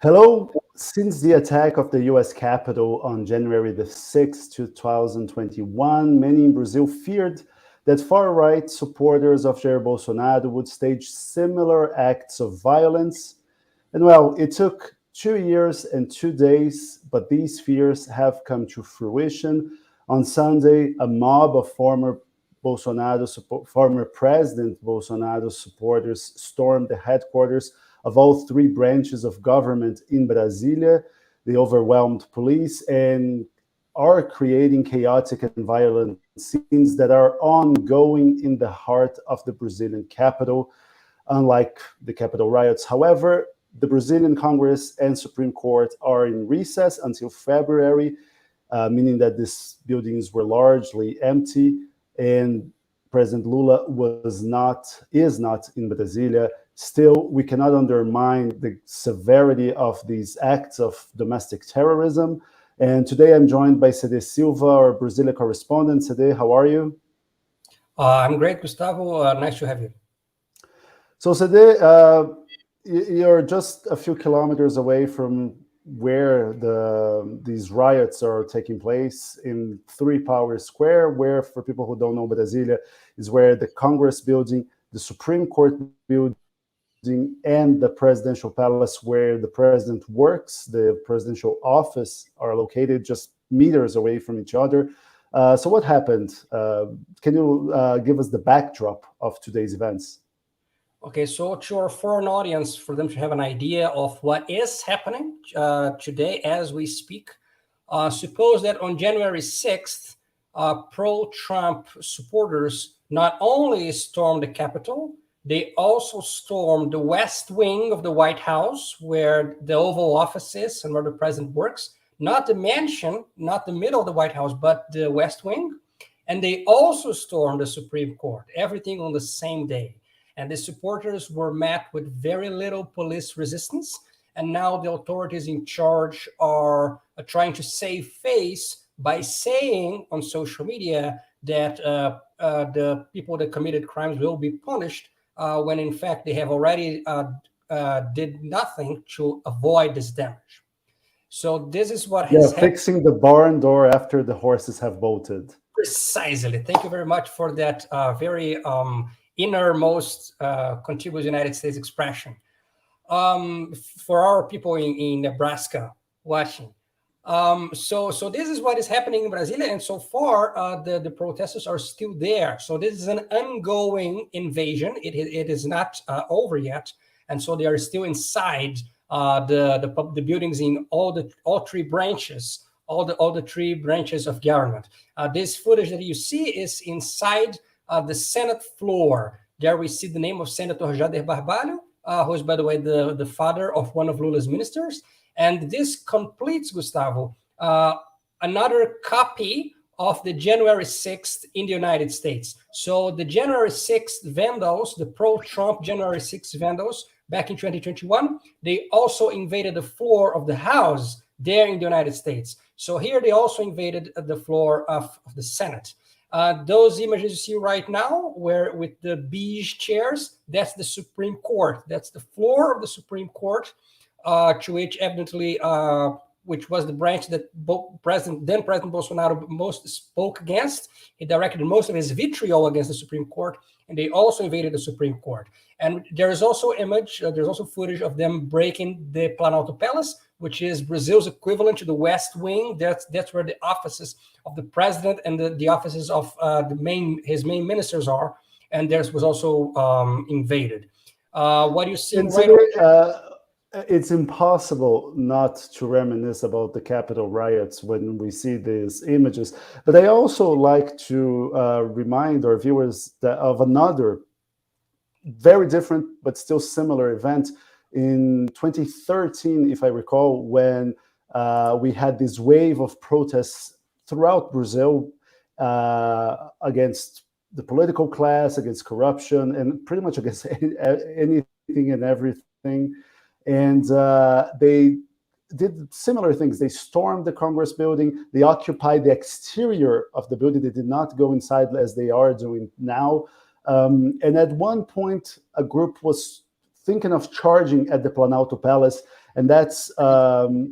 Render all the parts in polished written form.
Hello. Since the attack of the US Capitol on January the 6th, 2021, many in Brazil feared that far right supporters of Jair Bolsonaro would stage similar acts of violence. And well, it took 2 years and 2 days, but these fears have come to fruition. On Sunday, a mob of former President Bolsonaro supporters stormed the headquarters of all three branches of government in Brasilia. They overwhelmed police and are creating chaotic and violent scenes that are ongoing in the heart of the Brazilian capital. Unlike the Capitol riots, however, the Brazilian Congress and Supreme Court are in recess until February, meaning that these buildings were largely empty, and President Lula is not in Brasilia. Still, we cannot undermine the severity of these acts of domestic terrorism. And today I'm joined by Cede Silva, our Brasilia correspondent. Cede, how are you? I'm great, Gustavo. Nice to have you. So, Cede, you're just a few kilometers away from where these riots are taking place in Three Power Square, where, for people who don't know, Brasilia is where the Congress building, the Supreme Court building, and the presidential palace where the president works, the presidential office, are located just meters away from each other. So what happened? Can you give us the backdrop of today's events? Okay, so to our foreign audience, for them to have an idea of what is happening today as we speak, suppose that on January 6th, pro-Trump supporters not only stormed the Capitol, they also stormed the West Wing of the White House, where the Oval Office is and where the president works, not the mansion, not the middle of the White House, but the West Wing. And they also stormed the Supreme Court, everything on the same day. And the supporters were met with very little police resistance. And now the authorities in charge are trying to save face by saying on social media that the people that committed crimes will be punished, when in fact they have already did nothing to avoid this damage. So this is what has happened. Fixing the barn door after the horses have bolted. Precisely. Thank you very much for that very innermost contiguous United States expression. For our people in Nebraska watching. So this is what is happening in Brasilia, and so far the protesters are still there. So this is an ongoing invasion. It is not over yet, and so they are still inside the buildings in all three branches, all the three branches of government. This footage that you see is inside the Senate floor. There we see the name of Senator Jader Barbalho, who is, by the way, the father of one of Lula's ministers. And this completes, Gustavo, another copy of the January 6th in the United States. So the January 6th vandals, the pro-Trump January 6th vandals, back in 2021, they also invaded the floor of the House there in the United States. So here they also invaded the floor of the Senate. Those images you see right now, where with the beige chairs, that's the Supreme Court. That's the floor of the Supreme Court, to which evidently, which was the branch that then President Bolsonaro most spoke against. He directed most of his vitriol against the Supreme Court, and they also invaded the Supreme Court. And there is also there's also footage of them breaking the Planalto Palace, which is Brazil's equivalent to the West Wing. That's where the offices of the president and the offices of his main ministers are. And theirs was also invaded. What you see right now? It's impossible not to reminisce about the Capitol riots when we see these images. But I also like to remind our viewers of another very different but still similar event in 2013, if I recall, when we had this wave of protests throughout Brazil against the political class, against corruption, and pretty much against anything and everything. And they did similar things. They stormed the Congress building. They occupied the exterior of the building. They did not go inside as they are doing now. And at one point, a group was thinking of charging at the Planalto Palace, And that's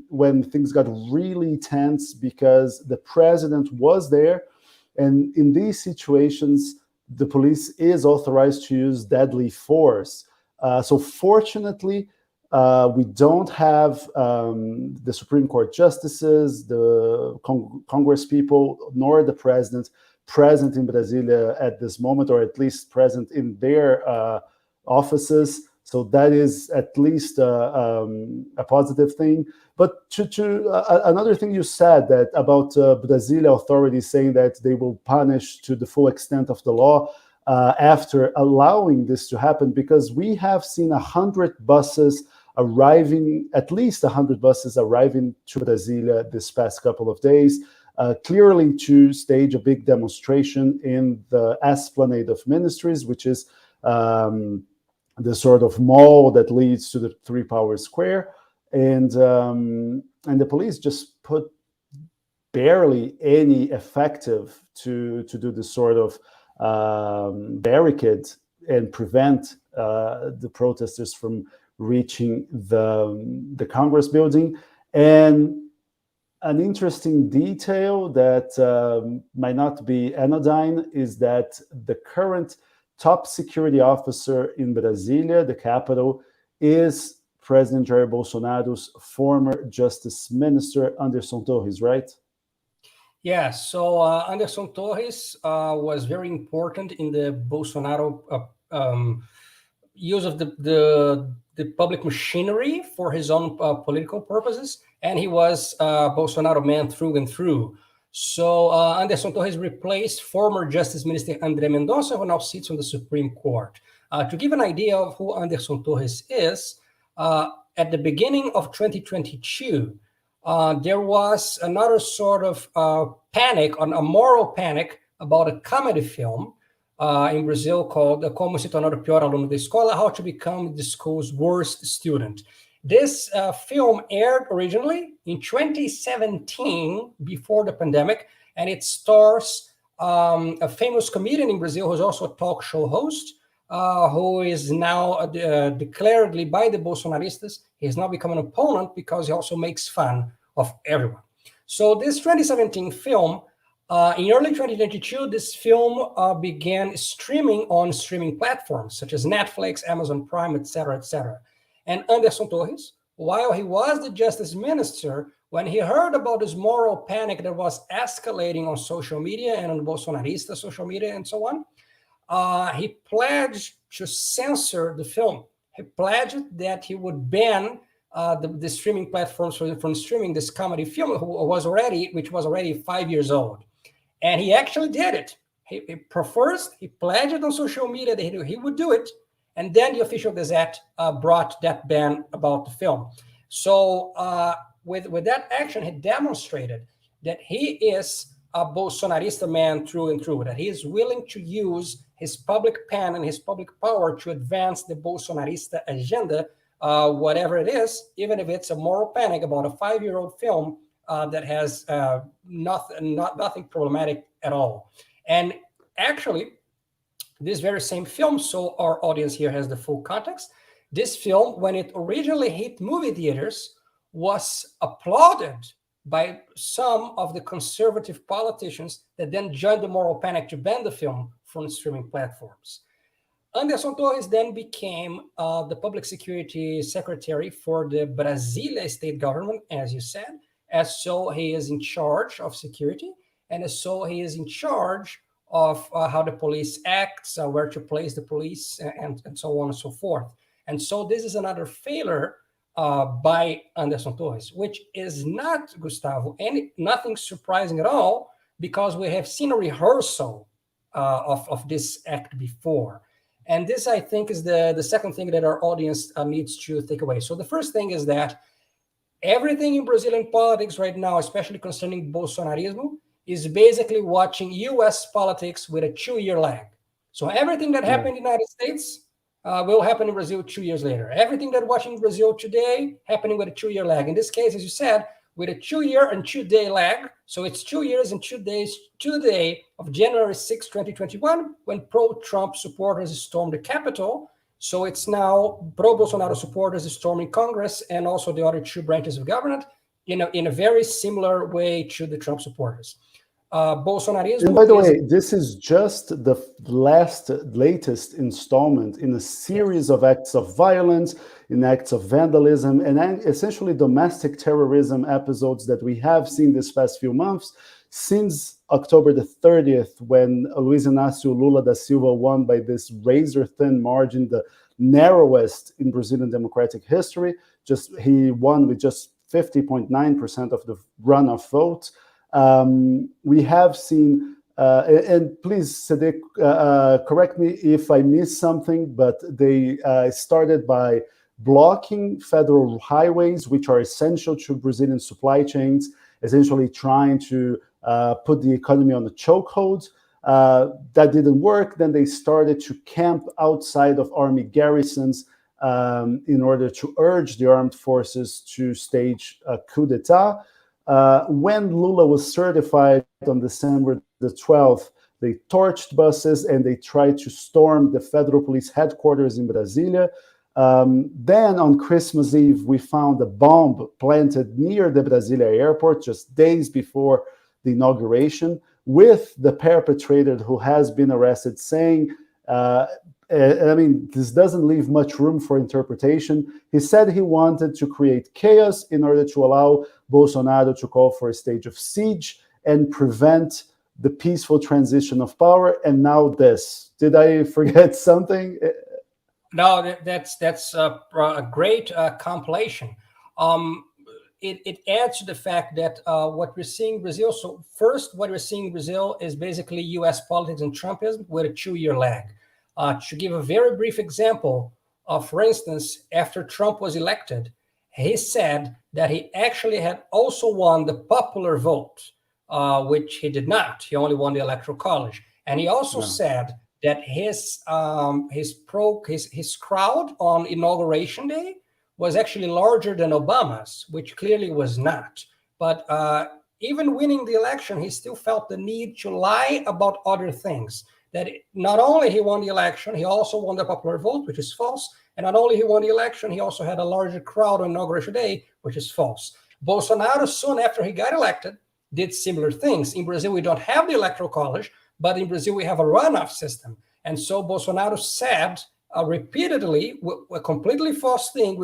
when things got really tense because the president was there. And in these situations, the police is authorized to use deadly force. So fortunately, we don't have the Supreme Court justices, the Congress people, nor the president present in Brasilia at this moment, or at least present in their offices. So that is at least a positive thing. But another thing you said that about Brasilia authorities saying that they will punish to the full extent of the law after allowing this to happen, because we have seen 100 buses arriving, at least 100 buses arriving to Brasilia this past couple of days, clearly to stage a big demonstration in the Esplanade of Ministries, which is the sort of mall that leads to the Three Power Square, and the police just put barely any effective to do this sort of barricade and prevent the protesters from reaching the Congress building. And an interesting detail that might not be anodyne is that the current top security officer in Brasilia, the capital, is President Jair Bolsonaro's former Justice Minister, Anderson Torres, right? Yeah, so Anderson Torres was very important in the Bolsonaro use of the public machinery for his own political purposes, and he was Bolsonaro man through and through. So Anderson Torres replaced former Justice Minister André Mendonça, who now sits on the Supreme Court. To give an idea of who Anderson Torres is, at the beginning of 2022, there was another sort of panic, a moral panic about a comedy film in Brazil called Como se tornar o pior aluno da escola, How to Become the School's Worst Student. This film aired originally in 2017, before the pandemic, and it stars a famous comedian in Brazil who's also a talk show host, who is now declaredly by the Bolsonaristas. He's now become an opponent because he also makes fun of everyone. So this 2017 film, in early 2022, this film began streaming on streaming platforms such as Netflix, Amazon Prime, etc., etc. And Anderson Torres, while he was the justice minister, when he heard about this moral panic that was escalating on social media and on Bolsonarista social media and so on, he pledged to censor the film. He pledged that he would ban the streaming platforms from streaming this comedy film, which was already 5 years old. And he actually did it. First, he pledged on social media that he would do it. And then the official Gazette brought that ban about the film. So with that action, he demonstrated that he is a Bolsonarista man through and through, that he is willing to use his public pen and his public power to advance the Bolsonarista agenda, whatever it is, even if it's a moral panic about a 5-year-old film that has nothing problematic at all. And actually, this very same film, so our audience here has the full context, this film, when it originally hit movie theaters, was applauded by some of the conservative politicians that then joined the moral panic to ban the film from streaming platforms. Anderson Torres then became the public security secretary for the Brasilia state government, as you said, as so he is in charge of security, and as so he is in charge of how the police acts, where to place the police, and so on and so forth. And so this is another failure by Anderson Torres, which is not, Gustavo, nothing surprising at all, because we have seen a rehearsal of this act before. And this, I think, is the second thing that our audience needs to take away. So the first thing is that everything in Brazilian politics right now, especially concerning Bolsonarismo, is basically watching US politics with a 2-year lag. So everything that happened in the United States will happen in Brazil 2 years later. Everything that watching in Brazil today happening with a 2-year lag. In this case, as you said, with a 2-year and 2-day lag. So it's 2 years and 2 days to the day of January 6, 2021, when pro-Trump supporters stormed the Capitol. So it's now pro-Bolsonaro supporters storming Congress and also the other two branches of government in a very similar way to the Trump supporters. And by the way, this is just the latest installment in a series of acts of violence, in acts of vandalism, and essentially domestic terrorism episodes that we have seen this past few months, since October the 30th, when Luiz Inácio Lula da Silva won by this razor-thin margin, the narrowest in Brazilian democratic history. He won with just 50.9% of the runoff vote. We have seen, and please, Sadiq, correct me if I missed something, but they started by blocking federal highways, which are essential to Brazilian supply chains, essentially trying to put the economy on a chokehold. That didn't work. Then they started to camp outside of army garrisons in order to urge the armed forces to stage a coup d'etat. When Lula was certified on December the 12th, they torched buses and they tried to storm the federal police headquarters in Brasilia. Then on Christmas Eve, we found a bomb planted near the Brasilia airport just days before the inauguration, with the perpetrator who has been arrested saying, this doesn't leave much room for interpretation. He said he wanted to create chaos in order to allow Bolsonaro to call for a stage of siege and prevent the peaceful transition of power. And now this. Did I forget something? No, that's a great compilation. It adds to the fact that what we're seeing in Brazil. So first, what we're seeing in Brazil is basically U.S. politics and Trumpism with a 2-year lag. To give a very brief example, for instance, after Trump was elected, he said that he actually had also won the popular vote, which he did not. He only won the Electoral College. And he also said that his crowd on Inauguration Day was actually larger than Obama's, which clearly was not. But even winning the election, he still felt the need to lie about other things. That not only he won the election, he also won the popular vote, which is false. And not only he won the election, he also had a larger crowd on Inauguration Day, which is false. Bolsonaro, soon after he got elected, did similar things. In Brazil, we don't have the Electoral College, but in Brazil, we have a runoff system. And so Bolsonaro said repeatedly a completely false thing,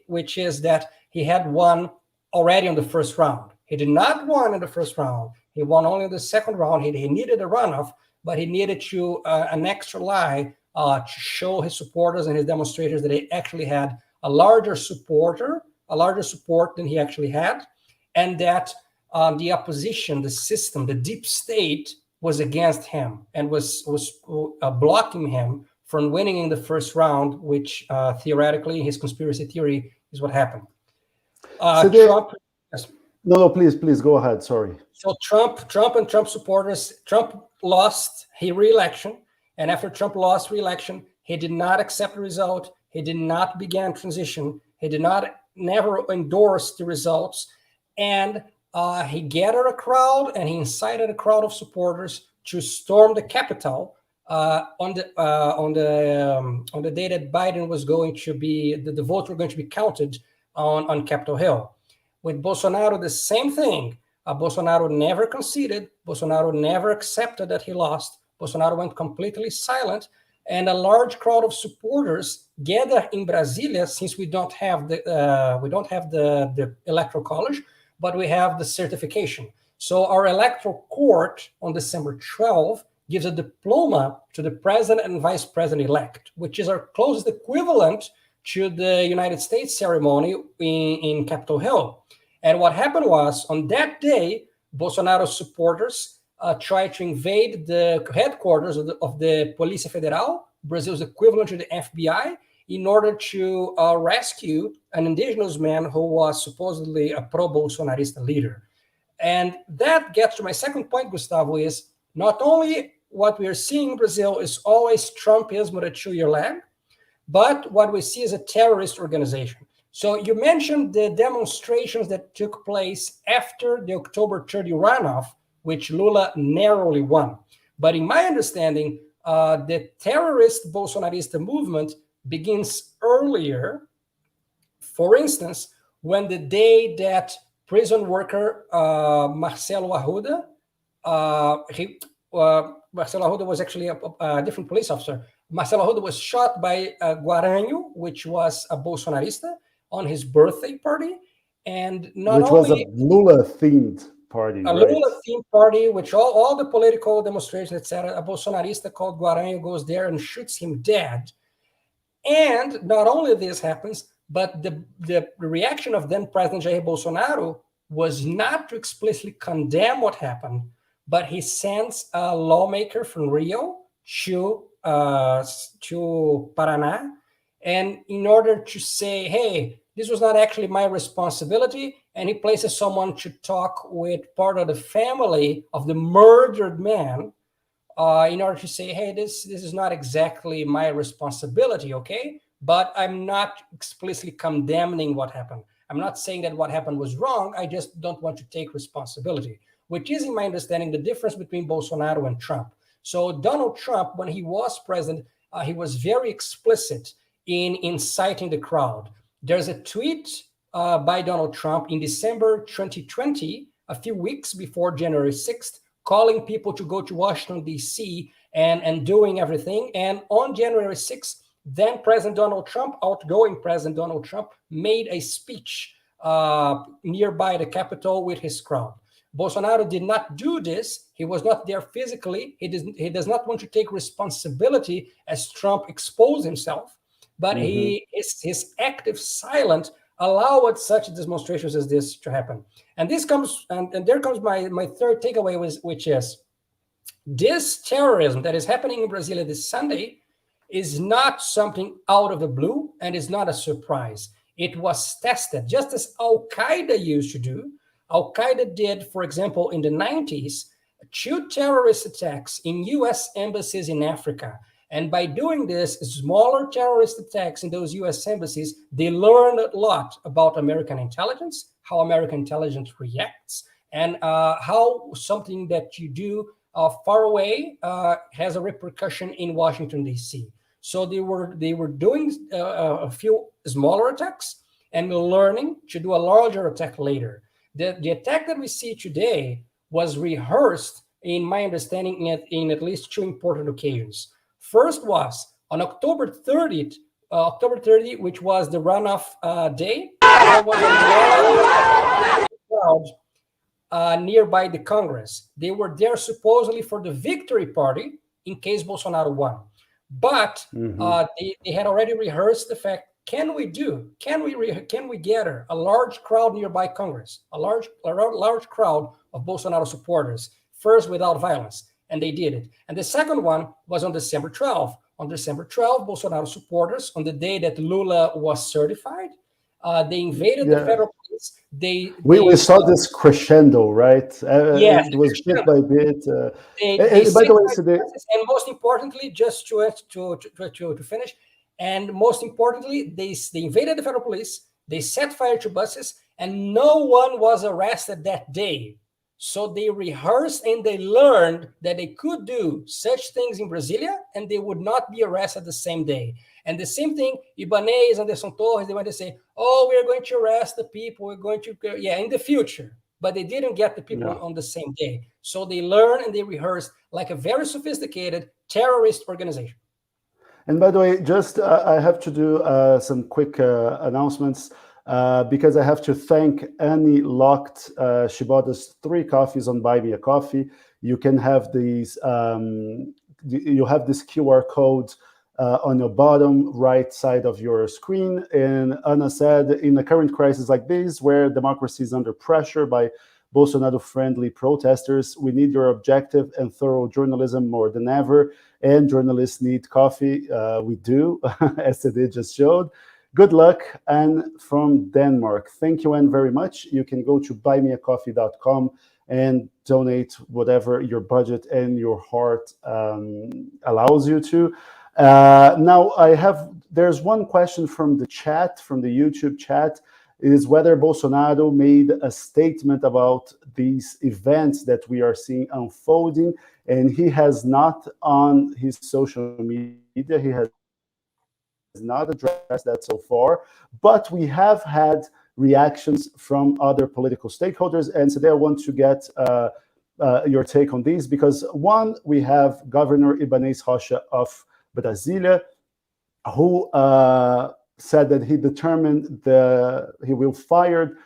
which is that he had won already in the first round. He did not win in the first round. He won only in the second round. He needed a runoff, but he needed to an extra lie to show his supporters and his demonstrators that he actually had a larger support than he actually had, and that the opposition, the system, the deep state was against him and was blocking him from winning in the first round, which theoretically, his conspiracy theory is what happened. Trump. Yes. No, please go ahead. Sorry. So Trump and Trump supporters, Trump lost his re-election. And after Trump lost re-election, he did not accept the result. He did not begin transition. He never endorsed the results. And he gathered a crowd and he incited a crowd of supporters to storm the Capitol on the day that Biden was going to be, the votes were going to be counted on Capitol Hill. With Bolsonaro, the same thing. Bolsonaro never conceded. Bolsonaro never accepted that he lost. Bolsonaro went completely silent, and a large crowd of supporters gathered in Brasilia. Since we don't have the Electoral College, but we have the certification. So our electoral court on December 12th gives a diploma to the president and vice president-elect, which is our closest equivalent to the United States ceremony in Capitol Hill. And what happened was, on that day, Bolsonaro's supporters tried to invade the headquarters of the Polícia Federal, Brazil's equivalent to the FBI, in order to rescue an indigenous man who was supposedly a pro-Bolsonarista leader. And that gets to my second point, Gustavo, is not only what we are seeing in Brazil is always Trumpism with a 2-year lag, but what we see is a terrorist organization. So you mentioned the demonstrations that took place after the October 30 runoff, which Lula narrowly won. But in my understanding, the terrorist Bolsonarista movement begins earlier. For instance, when the day that prison worker Marcelo Arruda, Marcelo Arruda was actually a different police officer. Marcelo Arruda was shot by Guaranho, which was a Bolsonarista, on his birthday party. And not Which was a only Lula-themed party, a right? Lula themed party, which all the political demonstrations, etc., a Bolsonarista called Guaranho goes there and shoots him dead. And not only this happens, but the reaction of then President Jair Bolsonaro was not to explicitly condemn what happened, but he sends a lawmaker from Rio to Paraná, and in order to say, hey, this was not actually my responsibility, and he places someone to talk with part of the family of the murdered man, in order to say, hey, this is not exactly my responsibility, okay? But I'm not explicitly condemning what happened. I'm not saying that what happened was wrong. I just don't want to take responsibility, which is, in my understanding, the difference between Bolsonaro and Trump. So Donald Trump, when he was president, he was very explicit in inciting the crowd. There's a tweet by Donald Trump in December 2020, a few weeks before January 6th, calling people to go to Washington, D.C. and doing everything. And on January 6th, then President Donald Trump, outgoing President Donald Trump, made a speech nearby the Capitol with his crowd. Bolsonaro did not do this. He was not there physically. He does not want to take responsibility as Trump exposed himself, but his active silence allowed such demonstrations as this to happen. And this comes, and there comes my third takeaway, which is this terrorism that is happening in Brasilia this Sunday is not something out of the blue and is not a surprise. It was tested, just as Al-Qaeda used to do. Al-Qaeda did, for example, in the 90s, 2 terrorist attacks in US embassies in Africa. And by doing this, smaller terrorist attacks in those US embassies, they learned a lot about American intelligence, how American intelligence reacts, and how something that you do far away has a repercussion in Washington, D.C. So they were doing a few smaller attacks and learning to do a larger attack later. The attack that we see today was rehearsed, in my understanding, in at least 2 important occasions. First was on October 30th, which was the runoff day. There was a crowd nearby the Congress. They were there supposedly for the victory party in case Bolsonaro won. But they had already rehearsed the fact, can we gather a large crowd nearby Congress, a large crowd of Bolsonaro supporters, first without violence? And they did it. And the second one was on December 12th. On December 12th, Bolsonaro supporters, on the day that Lula was certified, they invaded the federal police. We saw this crescendo, right? Yes, it was bit by bit. By the way, today, and most importantly, just to finish, and most importantly, they invaded the federal police. They set fire to buses, and no one was arrested that day. So they rehearsed and they learned that they could do such things in Brasilia and they would not be arrested the same day. And the same thing, Ibanez, Anderson Torres, they went to say, oh, we're going to arrest the people. We're going to, in the future. But they didn't get the people on the same day. So they learned and they rehearsed like a very sophisticated terrorist organization. And by the way, just I have to do some quick announcements. Because I have to thank Annie Locked. She bought us 3 coffees on Buy Me a Coffee. You can have these. You have this QR code on your bottom right side of your screen. And Anna said, in a current crisis like this, where democracy is under pressure by Bolsonaro-friendly protesters, we need your objective and thorough journalism more than ever. And journalists need coffee. We do, as today just showed. Good luck, Anne from Denmark. Thank you, Anne, very much. You can go to buymeacoffee.com and donate whatever your budget and your heart allows you to. Now, there's one question from the chat, from the YouTube chat, is whether Bolsonaro made a statement about these events that we are seeing unfolding, and he has not on his social media. He has not addressed that so far, but we have had reactions from other political stakeholders. And today I want to get your take on these, because one, we have Governor Ibanez Rocha of Brasilia, who said that he determined he will fire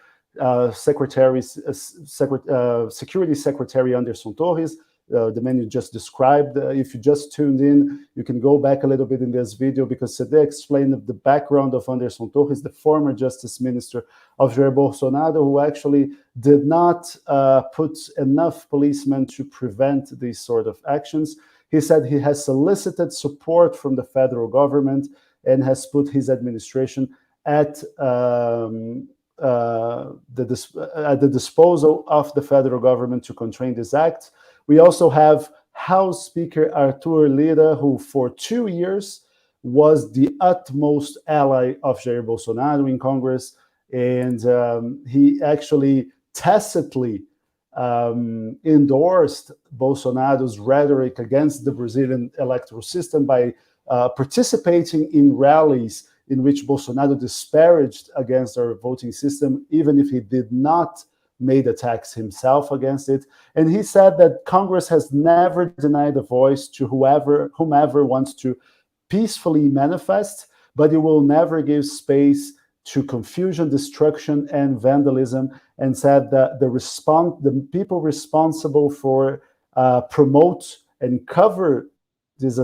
Security Secretary Anderson Torres, the man you just described. If you just tuned in, you can go back a little bit in this video, because today explained the background of Anderson Torres, the former Justice Minister of Jair Bolsonaro, who actually did not put enough policemen to prevent these sort of actions. He said he has solicited support from the federal government and has put his administration at the disposal of the federal government to constrain this act. We also have House Speaker Arthur Lira, who for 2 years was the utmost ally of Jair Bolsonaro in Congress, and he actually tacitly endorsed Bolsonaro's rhetoric against the Brazilian electoral system by participating in rallies in which Bolsonaro disparaged against our voting system, even if he did not make attacks himself against it. And he said that Congress has never denied a voice to whomever wants to peacefully manifest, but it will never give space to confusion, destruction, and vandalism, and said that the people responsible for promote and cover this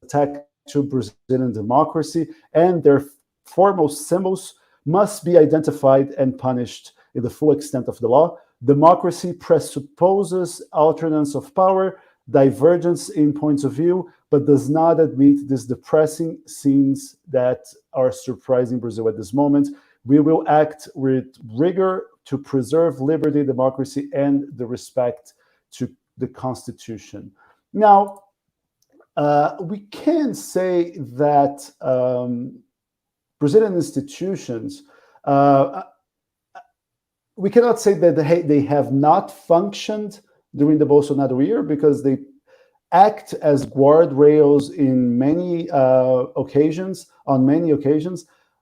attack to Brazilian democracy and their foremost symbols must be identified and punished in the full extent of the law. Democracy presupposes alternance of power, divergence in points of view, but does not admit these depressing scenes that are surprising Brazil at this moment. We will act with rigor to preserve liberty, democracy, and the respect to the Constitution. Now, we can say that Brazilian institutions, we cannot say that they have not functioned during the Bolsonaro year, because they act as guardrails in many occasions,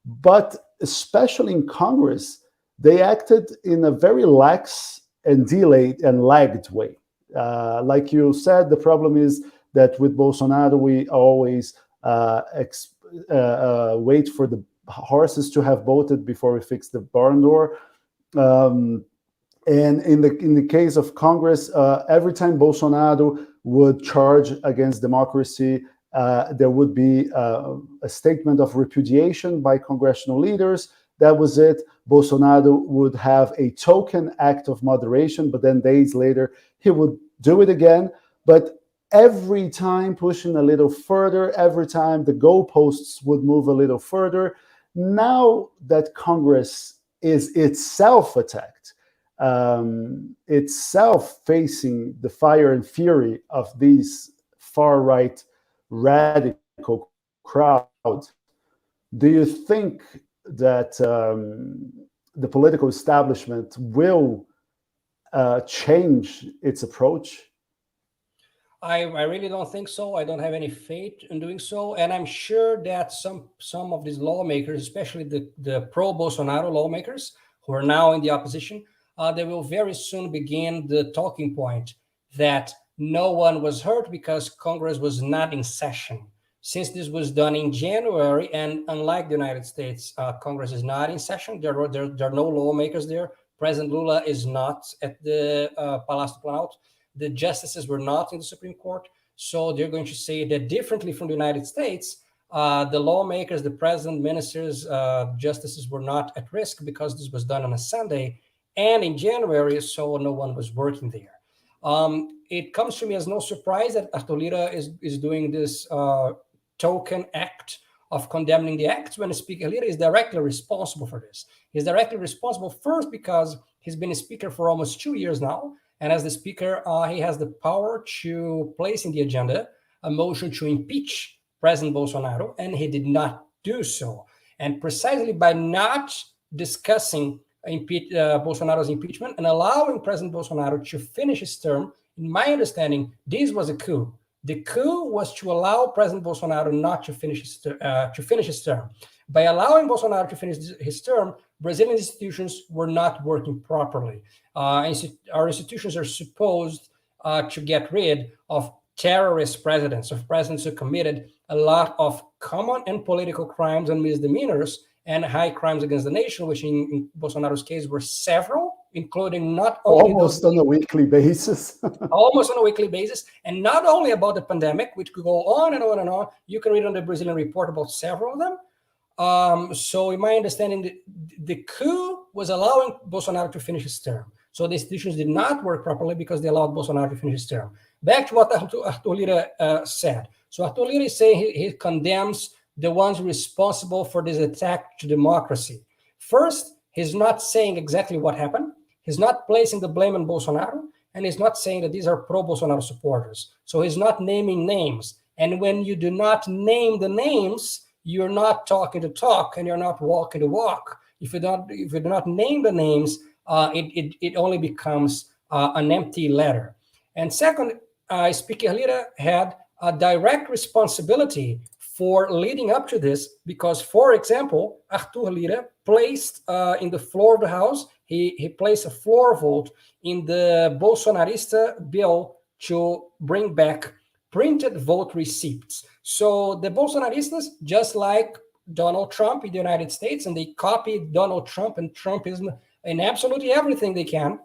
but especially in Congress, they acted in a very lax and delayed and lagged way. Like you said, the problem is that with Bolsonaro, we always wait for the horses to have bolted before we fix the barn door. And in the case of Congress, every time Bolsonaro would charge against democracy, there would be a statement of repudiation by congressional leaders. That was it. Bolsonaro would have a token act of moderation, but then days later, he would do it again. But every time pushing a little further, every time the goalposts would move a little further. Now that Congress is itself attacked, itself facing the fire and fury of these far-right radical crowds, do you think that the political establishment will change its approach? I really don't think so. I don't have any faith in doing so. And I'm sure that some of these lawmakers, especially the pro-Bolsonaro lawmakers who are now in the opposition, they will very soon begin the talking point that no one was hurt because Congress was not in session. Since this was done in January, and unlike the United States, Congress is not in session. There are no lawmakers there. President Lula is not at the Palácio do Planalto. The justices were not in the Supreme Court. So they're going to say that differently from the United States, the lawmakers, the president, ministers, justices were not at risk because this was done on a Sunday and in January, so no one was working there. It comes to me as no surprise that Arthur Lira is doing this token act of condemning the acts when Speaker Lira is directly responsible for this. He's directly responsible first because he's been a speaker for almost 2 years now. And as the speaker, he has the power to place in the agenda a motion to impeach President Bolsonaro, and he did not do so. And precisely by not discussing Bolsonaro's impeachment and allowing President Bolsonaro to finish his term, in my understanding, this was a coup. The coup was to allow President Bolsonaro not to finish his term. By allowing Bolsonaro to finish his term, Brazilian institutions were not working properly. Our institutions are supposed to get rid of terrorist presidents, of presidents who committed a lot of common and political crimes and misdemeanors and high crimes against the nation, which in Bolsonaro's case were several, including not only almost on a weekly basis. almost on a weekly basis, and not only about the pandemic, which could go on and on and on. You can read on the Brazilian report about several of them. So in my understanding, the coup was allowing Bolsonaro to finish his term. So the institutions did not work properly because they allowed Bolsonaro to finish his term. Back to what Arthur Lira said. So Arthur Lira is saying he condemns the ones responsible for this attack to democracy. First, he's not saying exactly what happened. He's not placing the blame on Bolsonaro, and he's not saying that these are pro-Bolsonaro supporters. So he's not naming names. And when you do not name the names, you're not talking to talk, and you're not walking to walk. If you do not name the names, it only becomes an empty letter. And second, Speaker Lira had a direct responsibility for leading up to this, because, for example, Arthur Lira placed in the floor of the House, he placed a floor vote in the Bolsonarista bill to bring back printed vote receipts. So the Bolsonaristas, just like Donald Trump in the United States, and they copied Donald Trump and Trumpism in absolutely everything they can,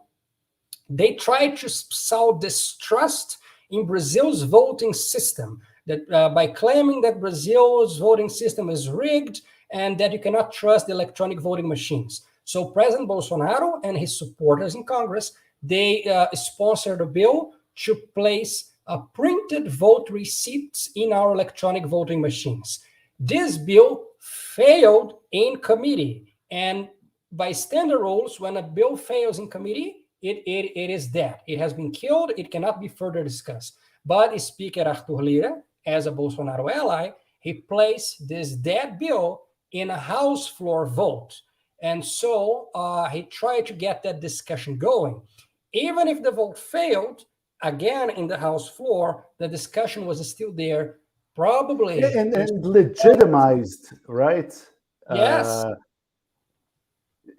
they try to sow distrust in Brazil's voting system, that by claiming that Brazil's voting system is rigged and that you cannot trust the electronic voting machines. So President Bolsonaro and his supporters in Congress, they sponsored a bill to place printed vote receipts in our electronic voting machines. This bill failed in committee, and by standard rules, when a bill fails in committee, it is dead. It has been killed. It cannot be further discussed. But Speaker Arthur Lira, as a Bolsonaro ally, he placed this dead bill in a House floor vote. And so he tried to get that discussion going. Even if the vote failed, again in the House floor, the discussion was still there. Probably. And legitimized, right? Yes.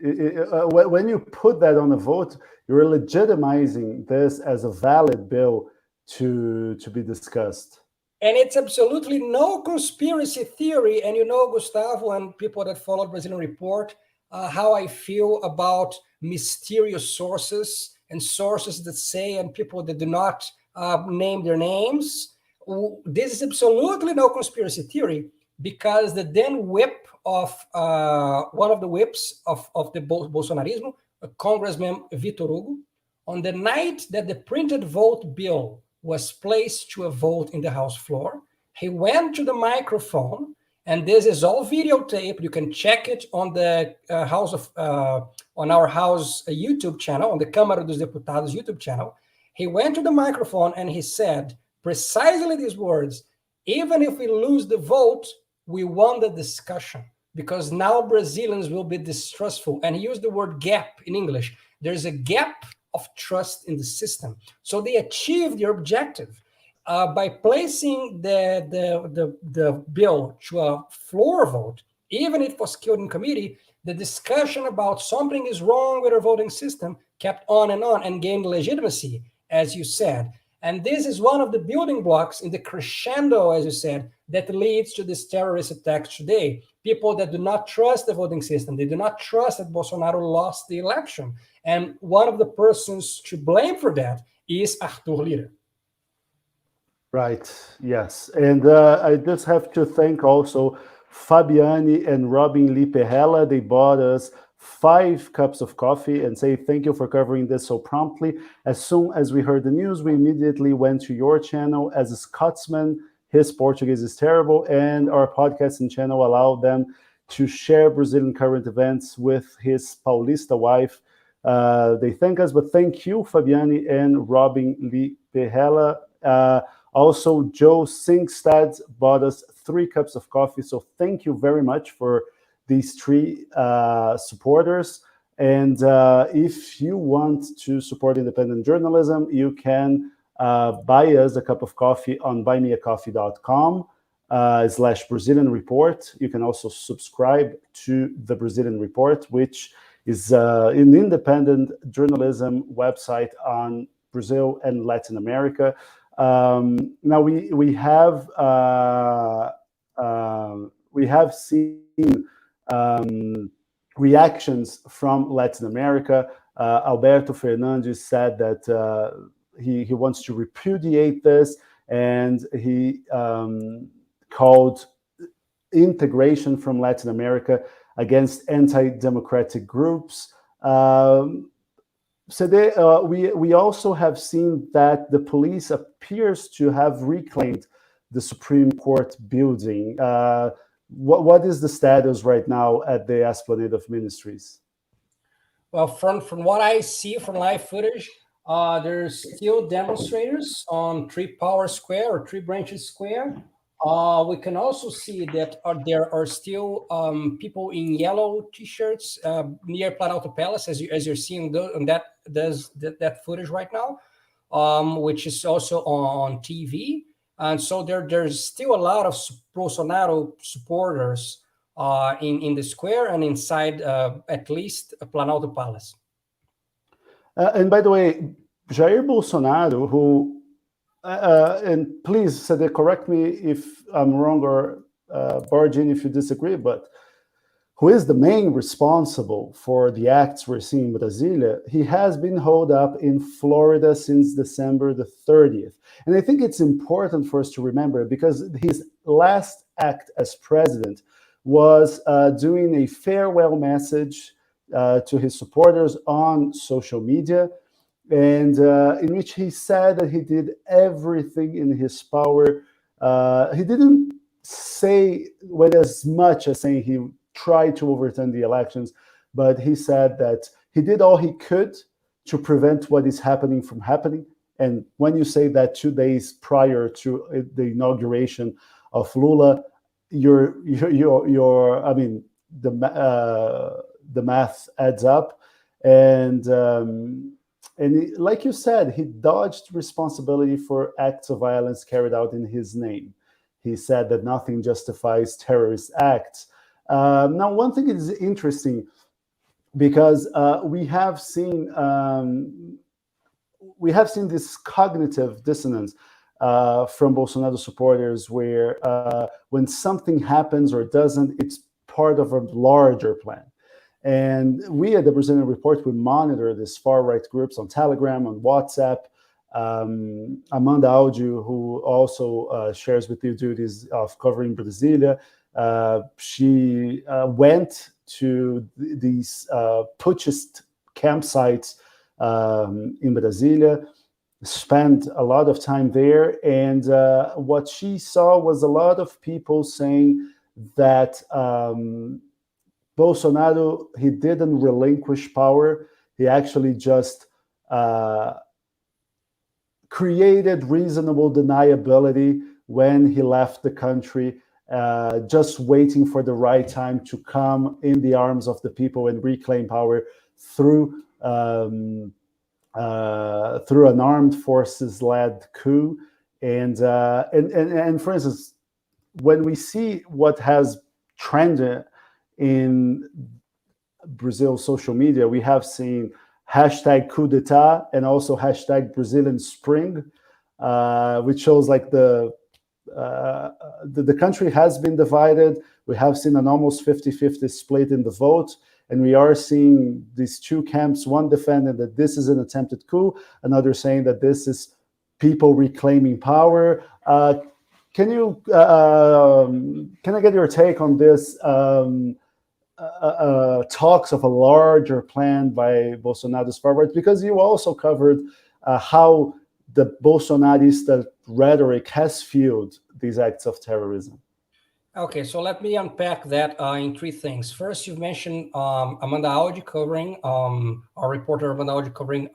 When you put that on a vote, you're legitimizing this as a valid bill to be discussed. And it's absolutely no conspiracy theory. And you know, Gustavo, and people that follow Brazilian Report, how I feel about mysterious sources and sources that say, and people that do not name their names. This is absolutely no conspiracy theory, because the then whip of one of the whips of the Bolsonarismo, Congressman Vitor Hugo, on the night that the printed vote bill was placed to a vote in the House floor, he went to the microphone, and this is all videotaped. You can check it on the on our House YouTube channel, on the Câmara dos Deputados YouTube channel. He went to the microphone and he said precisely these words: "Even if we lose the vote, we won the discussion, because now Brazilians will be distrustful." And he used the word gap in English. There's a gap of trust in the system. So they achieved their objective by placing the bill to a floor vote. Even if it was killed in committee, the discussion about something is wrong with our voting system kept on and gained legitimacy, as you said. And this is one of the building blocks in the crescendo, as you said, that leads to this terrorist attacks today. People that do not trust the voting system, they do not trust that Bolsonaro lost the election. And one of the persons to blame for that is Arthur Lira. Right, yes. And I just have to thank also Fabiani and Robin Liperella. They bought us 5 cups of coffee and say thank you for covering this so promptly. As soon as we heard the news, we immediately went to your channel. As a Scotsman, his Portuguese is terrible, and our podcasting channel allowed them to share Brazilian current events with his Paulista wife. They thank us, but thank you, Fabiani and Robin Liperella. Also, Joe Singstad bought us 3 cups of coffee. So thank you very much for these 3 supporters. And if you want to support independent journalism, you can buy us a cup of coffee on buymeacoffee.com /Brazilian Report. You can also subscribe to the Brazilian Report, which is an independent journalism website on Brazil and Latin America. Now we have seen reactions from Latin America. Alberto Fernandes said that he wants to repudiate this, and he called integration from Latin America against anti-democratic groups. So we also have seen that the police appears to have reclaimed the Supreme Court building. What is the status right now at the Esplanade of Ministries? Well, from what I see from live footage, there's still demonstrators on Tree Power Square or Tree Branches Square. We can also see that there are still people in yellow T-shirts near Planalto Palace, as you're seeing that footage right now, which is also on TV. And so there's still a lot of Bolsonaro supporters in the square and inside at least Planalto Palace. And by the way, Jair Bolsonaro, who and please, Sade, correct me if I'm wrong, or barge in if you disagree, but who is the main responsible for the acts we're seeing in Brasilia, he has been holed up in Florida since December the 30th. And I think it's important for us to remember, because his last act as president was doing a farewell message to his supporters on social media, and in which he said that he did everything in his power. He didn't say with as much as saying he tried to overturn the elections, but he said that he did all he could to prevent what is happening from happening. And when you say that 2 days prior to the inauguration of Lula, I mean, the math adds up, and like you said, he dodged responsibility for acts of violence carried out in his name. He said that nothing justifies terrorist acts. Now, one thing is interesting, because we have seen this cognitive dissonance from Bolsonaro supporters, where when something happens or doesn't, it's part of a larger plan. And we at the Brazilian Report, we monitor these far-right groups on Telegram, on WhatsApp. Amanda Audio, who also shares with you duties of covering Brasilia, she went to these putschist campsites in Brasilia, spent a lot of time there, and what she saw was a lot of people saying that Bolsonaro, he didn't relinquish power. He actually just created reasonable deniability when he left the country, just waiting for the right time to come in the arms of the people and reclaim power through an armed forces-led coup. And for instance, when we see what has trended in Brazil's social media, we have seen hashtag coup d'etat and also hashtag Brazilian Spring, which shows like the country has been divided. We have seen an almost 50-50 split in the vote, and we are seeing these two camps, one defending that this is an attempted coup, another saying that this is people reclaiming power. Can I get your take on this talks of a larger plan by Bolsonaro's far-right? Because you also covered how the Bolsonarista rhetoric has fueled these acts of terrorism. Okay, so let me unpack that in three things. First, you've mentioned Amanda Audi covering, our reporter Amanda Audi covering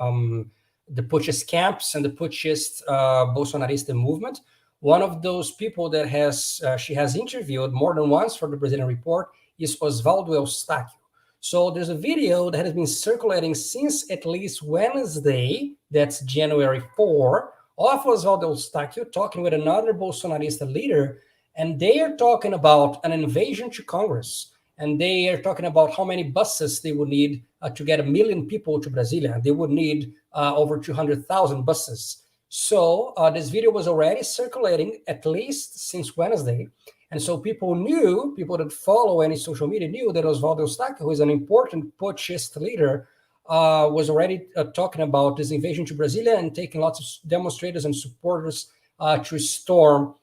the putschist camps and the putschist Bolsonarista movement. One of those people that she has interviewed more than once for the Brazilian Report is Osvaldo Eustáquio. So there's a video that has been circulating since at least Wednesday, that's January 4, of Oswaldo Eustáquio talking with another Bolsonarista leader, and they are talking about an invasion to Congress. And they are talking about how many buses they would need to get 1 million people to Brasilia. They would need over 200,000 buses. So this video was already circulating at least since Wednesday. And so people that follow any social media knew that Oswaldo Eustáquio, who is an important putschist leader, was already talking about this invasion to Brasilia and taking lots of demonstrators and supporters to storm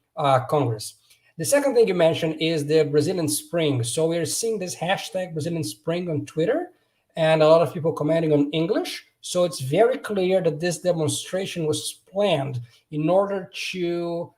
Congress. The second thing you mentioned is the Brazilian Spring. So we're seeing this hashtag Brazilian Spring on Twitter and a lot of people commenting on English. So it's very clear that this demonstration was planned in order to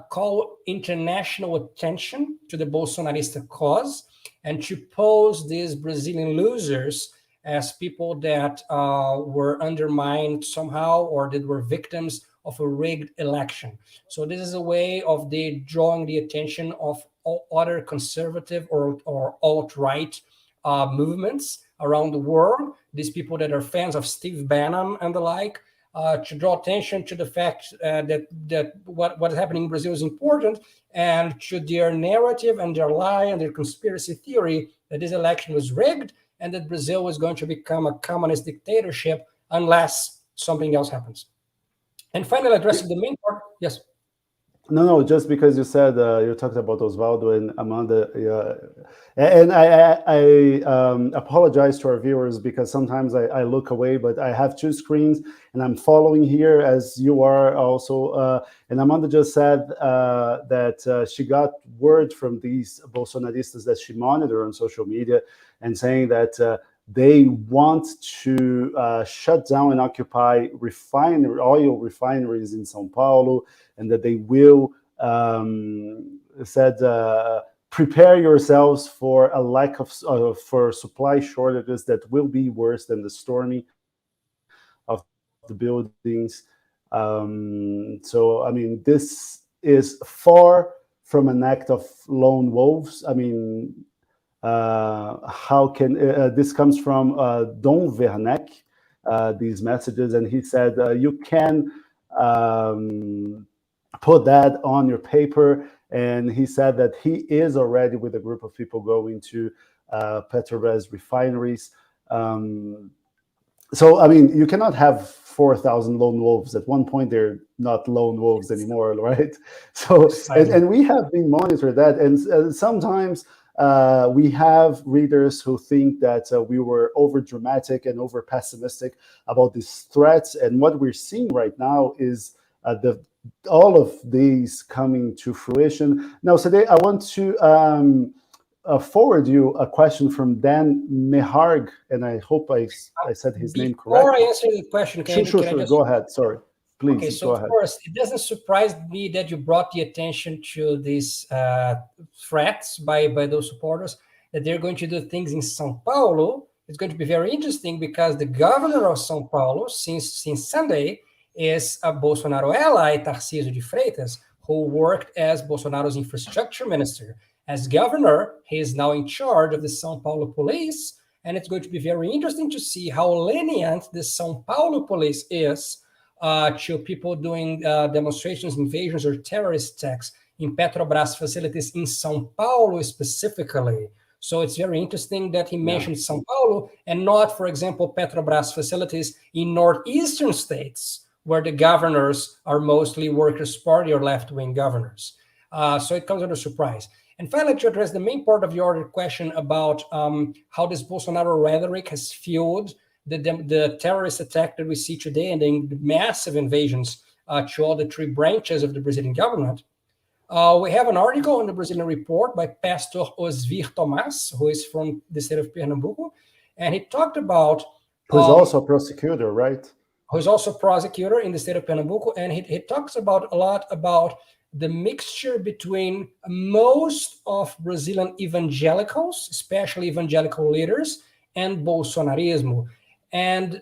call international attention to the Bolsonarista cause and to pose these Brazilian losers as people that were undermined somehow or that were victims of a rigged election. So this is a way of they drawing the attention of all other conservative or alt-right movements around the world, these people that are fans of Steve Bannon and the like, to draw attention to the fact that what is happening in Brazil is important, and to their narrative and their lie and their conspiracy theory that this election was rigged and that Brazil was going to become a communist dictatorship unless something else happens. And finally, addressing the main part, yes. No, just because you said you talked about Oswaldo and Amanda, and I apologize to our viewers because sometimes I look away, but I have two screens and I'm following here as you are also. And Amanda just said that she got word from these Bolsonaristas that she monitored on social media and saying that they want to shut down and occupy oil refineries in São Paulo, and that they will, prepare yourselves for a lack of for supply shortages that will be worse than the storming of the buildings. So, I mean, this is far from an act of lone wolves. I mean, how can this comes from Don Werneck, these messages, and he said you can put that on your paper, and he said that he is already with a group of people going to Petrobras refineries. So, I mean, you cannot have 4,000 lone wolves. At one point, they're not lone wolves anymore, right? So, and we have been monitoring that, and sometimes we have readers who think that we were over dramatic and over pessimistic about these threats. And what we're seeing right now is all of these coming to fruition. Now, today I want to forward you a question from Dan Meharg, and I hope I said his name correctly. Before I answer the question, sure. Go ahead. Sorry. Please, okay, so of course, it doesn't surprise me that you brought the attention to these threats by those supporters, that they're going to do things in São Paulo. It's going to be very interesting because the governor of São Paulo, since Sunday, is a Bolsonaro ally, Tarcísio de Freitas, who worked as Bolsonaro's infrastructure minister. As governor, he is now in charge of the São Paulo police, and it's going to be very interesting to see how lenient the São Paulo police is to people doing demonstrations, invasions, or terrorist attacks in Petrobras facilities in São Paulo specifically. So it's very interesting that he mentioned São Paulo and not, for example, Petrobras facilities in northeastern states where the governors are mostly Workers' Party or left-wing governors. So it comes as a surprise. And finally, to address the main part of your question about how this Bolsonaro rhetoric has fueled the terrorist attack that we see today and the massive invasions to all the three branches of the Brazilian government. We have an article in the Brazilian Report by Pastor Osvir Tomás, who is from the state of Pernambuco, and he talked about... Who's also a prosecutor, right? Who's also a prosecutor in the state of Pernambuco, and he talks about a lot about the mixture between most of Brazilian evangelicals, especially evangelical leaders, and Bolsonarismo. And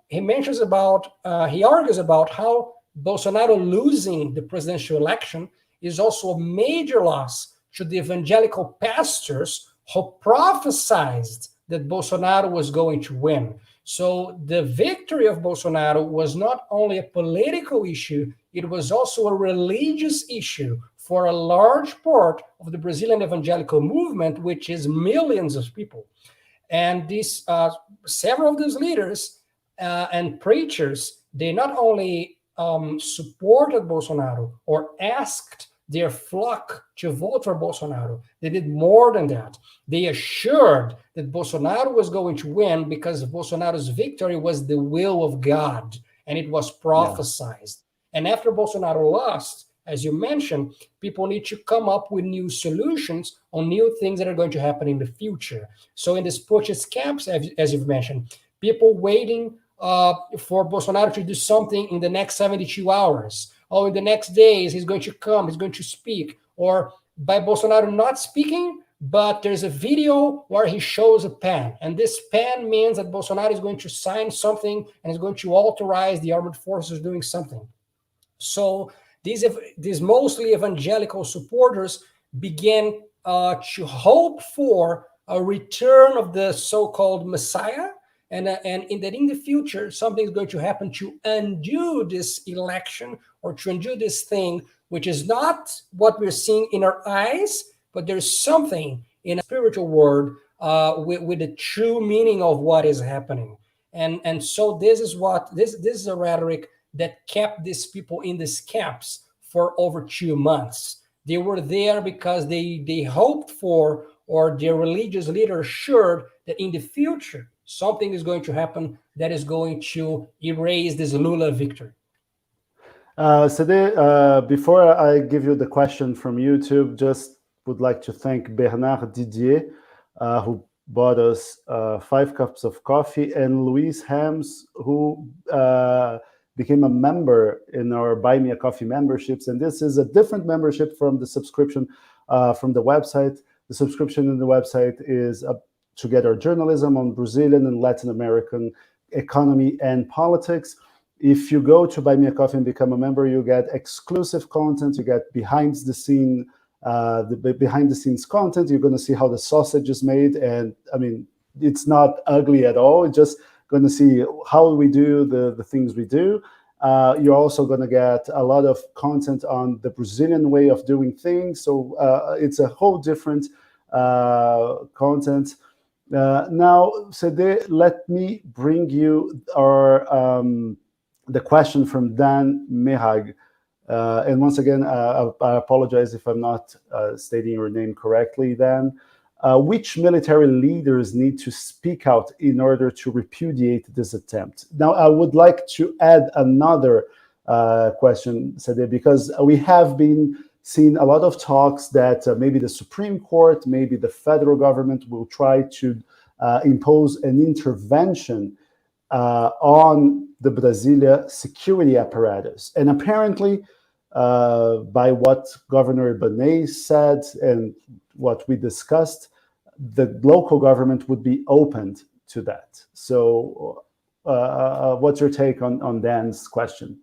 he mentions about, he argues about how Bolsonaro losing the presidential election is also a major loss to the evangelical pastors who prophesied that Bolsonaro was going to win. So the victory of Bolsonaro was not only a political issue, it was also a religious issue for a large part of the Brazilian evangelical movement, which is millions of people. And these several of these leaders and preachers, they not only supported Bolsonaro or asked their flock to vote for Bolsonaro, they did more than that. They assured that Bolsonaro was going to win because Bolsonaro's victory was the will of God, and it was prophesied. And after Bolsonaro lost, as you mentioned, people need to come up with new solutions on new things that are going to happen in the future. So in these purchase camps, as you've mentioned, people waiting for Bolsonaro to do something in the next 72 hours. Or in the next days, he's going to come, he's going to speak. Or by Bolsonaro not speaking, but there's a video where he shows a pen. And this pen means that Bolsonaro is going to sign something and is going to authorize the armed forces doing something. So these mostly evangelical supporters began to hope for a return of the so-called Messiah, and in that in the future something is going to happen to undo this election or to undo this thing, which is not what we're seeing in our eyes, but there's something in a spiritual world with the true meaning of what is happening. And so this is a rhetoric that kept these people in these camps for over 2 months. They were there because they hoped for, or their religious leader assured that in the future something is going to happen that is going to erase this Lula victory. Before I give you the question from YouTube, just would like to thank Bernard Didier, who bought us 5 cups of coffee, and Luis Hams, who became a member in our Buy Me a Coffee memberships. And this is a different membership from the subscription from the website. The subscription in the website is to get our journalism on Brazilian and Latin American economy and politics. If you go to Buy Me a Coffee and become a member, you get exclusive content, you get behind the scenes content. You're going to see how the sausage is made, and I mean, it's not ugly at all. It's just going to see how we do the things we do. You're also going to get a lot of content on the Brazilian way of doing things. So it's a whole different content. Now, Sede, let me bring you the question from Dan Mehag. And once again, I apologize if I'm not stating your name correctly, Dan. Which military leaders need to speak out in order to repudiate this attempt? Now, I would like to add another question, Sede, because we have been seeing a lot of talks that maybe the Supreme Court, maybe the federal government will try to impose an intervention on the Brasilia security apparatus. And apparently, by what Governor Ibanez said and what we discussed, the local government would be open to that. So what's your take on Dan's question?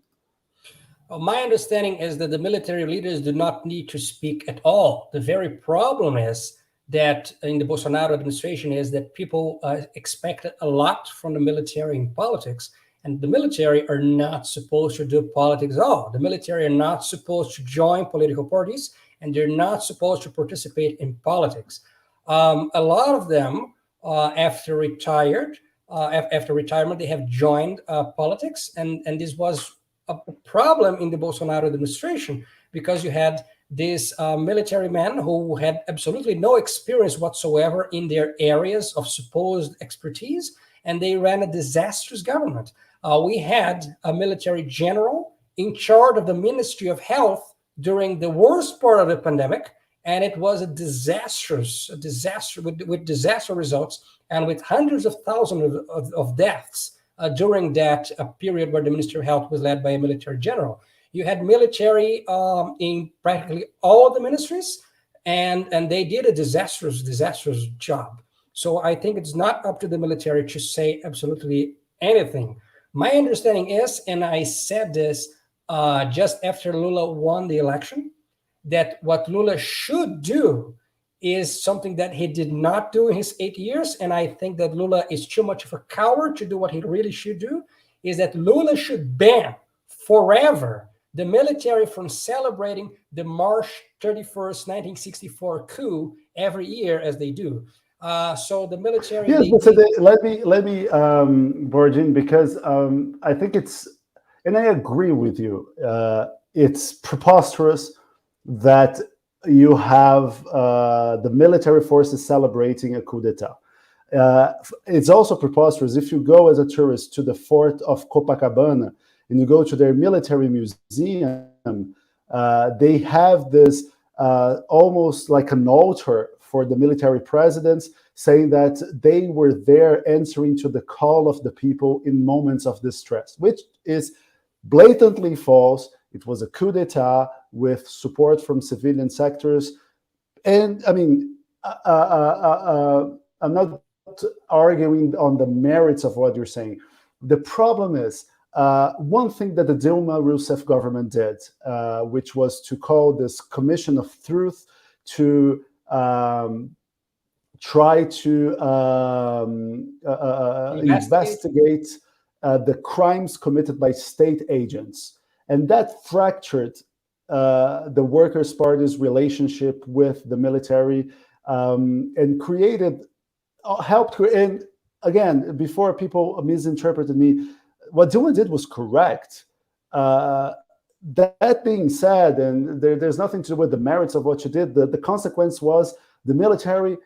My understanding is that the military leaders do not need to speak at all. The very problem is that in the Bolsonaro administration is that people expect a lot from the military in politics, and the military are not supposed to do politics at all. The military are not supposed to join political parties, and they're not supposed to participate in politics. A lot of them, after retirement, they have joined politics, and this was a problem in the Bolsonaro administration because you had these military men who had absolutely no experience whatsoever in their areas of supposed expertise, and they ran a disastrous government. We had a military general in charge of the Ministry of Health during the worst part of the pandemic, and it was a disaster with disaster results and with hundreds of thousands of deaths during that period where the Ministry of Health was led by a military general. You had military in practically all the ministries, and they did a disastrous job. So I think it's not up to the military to say absolutely anything. My understanding is, and I said this just after Lula won the election, that what Lula should do is something that he did not do in his 8 years. And I think that Lula is too much of a coward to do what he really should do, is that Lula should ban forever the military from celebrating the March 31st, 1964 coup every year as they do. So the military... Yes, but so let me Borjin, because I think it's, and I agree with you, it's preposterous that you have the military forces celebrating a coup d'etat. It's also preposterous if you go as a tourist to the fort of Copacabana and you go to their military museum, they have this almost like an altar for the military presidents, saying that they were there answering to the call of the people in moments of distress, which is blatantly false. It was a coup d'etat with support from civilian sectors. And I mean, I'm not arguing on the merits of what you're saying. The problem is, one thing that the Dilma Rousseff government did, which was to call this Commission of Truth to try to investigate the crimes committed by state agents. And that fractured the Workers' Party's relationship with the military, and created, helped create, and again, before people misinterpreted me, what Dilma did was correct. That being said, and there's nothing to do with the merits of what she did, the consequence was the military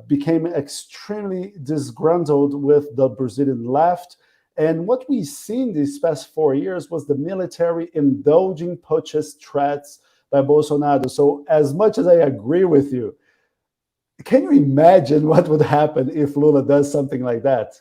became extremely disgruntled with the Brazilian left. And what we've seen these past 4 years was the military indulging putschist threats by Bolsonaro. So as much as I agree with you, can you imagine what would happen if Lula does something like that?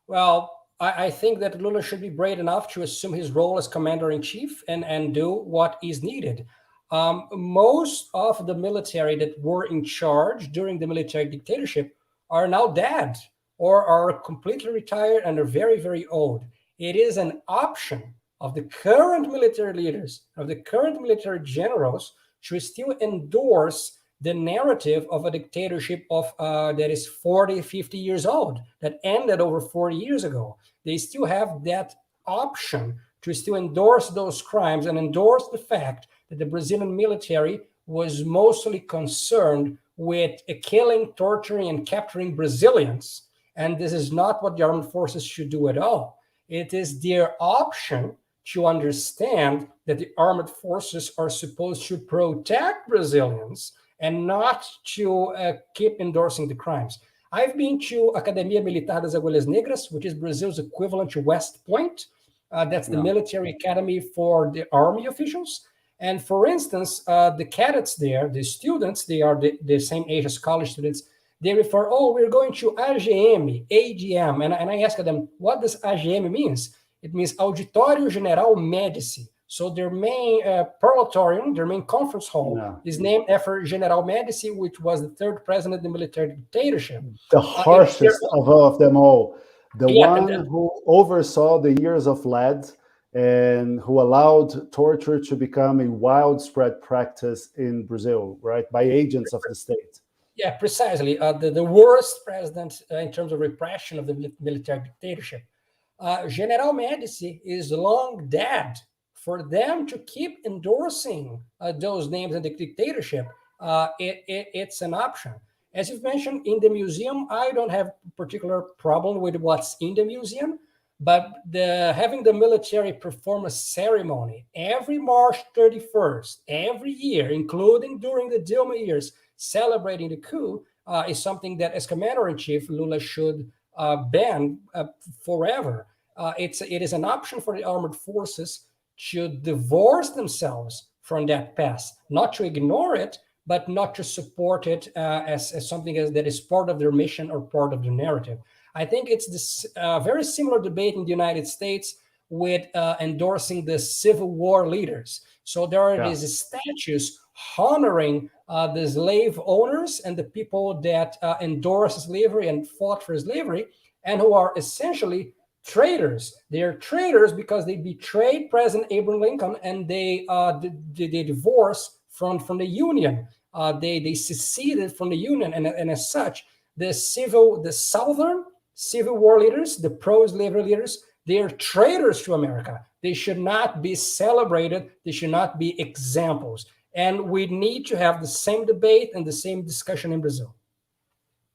Well, I think that Lula should be brave enough to assume his role as commander-in-chief and do what is needed. Most of the military that were in charge during the military dictatorship are now dead or are completely retired and are very, very old. It is an option of the current military leaders, of the current military generals, to still endorse the narrative of a dictatorship of that is 40, 50 years old, that ended over 40 years ago. They still have that option to still endorse those crimes and endorse the fact that the Brazilian military was mostly concerned with killing, torturing, and capturing Brazilians. And this is not what the armed forces should do at all. It is their option to understand that the armed forces are supposed to protect Brazilians and not to keep endorsing the crimes. I've been to Academia Militar das Agulhas Negras, which is Brazil's equivalent to West Point. That's the military academy for the army officials. And for instance, the cadets there, the students, they are the same age as college students. They refer, oh, we're going to AGM, AGM. And I ask them, what does AGM means? It means Auditório General Médici. So their main parlatorium, their main conference hall is named after General Médici, which was the third president of the military dictatorship. The harshest of them all. The one who oversaw the years of lead and who allowed torture to become a widespread practice in Brazil, right, by agents of the state. Yeah, precisely. The worst president in terms of repression of the military dictatorship. General Médici is long dead. For them to keep endorsing those names in the dictatorship, it's an option. As you've mentioned, in the museum, I don't have a particular problem with what's in the museum, but having the military perform a ceremony every March 31st, every year, including during the Dilma years, celebrating the coup, is something that, as commander-in-chief, Lula should ban forever. It is an option for the armed forces to divorce themselves from that past, not to ignore it, but not to support it as something that is part of their mission or part of their narrative. I think it's this very similar debate in the United States with endorsing the Civil War leaders. So there are these statues honoring the slave owners and the people that endorsed slavery and fought for slavery, and who are essentially traitors. They are traitors because they betrayed President Abraham Lincoln and they divorced from the Union. they seceded from the Union, and as such, the Southern Civil War leaders, the pro-slavery leaders, they are traitors to America. They should not be celebrated. They should not be examples. And we need to have the same debate and the same discussion in Brazil.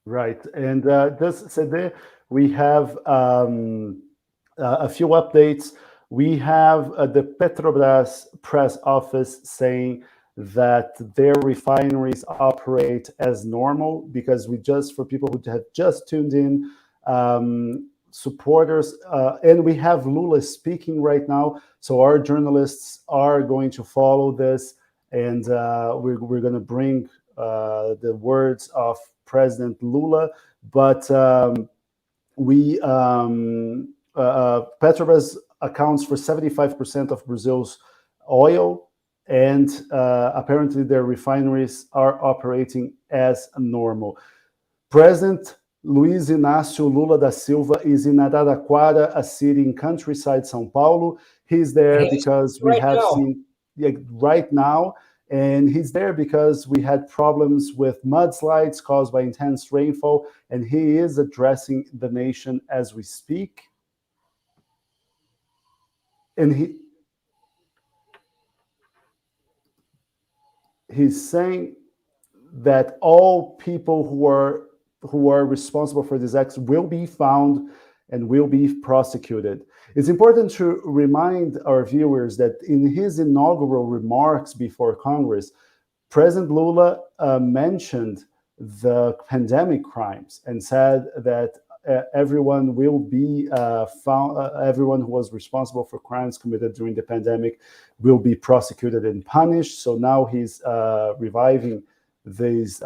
Right. And just so there, we have a few updates. We have the Petrobras press office saying that their refineries operate as normal, because for people who have just tuned in, supporters, and we have Lula speaking right now, so our journalists are going to follow this, and we're going to bring the words of President Lula, but Petrobras accounts for 75% of Brazil's oil, and apparently their refineries are operating as normal. President Luiz Inácio Lula da Silva is in Araraquara, a city in countryside São Paulo. He's there because we have seen right now, and he's there because we had problems with mudslides caused by intense rainfall, and he is addressing the nation as we speak. And he's saying that all people who are responsible for these acts will be found and will be prosecuted. It's important to remind our viewers that in his inaugural remarks before Congress, President Lula mentioned the pandemic crimes and said that everyone will be found, everyone who was responsible for crimes committed during the pandemic will be prosecuted and punished. So now he's reviving this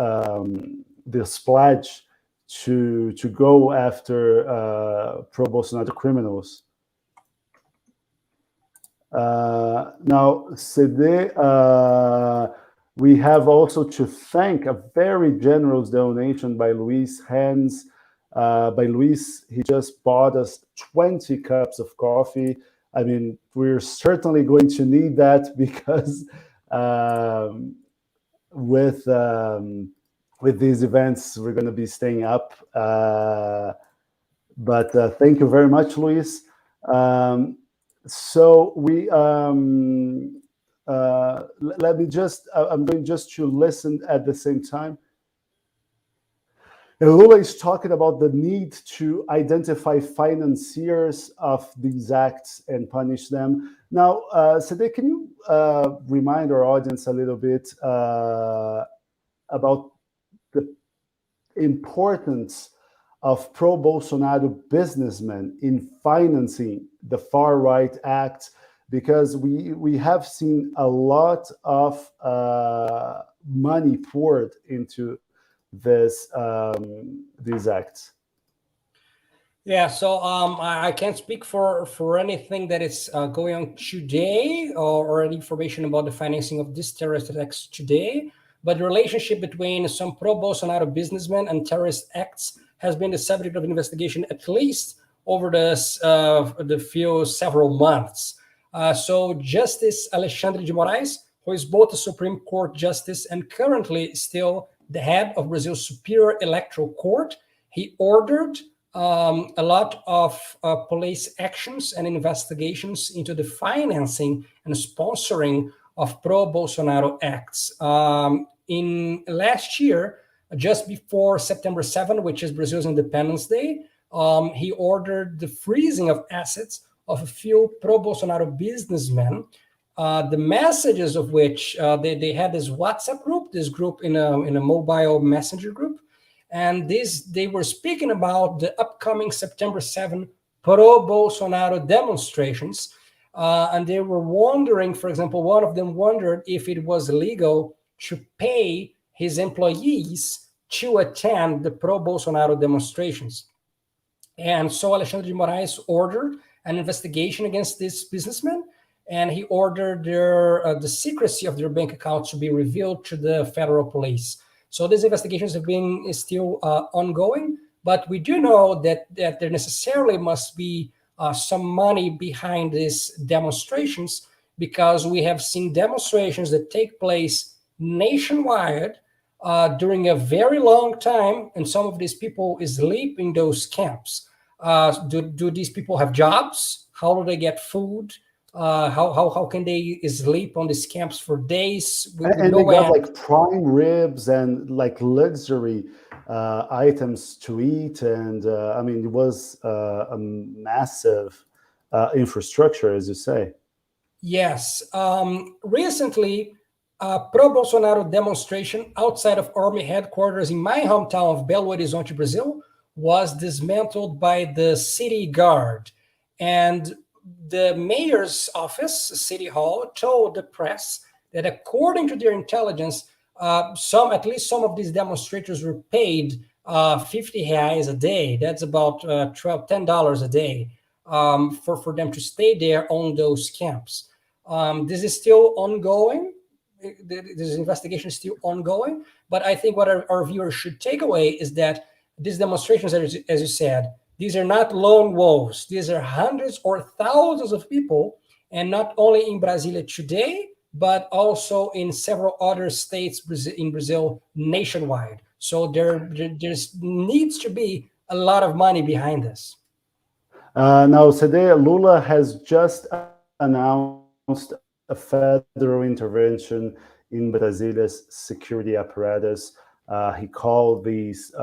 pledge to go after pro-Bolsonaro criminals. Now, CD, we have also to thank a very generous donation by Luis Hans. By Luis, he just bought us 20 cups of coffee. I mean, we're certainly going to need that because with these events, we're going to be staying up. But thank you very much, Luis. So we let me just, I'm going just to listen at the same time. And Lula is talking about the need to identify financiers of these acts and punish them. Now, Sede, can you remind our audience a little bit about the importance of pro-Bolsonaro businessmen in financing the far-right acts? Because we have seen a lot of money poured into these acts. Yeah, so I can't speak for anything that is going on today or any information about the financing of this terrorist attacks today, but the relationship between some pro-Bolsonaro businessmen and terrorist acts has been the subject of investigation at least over the several months. So Justice Alexandre de Moraes, who is both a Supreme Court justice and currently still the head of Brazil's Superior Electoral Court, he ordered a lot of police actions and investigations into the financing and sponsoring of pro-Bolsonaro acts. In last year, just before September 7, which is Brazil's Independence Day, he ordered the freezing of assets of a few pro-Bolsonaro businessmen, the messages of which they had this WhatsApp group, this group in a mobile messenger group, and they were speaking about the upcoming September 7 pro-Bolsonaro demonstrations, and they were wondering, for example, one of them wondered if it was legal to pay his employees to attend the pro-Bolsonaro demonstrations. And so Alexandre de Moraes ordered an investigation against these businessmen, and he ordered the secrecy of their bank accounts to be revealed to the federal police. So these investigations have been still ongoing, but we do know that there necessarily must be some money behind these demonstrations, because we have seen demonstrations that take place nationwide during a very long time, and some of these people sleep in those camps. Do these people have jobs? How do they get food? How can they sleep on these camps for days with And they no got end? like prime ribs and like luxury items to eat, and I mean, it was a massive infrastructure, as you say. Yes. Recently, a pro-Bolsonaro demonstration outside of army headquarters in my hometown of Belo Horizonte, Brazil, was dismantled by the city guard. And the mayor's office, City Hall, told the press that according to their intelligence, at least some of these demonstrators were paid 50 reais a day. That's about $10 a day for them to stay there on those camps. This is still ongoing. This investigation is still ongoing. But I think what our viewers should take away is that these demonstrations, as you said, these are not lone wolves. These are hundreds or thousands of people, and not only in Brasilia today, but also in several other states in Brazil nationwide. So there's needs to be a lot of money behind this. Now, today, Lula has just announced a federal intervention in Brazilia's security apparatus. He called these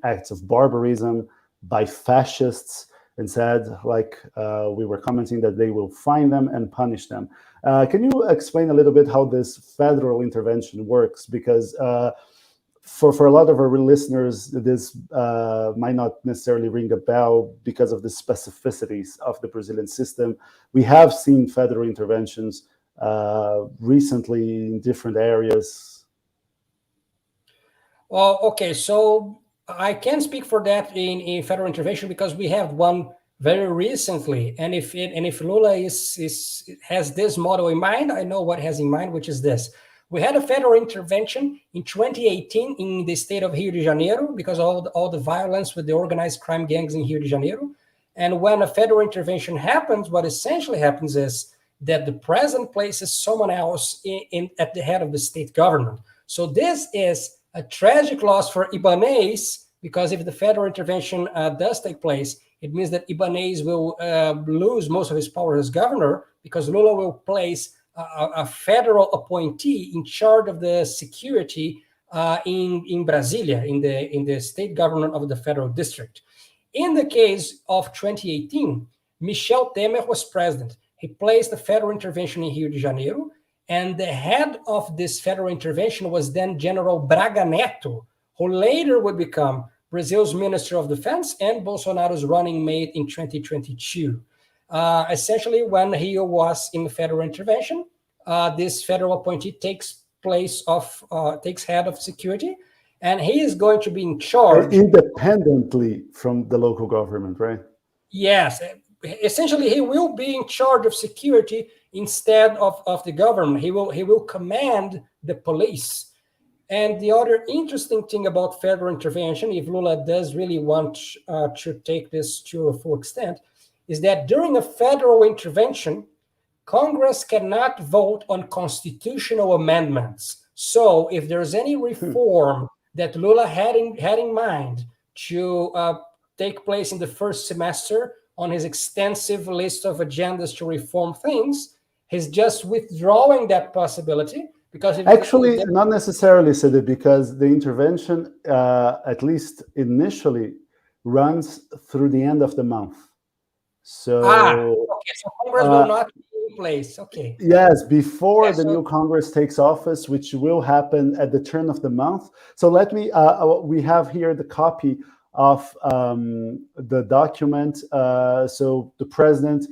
acts of barbarism by fascists and said, like we were commenting, that they will find them and punish them. Can you explain a little bit how this federal intervention works? Because for a lot of our listeners, this might not necessarily ring a bell because of the specificities of the Brazilian system. We have seen federal interventions recently in different areas. Well, okay, so I can speak for that in federal intervention because we have one very recently, and if Lula is has this model in mind, I know what he has in mind, which is this: we had a federal intervention in 2018 in the state of Rio de Janeiro because all the violence with the organized crime gangs in Rio de Janeiro, and when a federal intervention happens, what essentially happens is that the president places someone else at the head of the state government. So this is a tragic loss for Ibanez, because if the federal intervention does take place, it means that Ibanez will lose most of his power as governor, because Lula will place a federal appointee in charge of the security in Brasilia, in the state government of the federal district. In the case of 2018, Michel Temer was president. He placed a federal intervention in Rio de Janeiro, and the head of this federal intervention was then General Braga Neto, who later would become Brazil's Minister of Defense and Bolsonaro's running mate in 2022. Essentially, when he was in federal intervention, this federal appointee takes head of security, and he is going to be in charge. Independently from the local government, right? Yes, essentially, he will be in charge of security instead of the government. He will command the police. And the other interesting thing about federal intervention, if Lula does really want to take this to a full extent, is that during a federal intervention, Congress cannot vote on constitutional amendments. So if there's any reform that Lula had in mind to take place in the first semester on his extensive list of agendas to reform things, he's just withdrawing that possibility, because Actually, not necessarily, Sidi, because the intervention, at least initially, runs through the end of the month. So, okay, so Congress will not be in place. Okay. Yes, before the new Congress takes office, which will happen at the turn of the month. So let me, we have here the copy of the document. So the president,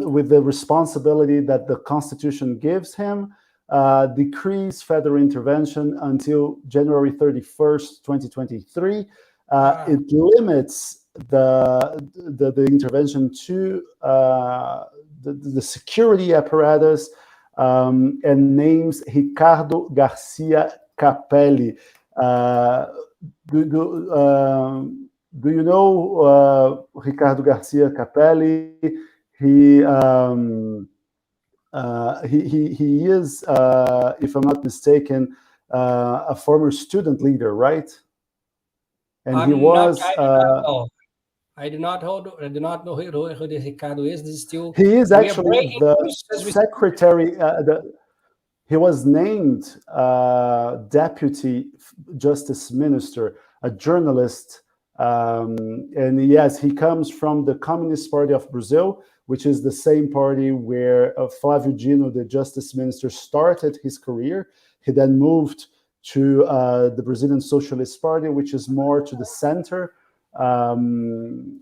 with the responsibility that the Constitution gives him, decrees federal intervention until January 31st, 2023. It limits the intervention to the security apparatus, and names Ricardo Garcia Capelli. Do you know Ricardo Garcia Capelli? He is, if I'm not mistaken, a former student leader, right? And he I'm not. was I do not know. I do not hold. I do not know who the Ricardo is. This is still. he is We are actually breaking the news as we speak. secretary. He was named deputy justice minister, a journalist, and yes, he comes from the Communist Party of Brazil, which is the same party where Flávio Dino, the justice minister, started his career. He then moved to the Brazilian Socialist Party, which is more to the center.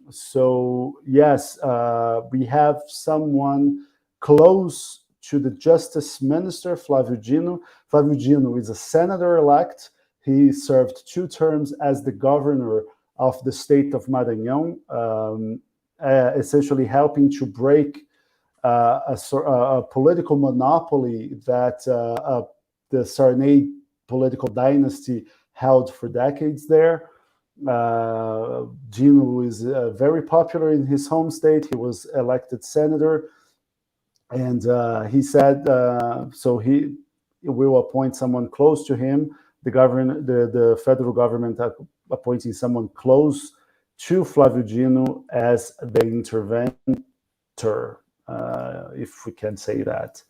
So yes, we have someone close to the justice minister, Flávio Dino. Flávio Dino is a senator-elect. He served 2 terms as the governor of the state of Maranhão, essentially helping to break a political monopoly that the Sarney political dynasty held for decades there. Dino is very popular in his home state. He was elected senator, and he said so he will appoint someone close to him. The federal government appointing someone close to Flávio Dino as the interventor, if we can say that.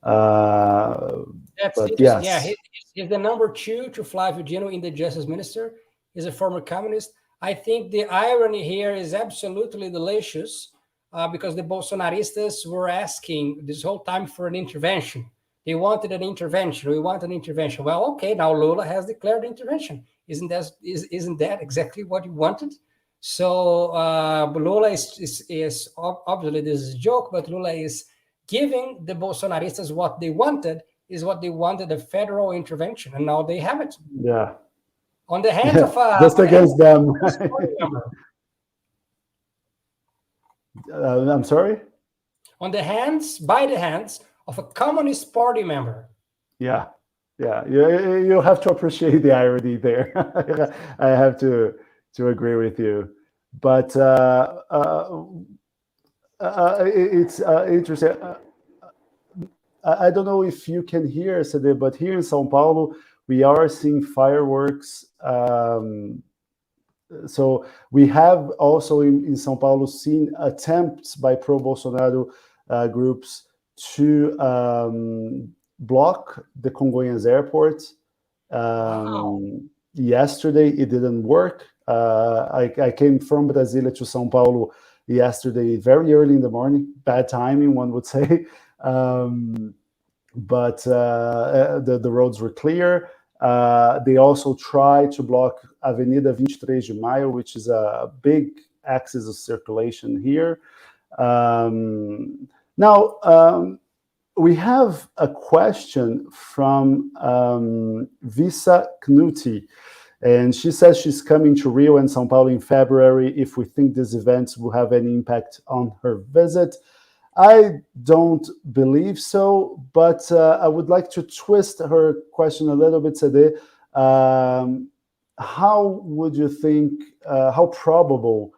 That's But interesting. Yeah, yes, he's the number 2 to Flávio Dino in the justice minister. He's a former communist. I think the irony here is absolutely delicious because the Bolsonaristas were asking this whole time for an intervention. They wanted an intervention. We want an intervention. Well, okay, now Lula has declared intervention. Isn't that exactly what you wanted? So Lula is obviously, this is a joke, but Lula is giving the Bolsonaristas what they wanted, a federal intervention, and now they have it. yeah, On the hands of just against them. I'm sorry? By the hands of a Communist Party member. Yeah, you have to appreciate the irony there. I have to agree with you, but it's interesting. I don't know if you can hear us today, but here in São Paulo, we are seeing fireworks. So we have also in São Paulo seen attempts by pro-Bolsonaro groups to block the Congonhas airport. Wow. Yesterday, it didn't work. I came from Brasilia to São Paulo yesterday, very early in the morning. Bad timing, one would say. But the roads were clear. They also tried to block Avenida 23 de Maio, which is a big axis of circulation here. Now, we have a question from Visa Knuti, and she says she's coming to Rio and São Paulo in February if we think these events will have any impact on her visit. I don't believe so, but I would like to twist her question a little bit today. How would you think, how probable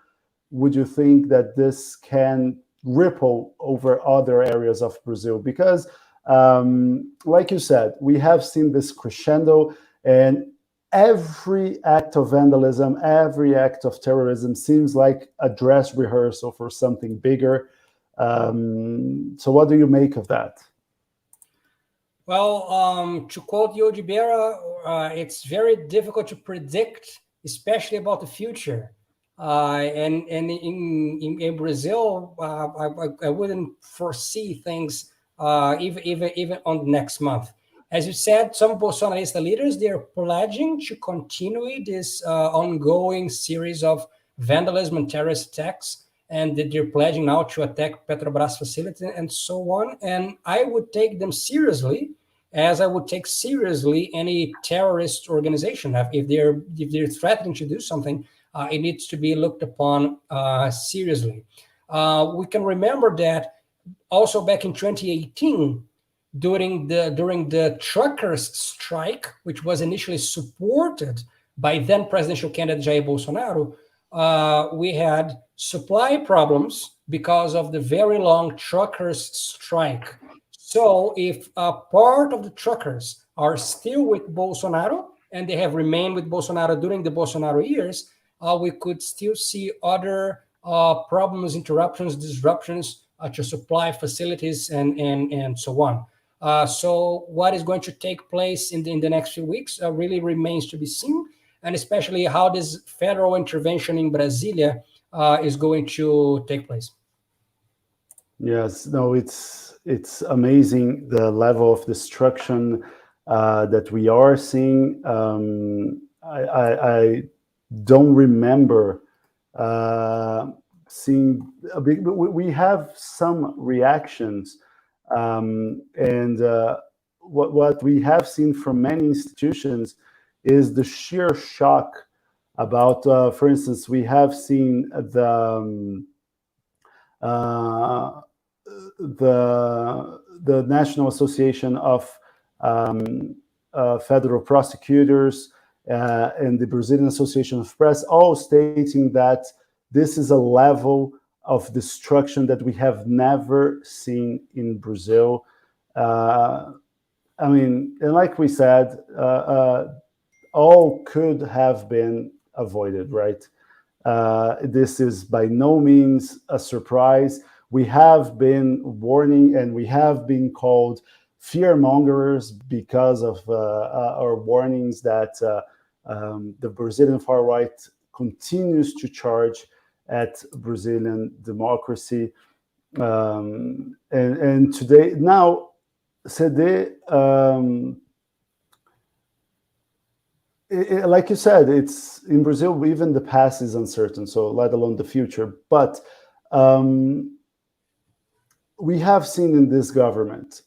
would you think that this can ripple over other areas of Brazil? Because, like you said, we have seen this crescendo, and every act of vandalism, every act of terrorism seems like a dress rehearsal for something bigger. So what do you make of that? Well, to quote Yogi Berra, it's very difficult to predict, especially about the future. And in Brazil, I wouldn't foresee things even on the next month. As you said, some Bolsonarista leaders, they're pledging to continue this ongoing series of vandalism and terrorist attacks. And they're pledging now to attack Petrobras facility and so on. And I would take them seriously, as I would take seriously any terrorist organization. If they're threatening to do something, it needs to be looked upon seriously. We can remember that also back in 2018, during the truckers' strike, which was initially supported by then presidential candidate Jair Bolsonaro, we had supply problems because of the very long truckers' strike. So if a part of the truckers are still with Bolsonaro, and they have remained with Bolsonaro during the Bolsonaro years, we could still see other problems, interruptions, disruptions to supply facilities and so on. So what is going to take place in the next few weeks really remains to be seen, and especially how this federal intervention in Brasilia is going to take place. Yes, no, it's amazing the level of destruction that we are seeing. I don't remember seeing a big. We have some reactions, and what we have seen from many institutions is the sheer shock about. For instance, we have seen uh, the National Association of Federal Prosecutors and the Brazilian Association of Press, all stating that this is a level of destruction that we have never seen in Brazil. I mean, and like we said, all could have been avoided, right? This is by no means a surprise. We have been warning and we have been called fear mongers because of our warnings that the Brazilian far right continues to charge at Brazilian democracy. And today, now, CD, like you said, it's in Brazil, even the past is uncertain, so let alone the future. But we have seen in this government,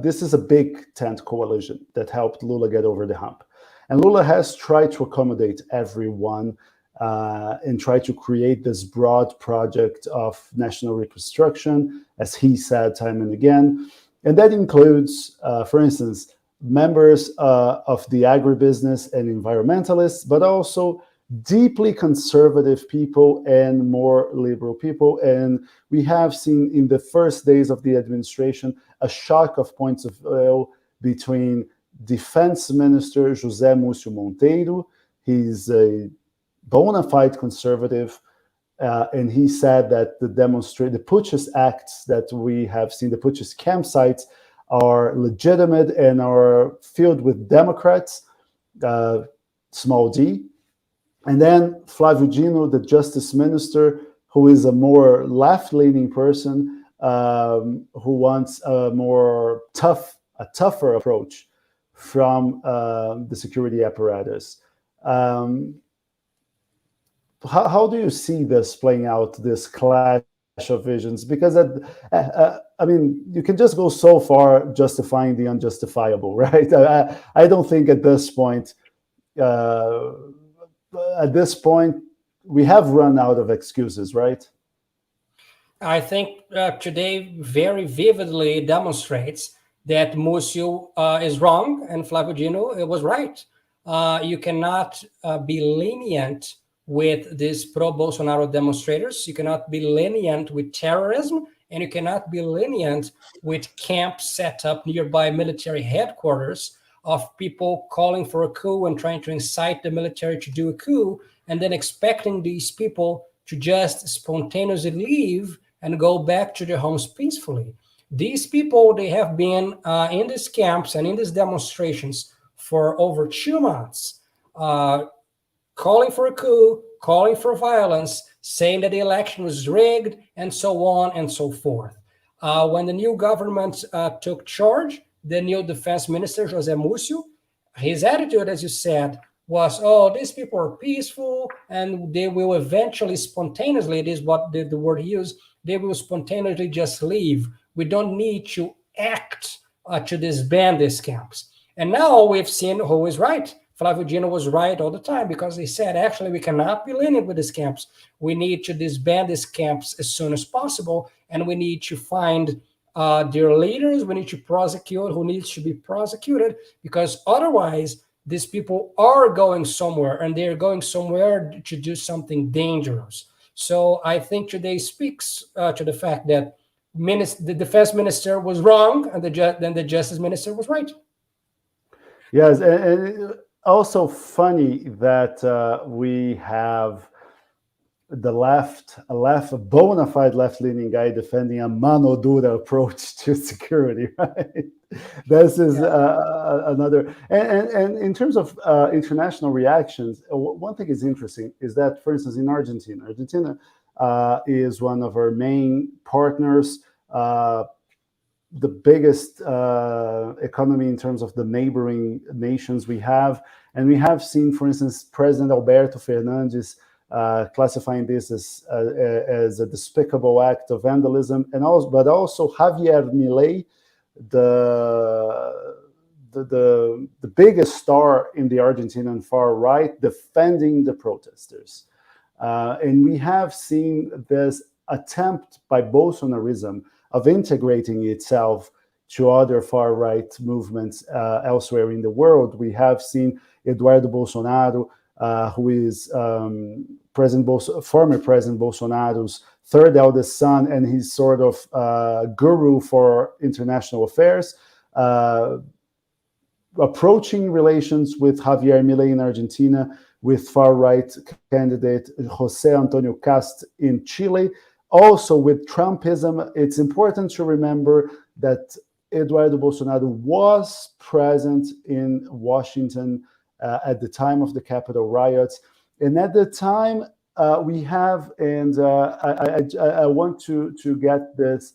this is a big tent coalition that helped Lula get over the hump. And Lula has tried to accommodate everyone and try to create this broad project of national reconstruction, as he said time and again. And that includes, for instance, members of the agribusiness and environmentalists, but also deeply conservative people and more liberal people. And we have seen in the first days of the administration a shock of points of view between Defense Minister José Múcio Monteiro. He's a bona fide conservative, and he said that the putschist acts that we have seen, the putschist campsites, are legitimate and are filled with Democrats, small d. And then Flávio Dino, the justice minister, who is a more left-leaning person, who wants a tougher approach from the security apparatus. How do you see this playing out, this clash of visions? Because I mean, you can just go so far justifying the unjustifiable, right? I don't think at this point, we have run out of excuses, right? I think today very vividly demonstrates that Múcio is wrong and Flávio Dino was right. You cannot be lenient with these pro-Bolsonaro demonstrators. You cannot be lenient with terrorism, and you cannot be lenient with camps set up nearby military headquarters of people calling for a coup and trying to incite the military to do a coup, and then expecting these people to just spontaneously leave and go back to their homes peacefully. These people, they have been in these camps and in these demonstrations for over 2 months, calling for a coup, calling for violence, saying that the election was rigged, and so on and so forth. When the new government took charge, the new defense minister, José Múcio, his attitude, as you said, was, oh, these people are peaceful and they will eventually spontaneously, it is what the word he used, they will spontaneously just leave. We don't need to act to disband these camps. And now we've seen who is right. Flávio Dino was right all the time because he said, actually, we cannot be lenient with these camps. We need to disband these camps as soon as possible, and we need to find their leaders. We need to prosecute who needs to be prosecuted, because otherwise these people are going somewhere, and they're going somewhere to do something dangerous. So I think today speaks to the fact that the defense minister was wrong, and then the justice minister was right. Yes, and also funny that we have a bona fide left-leaning guy defending a mano dura approach to security, right? This is Yeah. another, and in terms of international reactions, one thing is interesting is that, for instance, in Argentina is one of our main partners. The biggest economy in terms of the neighboring nations we have. And we have seen, for instance, President Alberto Fernandes classifying this as a despicable act of vandalism, but also Javier Milei, the biggest star in the Argentinian far right, defending the protesters. And we have seen this attempt by Bolsonarism of integrating itself to other far right movements elsewhere in the world. We have seen Eduardo Bolsonaro, who is former President Bolsonaro's third eldest son, and he's sort of guru for international affairs, approaching relations with Javier Milei in Argentina, with far-right candidate José Antonio Cast in Chile, also with Trumpism. It's important to remember that Eduardo Bolsonaro was present in Washington at the time of the Capitol riots. And at the time, we have, and I want to get this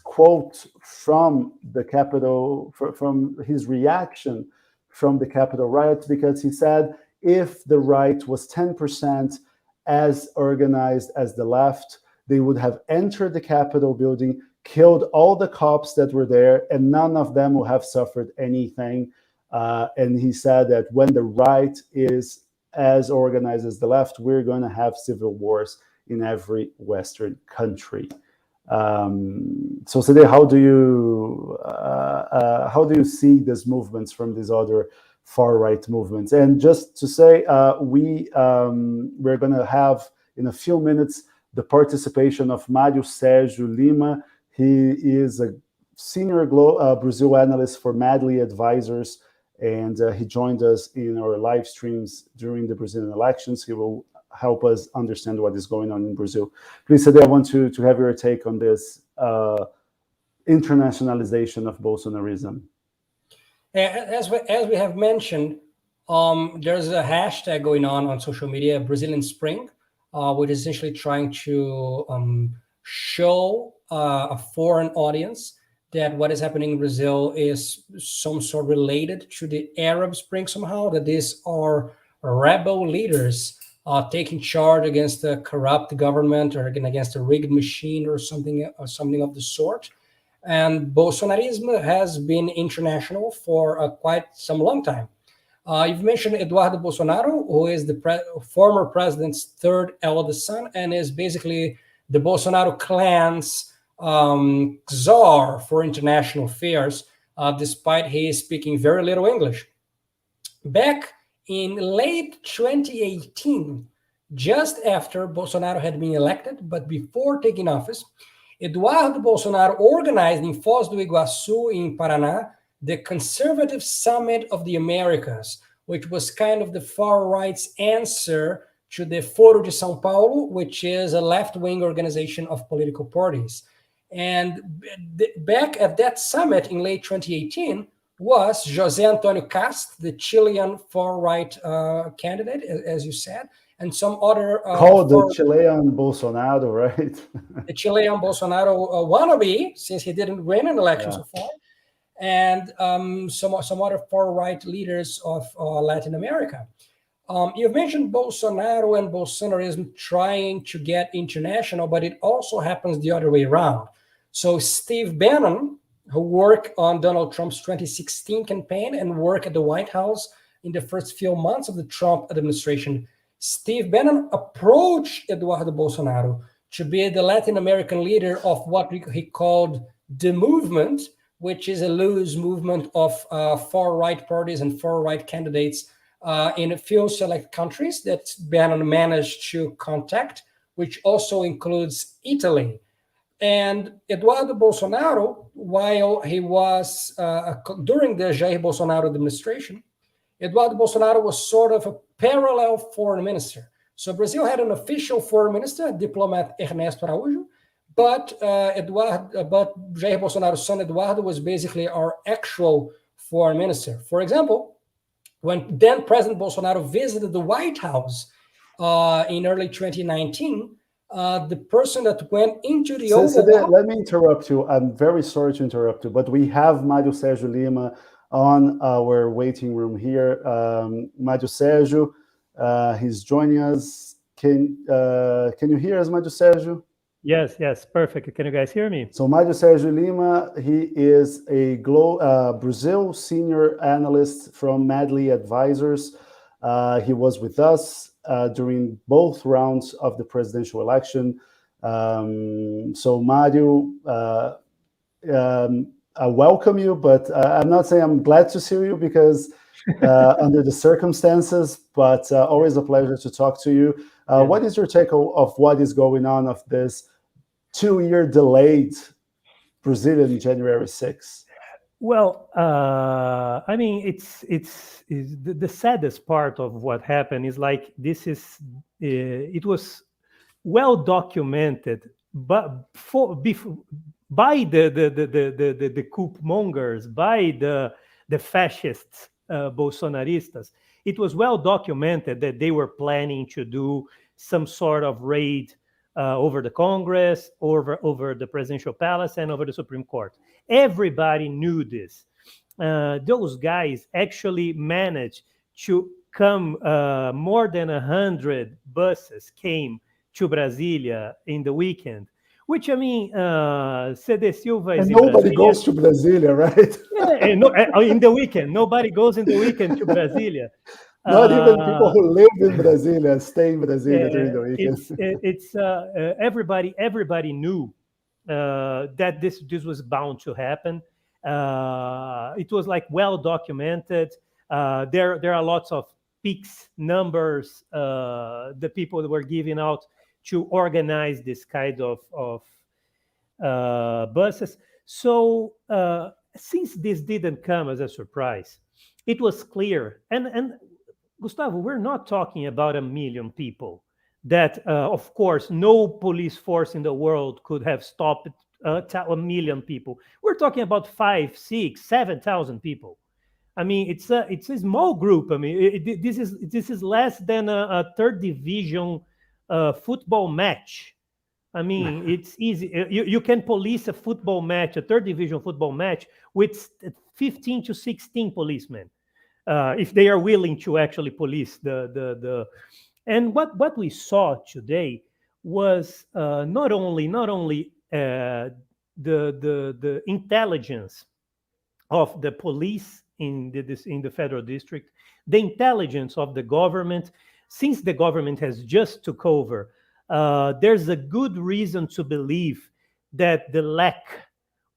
quote from the Capitol, from his reaction from the Capitol riots, because he said, if the right was 10% as organized as the left, they would have entered the Capitol building, killed all the cops that were there, and none of them will have suffered anything. And he said that when the right is as organized as the left, we're going to have civil wars in every Western country. So, Sede, how do you see these movements from these other far right movements? And just to say, we're going to have in a few minutes the participation of Mário Sérgio Lima. He is a senior Brazil analyst for Madley Advisors, and he joined us in our live streams during the Brazilian elections. He will help us understand what is going on in Brazil. Please, Sade, I want to have your take on this internationalization of Bolsonarism. As we have mentioned, there's a hashtag going on social media, Brazilian Spring, which is essentially trying to show a foreign audience that what is happening in Brazil is some sort related to the Arab Spring somehow, that these are rebel leaders taking charge against a corrupt government or against a rigged machine or something of the sort. And Bolsonarism has been international for quite some long time. You've mentioned Eduardo Bolsonaro, who is the former president's third eldest son and is basically the Bolsonaro clan's czar for international affairs, despite he speaking very little English. Back in late 2018, just after Bolsonaro had been elected, but before taking office, Eduardo Bolsonaro organized in Foz do Iguaçu in Paraná the Conservative Summit of the Americas, which was kind of the far right's answer to the Foro de São Paulo, which is a left-wing organization of political parties. And back at that summit in late 2018 was José Antonio Cast, the Chilean far-right candidate, as you said, and some other... Called the Chilean Bolsonaro, right? The Chilean Bolsonaro wannabe, since he didn't win an election so far, and some other far-right leaders of Latin America. You've mentioned Bolsonaro and Bolsonarism trying to get international, but it also happens the other way around. So Steve Bannon, who worked on Donald Trump's 2016 campaign and worked at the White House in the first few months of the Trump administration, Steve Bannon approached Eduardo Bolsonaro to be the Latin American leader of what he called the movement, which is a loose movement of far-right parties and far-right candidates in a few select countries that Bannon managed to contact, which also includes Italy. And Eduardo Bolsonaro, while he was during the Jair Bolsonaro administration, Eduardo Bolsonaro was sort of a parallel foreign minister. So Brazil had an official foreign minister, diplomat Ernesto Araújo, but but Jair Bolsonaro's son Eduardo was basically our actual foreign minister. For example, when then President Bolsonaro visited the White House in early 2019, the person that went into the Oval Office. Let me interrupt you. I'm very sorry to interrupt you, but we have Mário Sérgio Lima on our waiting room here. Mário Sérgio, he's joining us. Can you hear us, Mário Sérgio? Yes, perfect. Can you guys hear me? So Mário Sérgio Lima, he is a Brazil senior analyst from Madley Advisors. He was with us during both rounds of the presidential election. So Mário, I welcome you, but I'm not saying I'm glad to see you because under the circumstances, but always a pleasure to talk to you. What is your take of what is going on of this 2-year delayed Brazilian January 6th? Well, I mean, it's the saddest part of what happened is like it was well documented, but by the coup mongers, by the fascists, Bolsonaristas. It was well documented that they were planning to do some sort of raid over the Congress, over the presidential palace, and over the Supreme Court. Everybody knew this. Those guys actually managed to come. More than 100 buses came to Brasilia in the weekend. Which, I mean, CD Silva is and nobody goes to Brasilia, right? In the weekend. Nobody goes in the weekend to Brasilia. Not even people who live in Brasilia stay in Brasilia during the weekend. Everybody knew that this was bound to happen. It was like well documented. There are lots of peaks, numbers, the people that were giving out to organize this kind of buses. So since this didn't come as a surprise, it was clear. And Gustavo, we're not talking about 1 million people that, of course, no police force in the world could have stopped 1 million people. We're talking about 5, 6, 7,000 people. I mean, it's a small group. I mean, this is less than a third division football match. I mean, it's easy. You can police a football match, a third division football match, with 15 to 16 policemen, if they are willing to actually police the. And what we saw today was not only the intelligence of the police in the federal district, the intelligence of the government. Since the government has just took over, there's a good reason to believe that the lack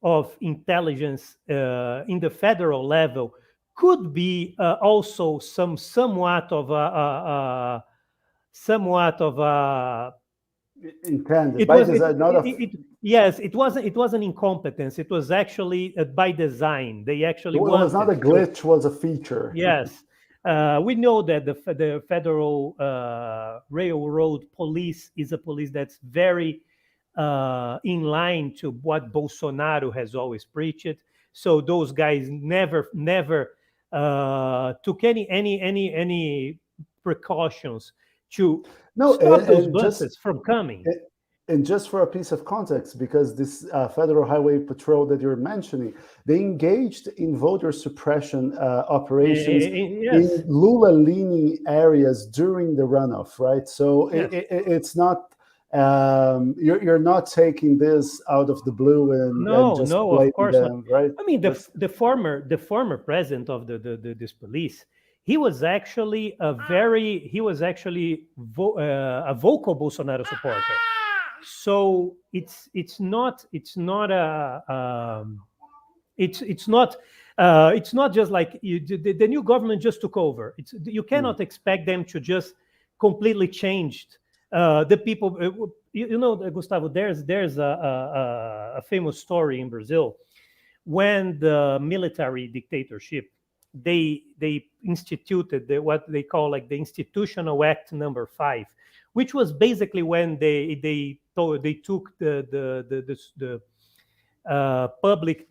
of intelligence in the federal level could be also somewhat of a intended. Yes, it wasn't incompetence. It was actually by design. They actually it was not a glitch, it was a feature. Yes. We know that the federal railroad police is a police that's very in line to what Bolsonaro has always preached. So those guys never took any precautions to stop those buses from coming. And just for a piece of context, because this Federal Highway Patrol that you're mentioning, they engaged in voter suppression operations in Lula-leaning areas during the runoff, right? So it's not, you're not taking this out of the blue and just of course them, not. Right? I mean, the former president of this police, he was actually a vocal Bolsonaro supporter. So it's not just like the new government just took over. You cannot expect them to just completely change The people, you know, Gustavo, there's a famous story in Brazil when the military dictatorship, they instituted what they call like the Institutional Act number 5, which was basically when they took the public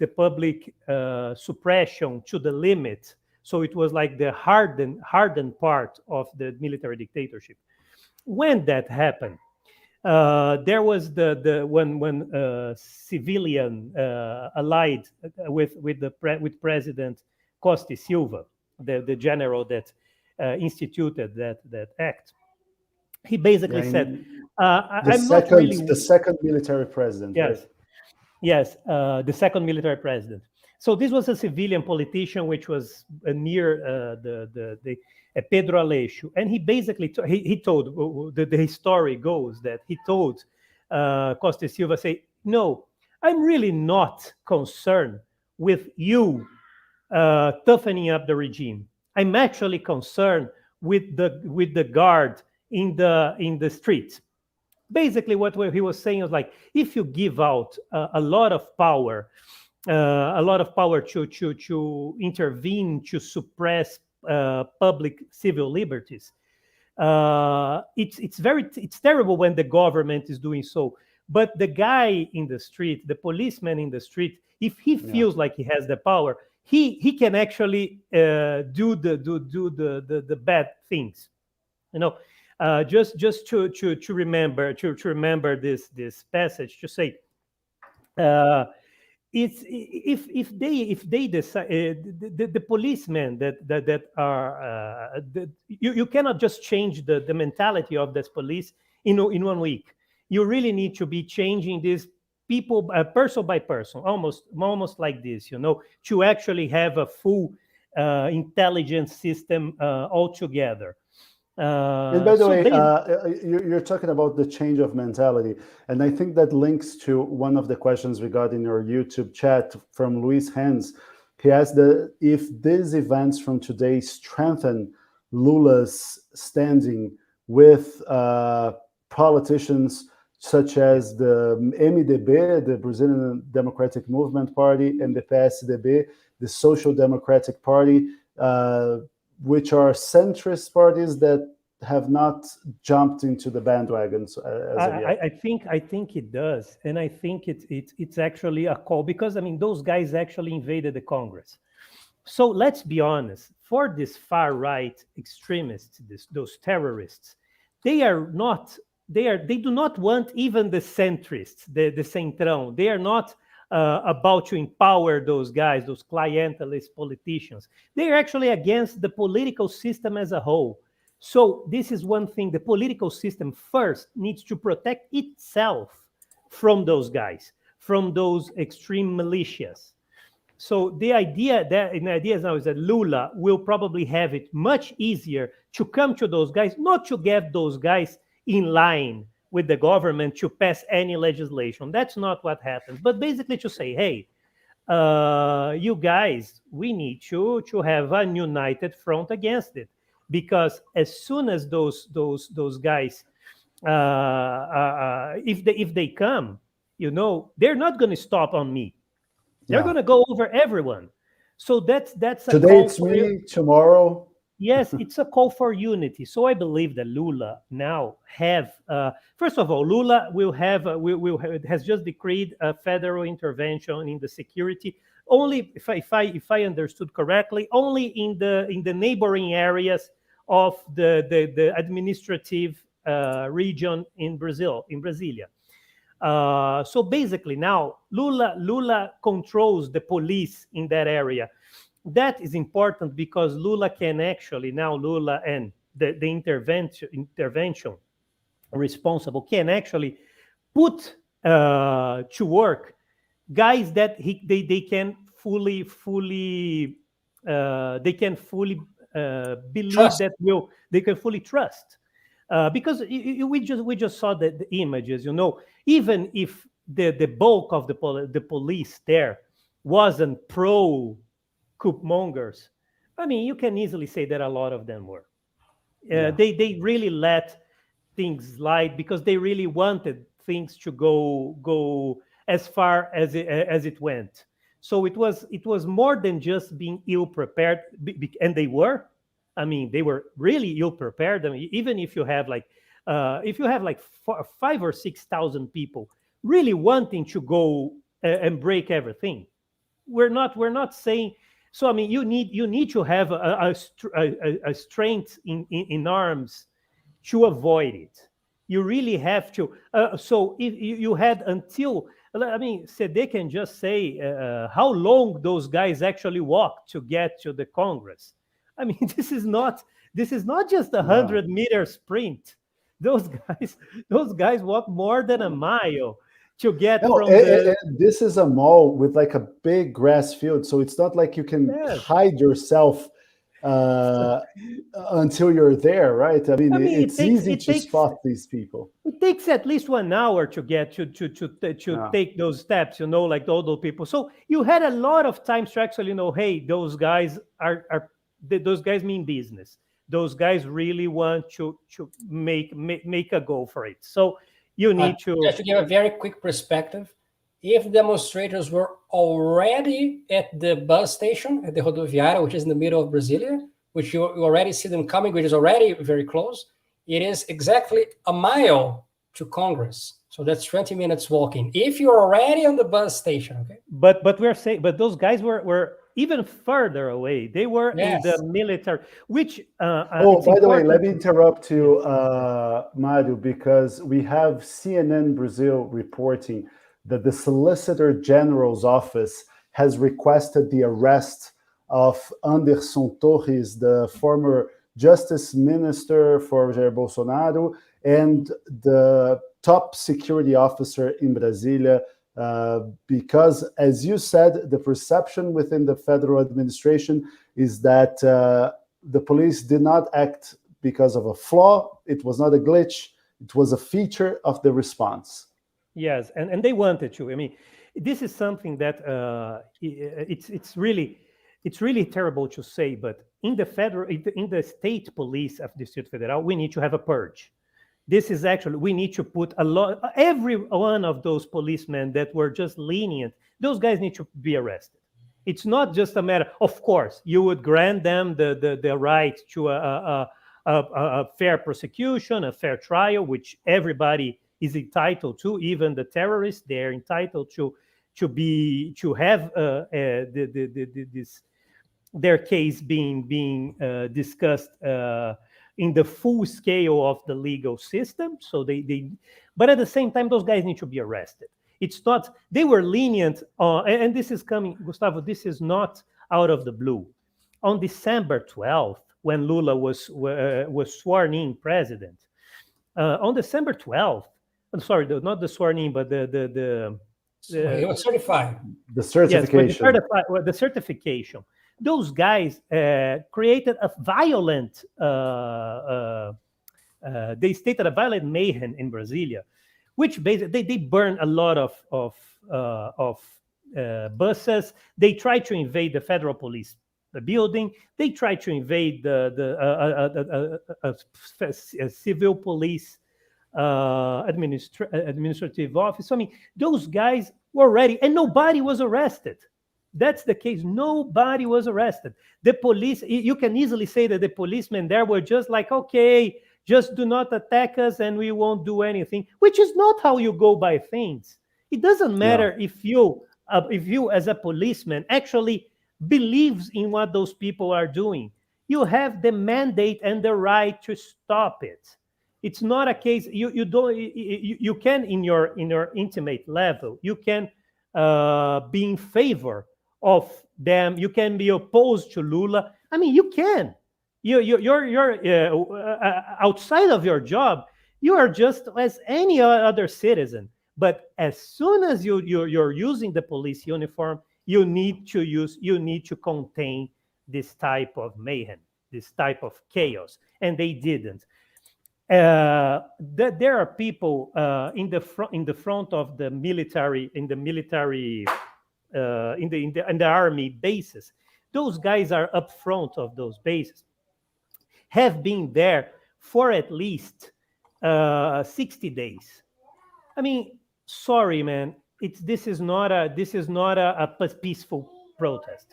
suppression to the limit. So it was like the hardened part of the military dictatorship. When that happened, there was the when civilian allied with President Costa Silva, the general that instituted that act. He Yeah, basically said, in I'm not really. the second military president, right? Yes, yes, the second military president. So this was a civilian politician, which was near the Pedro Aleixo, and he basically he told the story goes that he told Costa Silva, say, no, I'm really not concerned with you toughening up the regime. I'm actually concerned with the guard in the streets. Basically what he was saying was like, if you give out a lot of power, to intervene, to suppress public civil liberties, it's terrible when the government is doing so. But the guy in the street, the policeman in the street, if he feels like he has the power, he can actually do the bad things, you know. Just to remember this passage, to say, it's if they decide, the policemen that are you cannot just change the mentality of this police in 1 week. You really need to be changing this people person by person, almost like this, you know, to actually have a full intelligence system altogether. And by the So way, basically, you're talking about the change of mentality, and I think that links to one of the questions we got in our YouTube chat from Luis Hans. He asked if these events from today strengthen Lula's standing with politicians such as the MDB, the Brazilian Democratic Movement Party, and the PSDB, the Social Democratic Party, which are centrist parties that have not jumped into the bandwagons as of yet. I think it does, and I think it's actually a call, because I mean those guys actually invaded the Congress. So let's be honest, for this far right extremists, those terrorists, they do not want even the centrists, the centrão. They are not about to empower those guys, those clientelist politicians. They are actually against the political system as a whole. So this is one thing. The political system first needs to protect itself from those guys, from those extreme militias. So the idea now is that Lula will probably have it much easier to come to those guys, not to get those guys in line with the government to pass any legislation. That's not what happens. But basically to say, hey, you guys, we need to have a united front against it, because as soon as those guys, if they come, you know, they're not going to stop on me. They're going to go over everyone. So that's a today call it's for me, tomorrow. Yes, it's a call for unity. So I believe that Lula now have, first of all, Lula has just decreed a federal intervention in the security. Only, if I understood correctly, only in the neighboring areas of the administrative region in Brasilia. So basically now Lula controls the police in that area. That is important because Lula can actually now, Lula and the intervention responsible can actually put to work guys that they can fully believe Trust. that they can fully trust. Because we just saw the images, you know, even if the bulk of the police there wasn't pro coup mongers, I mean, you can easily say that a lot of them were. They really let things slide because they really wanted things to go as far as it went. So it was more than just being ill prepared, and they were. I mean, they were really ill prepared. I mean, even if you have like 5 or 6 thousand people really wanting to go and break everything, we're not saying. So I mean, you need to have a strength in arms to avoid it. You really have to. So if you had until, I mean, Sede can just say how long those guys actually walked to get to the Congress. I mean, this is not just a Wow. 100-meter sprint. Those guys walk more than a mile to get No, from the. this is a mall with like a big grass field, so it's not like you can Yes. hide yourself uh, until you're there, right? I mean, I mean, it's easy to spot these people. it takes at least 1 hour to get to Yeah. take those steps, like all those people. So you had a lot of times to actually know, hey, those guys those guys mean business. Those guys really want to make a go for it. So you need Just to give a very quick perspective, if demonstrators were already at the bus station, at the Rodoviária, which is in the middle of Brasilia, which you already see them coming, which is already very close, it is exactly a mile to Congress. So that's 20 minutes walking. If you're already on the bus station, okay? But we're saying, but those guys were even further away. They were in the Yes. military, which Oh, it's by the way, important. let me interrupt you, Mario, because we have CNN Brazil reporting that the Solicitor General's office has requested the arrest of Anderson Torres, the former Justice Minister for Jair Bolsonaro, and the top security officer in Brasilia, because, as you said, the perception within the federal administration is that the police did not act because of a flaw. It was not a glitch. It was a feature of the response. Yes, and they wanted to. I mean, this is something that it's really terrible to say, but in the state police of Distrito Federal, we need to have a purge. This is actually, we need to put every one of those policemen that were just lenient, those guys need to be arrested. It's not just a matter, of course, you would grant them the right to a fair prosecution, a fair trial, which everybody is entitled to, even the terrorists. They're entitled to have their case being discussed in the full scale of the legal system. So but at the same time, those guys need to be arrested. It's not, they were lenient, and this is coming, Gustavo, this is not out of the blue. On December 12th, when Lula was sworn in president, on December 12th, I'm sorry, not the sworn in, but He was certified. The certification. Yes, the certification. Those guys created a violent, they stated a violent mayhem in Brasilia, which basically they burned a lot of buses. They tried to invade the federal police building. They tried to invade the civil police administrative office. I mean, those guys were ready, and nobody was arrested. That's the case. Nobody was arrested. The police, you can easily say that the policemen there were just like, okay, just do not attack us and we won't do anything, which is not how you go by things. It doesn't matter if you as a policeman actually believes in what those people are doing. You have the mandate and the right to stop it. It's not a case you can in your intimate level, you can be in favor of them. You can be opposed to Lula. I mean, you can. You're outside of your job. You are just as any other citizen. But as soon as you're using the police uniform, you need to contain this type of mayhem, this type of chaos, and they didn't. There are people in the front of the military, in the army bases. Those guys are up front of those bases, have been there for at least 60 days. I mean, sorry, man. This is not a peaceful protest.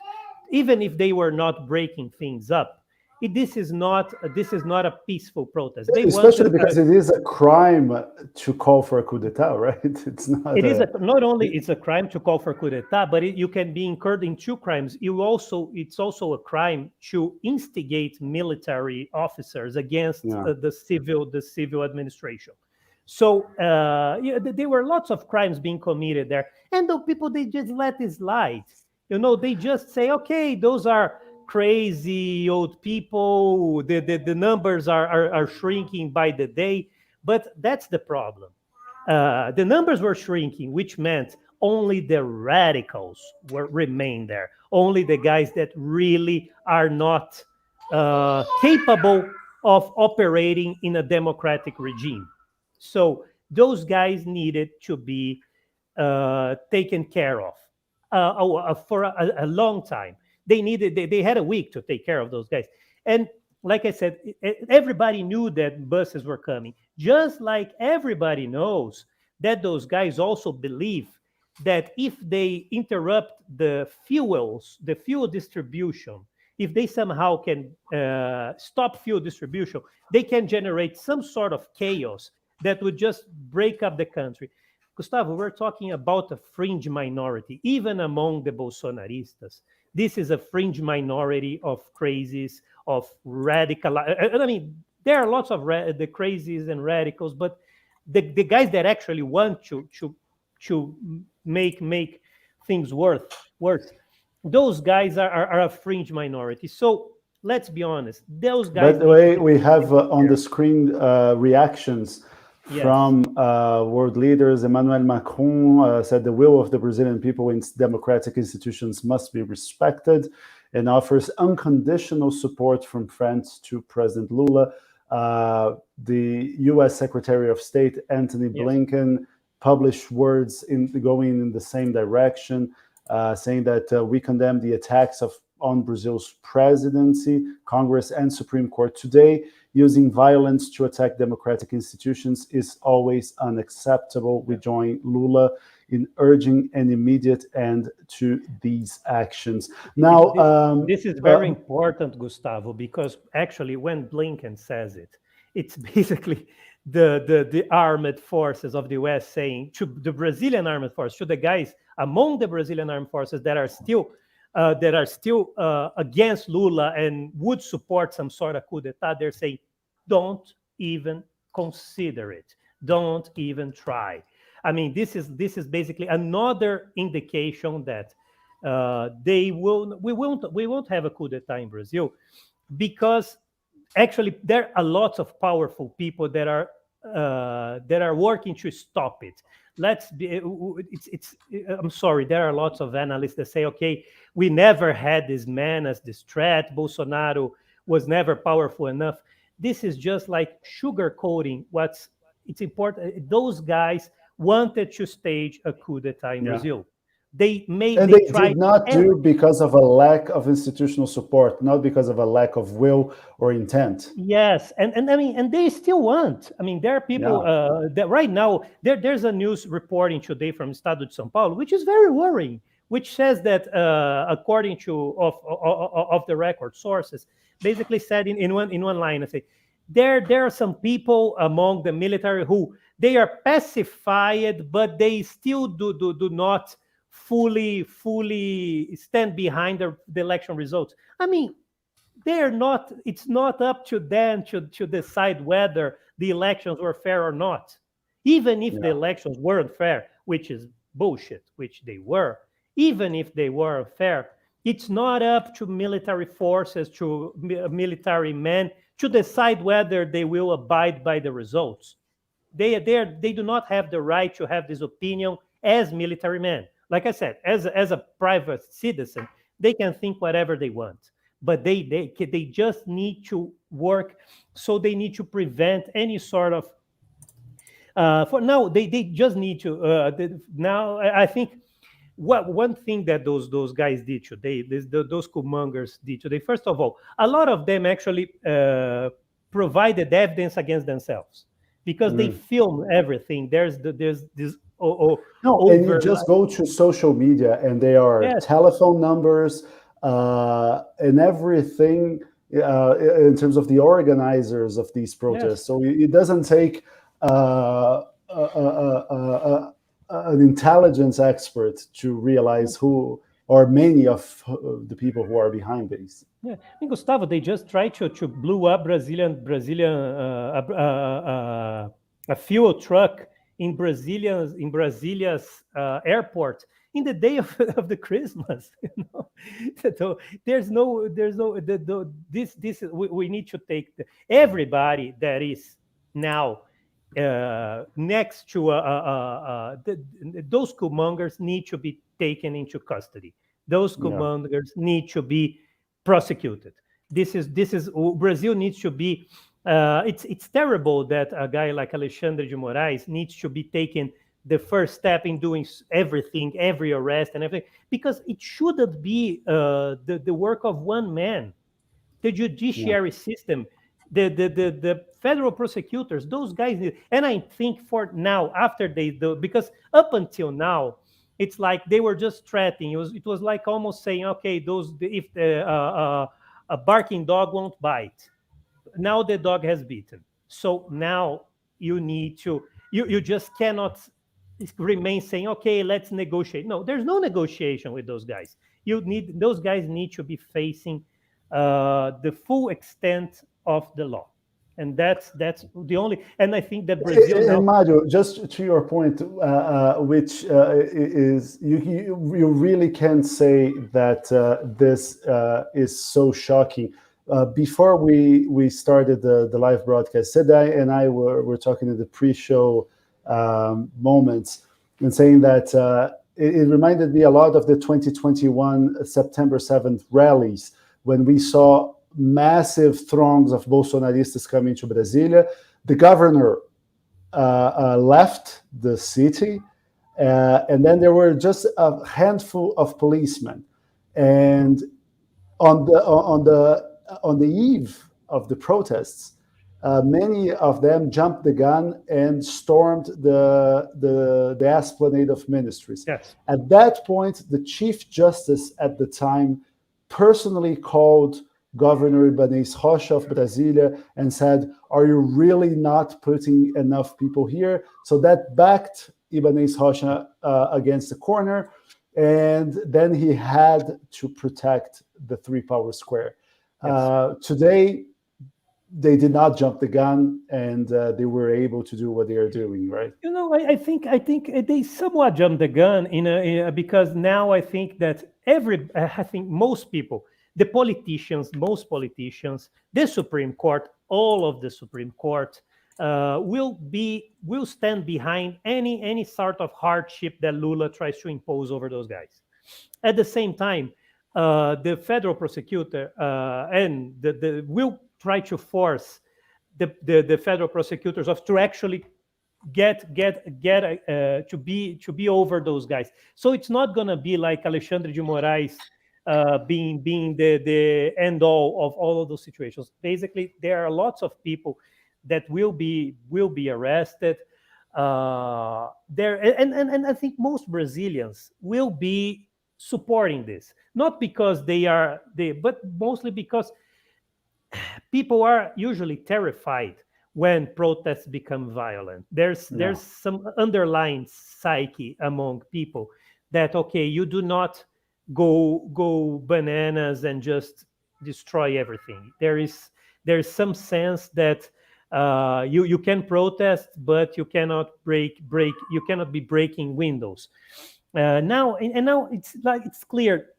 Even if they were not breaking things up, this is not a peaceful protest. They Especially wanted because it is a crime to call for a coup d'etat, right? It's not it is a. not only it's a crime to call for coup d'état, but you can be incurred in two crimes. It's also a crime to instigate military officers against Yeah. the civil administration. So yeah, there were lots of crimes being committed there, and the people they just let it slide. They just say, okay, those are crazy old people. The numbers are shrinking by the day, but that's the problem. The numbers were shrinking, which meant only the radicals were remain there. Only the guys that really are not capable of operating in a democratic regime. So those guys needed to be taken care of for a long time. They had a week to take care of those guys. And like I said, everybody knew that buses were coming, just like everybody knows that those guys also believe that if they interrupt the fuel distribution, if they somehow can stop fuel distribution, they can generate some sort of chaos that would just break up the country. Gustavo, we're talking about a fringe minority, even among the Bolsonaristas. This is a fringe minority of crazies, of radical. I mean, there are lots of the crazies and radicals, but the guys that actually want to make things worse, those guys are a fringe minority. So let's be honest, those By guys the need to way, be we have taken on care the of. screen reactions Yes. from world leaders. Emmanuel Macron said the will of the Brazilian people in democratic institutions must be respected and offers unconditional support from France to President Lula. The US Secretary of State, Antony Yes. Blinken, published words going in the same direction, saying that we condemn the attacks on Brazil's presidency, Congress, and Supreme Court today. Using violence to attack democratic institutions is always unacceptable. We join Lula in urging an immediate end to these actions. Now, This is very important, Gustavo, because actually, when Blinken says it, it's basically the armed forces of the US saying to the Brazilian armed forces, to the guys among the Brazilian armed forces that are still against Lula and would support some sort of coup d'état, they're saying, don't even consider it. Don't even try. I mean, this is basically another indication that we won't have a coup d'état in Brazil, because actually there are lots of powerful people that are working to stop it. I'm sorry, there are lots of analysts that say, okay, we never had this man as this threat. Bolsonaro was never powerful enough. This is just like sugarcoating it's important. Those guys wanted to stage a coup d'etat in yeah. Brazil. And They they tried did not do because of a lack of institutional support, not because of a lack of will or intent. Yes, and I mean, and they still want. I mean, there are people Yeah. that right now there's a news reporting today from Estado de São Paulo, which is very worrying, which says that according to of the record sources, basically said in one line, I say there are some people among the military who they are pacified, but they still do not fully stand behind the election results. I mean, they're not. It's not up to them to decide whether the elections were fair or not. Even if the Yeah. elections weren't fair, which is bullshit, which they were, even if they were fair, it's not up to military forces, to military men to decide whether they will abide by the results. They do not have the right to have this opinion as military men. Like I said, as a private citizen, they can think whatever they want, but they just need to work. So they need to prevent any sort of for now they just need to now I think what one thing that those guys did today, those commongers did today, first of all, a lot of them actually provided evidence against themselves, because they film everything. There's this No, and you over. just go to social media, and there are Yes, telephone numbers and everything in terms of the organizers of these protests. yes. So it doesn't take an intelligence expert to realize who or many of the people who are behind these. Yeah, I mean, Gustavo, they just tried to blew up Brazilian a fuel truck in Brasilia's airport in the day of, of the Christmas. You know, so there's no this we need to take everybody that is now next to those commongers need to be taken into custody. Those Yeah, commanders need to be prosecuted. This is Brazil needs to be. It's terrible that a guy like Alexandre de Moraes needs to be taken the first step in doing everything, every arrest and everything, because it shouldn't be the work of one man. The yeah. judiciary system, the federal prosecutors, those guys need, and I think for now, after they do, because up until now, it's like they were just threatening. It was like almost saying, okay, those if a barking dog won't bite, now the dog has bitten. So now you need to you just cannot remain saying, okay, let's negotiate. No, there's no negotiation with those guys. Those guys need to be facing the full extent of the law, and that's the only. And I think that Brazil And now. Mario, just to your point, which is you really can say that this is so shocking. Before we started the live broadcast, Seda and I were talking in the pre-show moments and saying that it reminded me a lot of the 2021 September 7th rallies when we saw massive throngs of Bolsonaristas coming to Brasilia. The governor left the city, and then there were just a handful of policemen. And on the eve of the protests, many of them jumped the gun and stormed the Esplanade of Ministries. Yes. At that point, the Chief Justice at the time personally called Governor Ibanez Rocha of Brasilia and said, "Are you really not putting enough people here?" So that backed Ibanez Rocha against the corner, and then he had to protect the Three Power Square. Yes. Today, they did not jump the gun, and they were able to do what they are doing, right? I think they somewhat jumped the gun because now I think that I think most people, most politicians, the Supreme Court, all of the Supreme Court will stand behind any sort of hardship that Lula tries to impose over those guys. At the same time, the federal prosecutor and the will try to force the federal prosecutors to actually get to be over those guys. So it's not going to be like Alexandre de Moraes being the end all of all of those situations. Basically, there are lots of people that will be arrested. There and I think most Brazilians will be supporting this, not because but mostly because people are usually terrified when protests become violent. There's some underlying psyche among people that, okay, you do not go bananas and just destroy everything. There's some sense that you can protest, but you cannot you cannot be breaking windows. Now it's clear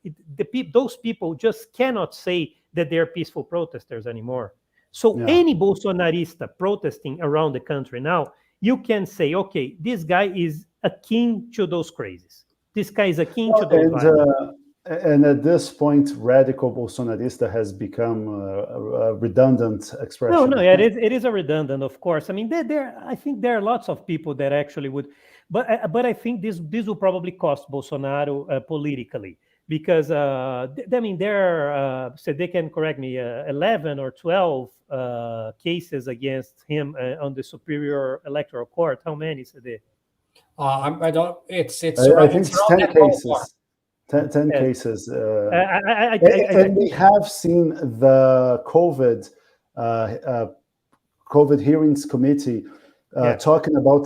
those people just cannot say that they're peaceful protesters anymore. So Yeah. any Bolsonarista protesting around the country now, you can say, okay, this guy is akin to those crazies. This guy is akin to those violence. And at this point, radical Bolsonarista has become a redundant expression. No, it is a redundant, of course. I mean, I think there are lots of people that actually would, but I think this will probably cost Bolsonaro politically, because I mean there are so they can correct me 11 or 12 cases against him on the Superior Electoral Court. How many is there? I don't. It's I around, think it's it's around 10 that ballpark. cases. 10 Yes. cases. I And we have seen the COVID hearings committee Yeah. talking about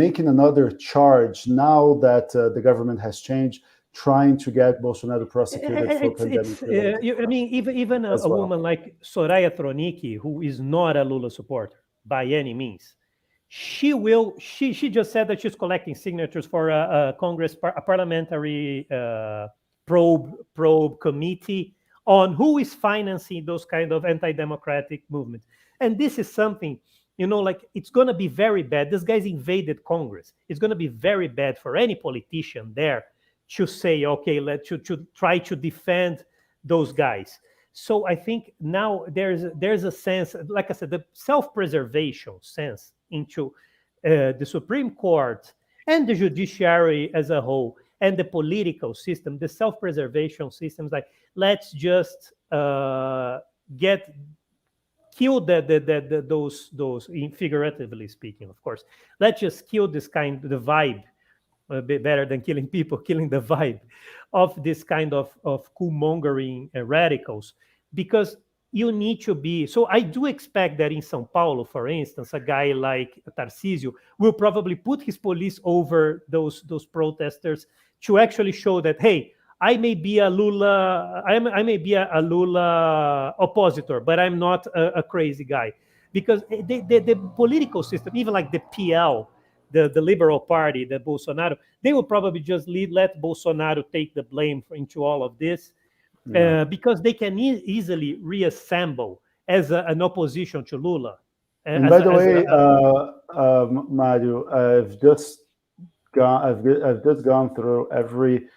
making another charge now that the government has changed, trying to get Bolsonaro prosecuted for pandemic-related I mean, even as a well. woman like Soraya Tronic, who is not a Lula supporter by any means, she just said that she's collecting signatures for a Congress a parliamentary probe committee on who is financing those kind of anti-democratic movements. And this is something, like it's going to be very bad. This guy's invaded Congress. It's going to be very bad for any politician there to say, okay, to try to defend those guys. So I think now there's a sense, like I said, the self-preservation sense into the Supreme Court and the judiciary as a whole and the political system, the self-preservation systems, like let's just get kill those figuratively speaking, of course. Let's just kill the vibe, a bit better than killing people, killing the vibe of this kind of cool-mongering radicals, because you need to be. So I do expect that in São Paulo, for instance, a guy like Tarcísio will probably put his police over those protesters to actually show that, hey, I may be a Lula, I may be a Lula oppositor, but I'm not a crazy guy. Because the political system, even like the PL, the Liberal Party, the Bolsonaro, they will probably just let Bolsonaro take the blame into all of this, because they can easily reassemble as an opposition to Lula. And by the way, Mario, I've just gone through every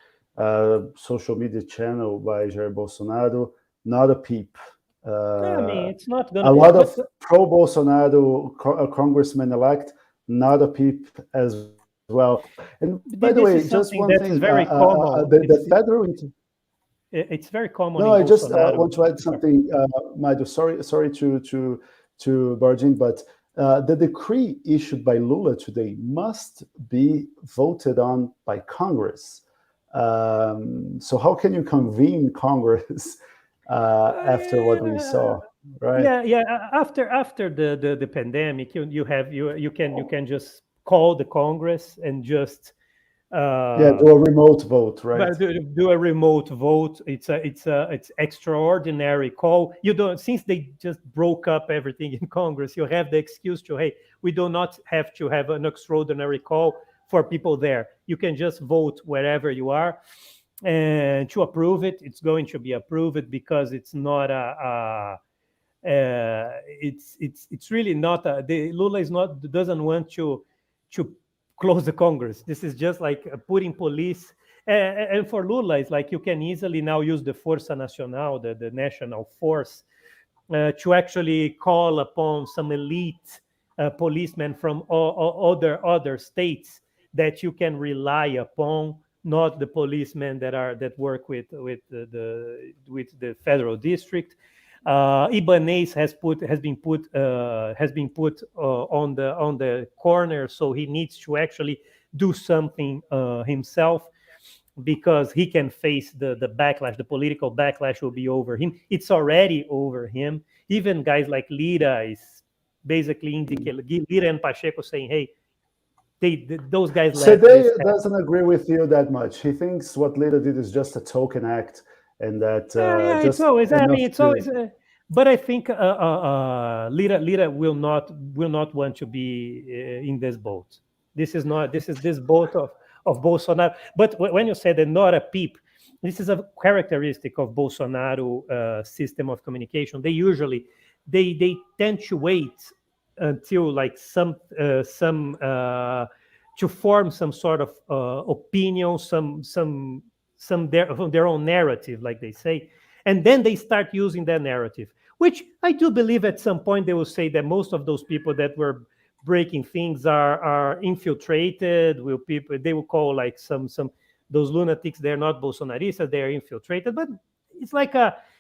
social media channel by Jair Bolsonaro. Not a peep. I mean, it's not gonna. A lot of pro-Bolsonaro congressman-elect, not a peep as well. And by the way, just one thing, very common. the federal. It's very common. No, I just want to add something, Mario. Sorry to barge in, but the decree issued by Lula today must be voted on by Congress. So how can you convene Congress after what we saw, right? Yeah. After the pandemic, you can just call the Congress and just do a remote vote, right? Do a remote vote. It's extraordinary call. You don't, since they just broke up everything in Congress, you have the excuse to, hey, we do not have to have an extraordinary call for people there. You can just vote wherever you are, and to approve it. It's going to be approved because it's not it's really not the Lula doesn't want to close the Congress. This is just like putting police. And for Lula, it's like you can easily now use the Força Nacional, the national force, to actually call upon some elite policemen from other states that you can rely upon, not the policemen that work with the federal district. Ibanez has been put on the corner, so he needs to actually do something himself, because he can face the backlash. The political backlash will be over him. It's already over him. Even guys like Lira is basically indicating, Lira and Pacheco saying, hey, those guys. Sede doesn't agree with you that much. He thinks what Lira did is just a token act. And that it's always. I mean, it's always. But I think Lira will not want to be in this boat. This is this boat of Bolsonaro. But when you say that not a peep, this is a characteristic of Bolsonaro system of communication. They usually they tend to wait until like some to form some sort of opinion, some their own narrative, like they say, and then they start using that narrative, which I do believe at some point they will say that most of those people that were breaking things are infiltrated. Will people, they will call like some those lunatics, they're not Bolsonaristas, they are infiltrated, but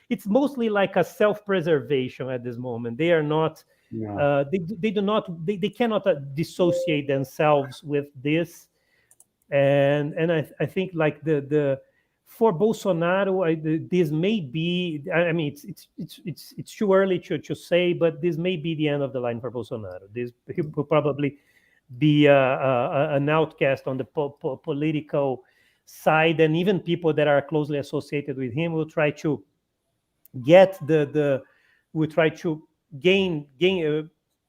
it's mostly like a self-preservation at this moment. They are not, Yeah. they cannot dissociate themselves with this. And I think like the for Bolsonaro, this may be. I mean, it's too early to say, but this may be the end of the line for Bolsonaro. This he will probably be an outcast on the political side, and even people that are closely associated with him will try to get will try to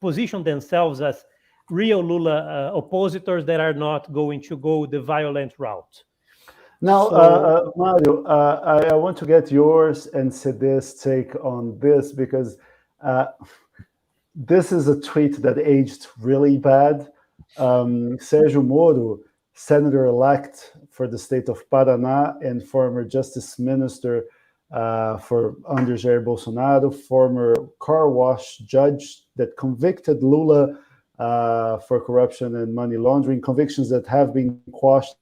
position themselves as real Lula oppositors that are not going to go the violent route. Now, So Mario, I want to get yours and Ced's take on this because uh, this is a tweet that aged really bad. Sérgio Moro, senator-elect for the state of Paraná and former justice minister for under Jair Bolsonaro, former car wash judge that convicted Lula for corruption and money laundering, convictions that have been quashed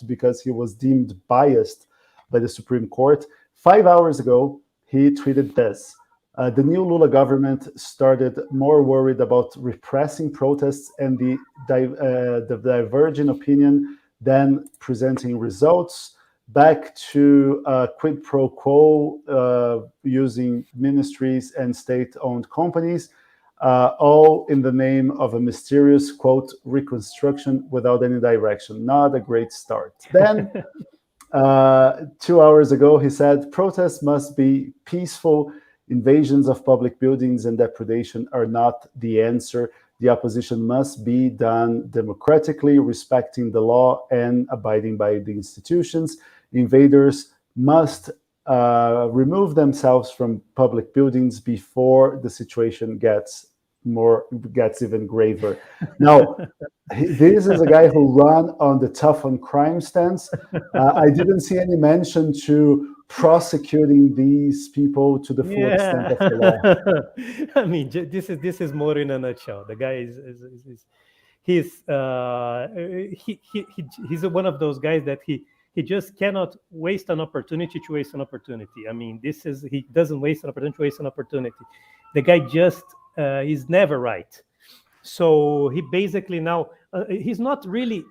because he was deemed biased by the Supreme Court. 5 hours ago, he tweeted this. The new Lula government started more worried about repressing protests and the diverging opinion than presenting results. Back to quid pro quo using ministries and state-owned companies, all in the name of a mysterious, quote, reconstruction without any direction. Not a great start. Then, 2 hours ago, he said, protests must be peaceful. Invasions of public buildings and depredation are not the answer. The opposition must be done democratically, respecting the law and abiding by the institutions. Invaders must remove themselves from public buildings before the situation gets even graver. Now, this is a guy who ran on the tough on crime stance. I didn't see any mention to prosecuting these people to the full extent of the law. I mean, this is more in a nutshell. The guy he's one of those guys that he just cannot waste an opportunity to waste an opportunity. I mean, he doesn't waste an opportunity to waste an opportunity. The guy just is never right. So he basically now he's not really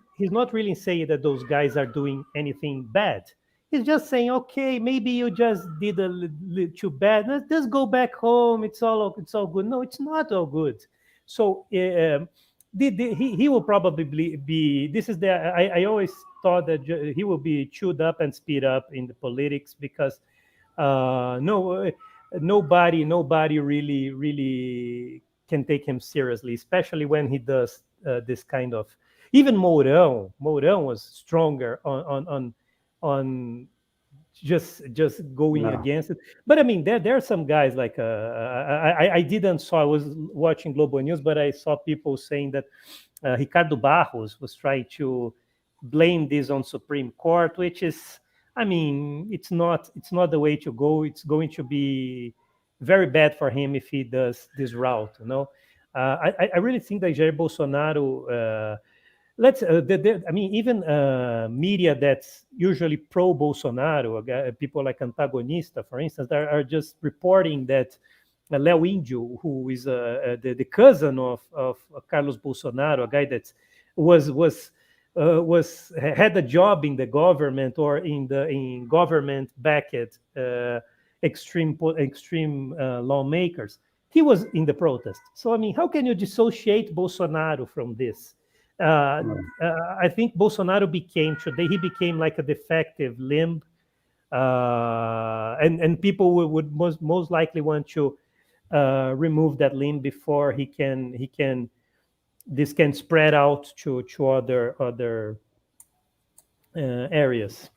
saying that those guys are doing anything bad. He's just saying, okay, maybe you just did a little too bad. Let's just go back home. It's all good. No, it's not all good. So he will probably be. This is I always thought that he will be chewed up and speed up in the politics because nobody really can take him seriously, especially when he does this kind of. Even Mourão was stronger on just going against it. But I mean, there are some guys like I didn't saw. I was watching Global News, but I saw people saying that Ricardo Barros was trying to blame this on Supreme Court, which is, I mean, it's not the way to go. It's going to be very bad for him if he does this route. You know, I really think that Jair Bolsonaro. I mean, even media that's usually pro Bolsonaro, people like Antagonista, for instance, are just reporting that Léo Índio, who is the cousin of Carlos Bolsonaro, a guy that had a job in the government or in government backed extreme lawmakers. He was in the protest. So I mean, how can you dissociate Bolsonaro from this? I think Bolsonaro he became like a defective limb, and people would most likely want to remove that limb before this can spread out to other areas.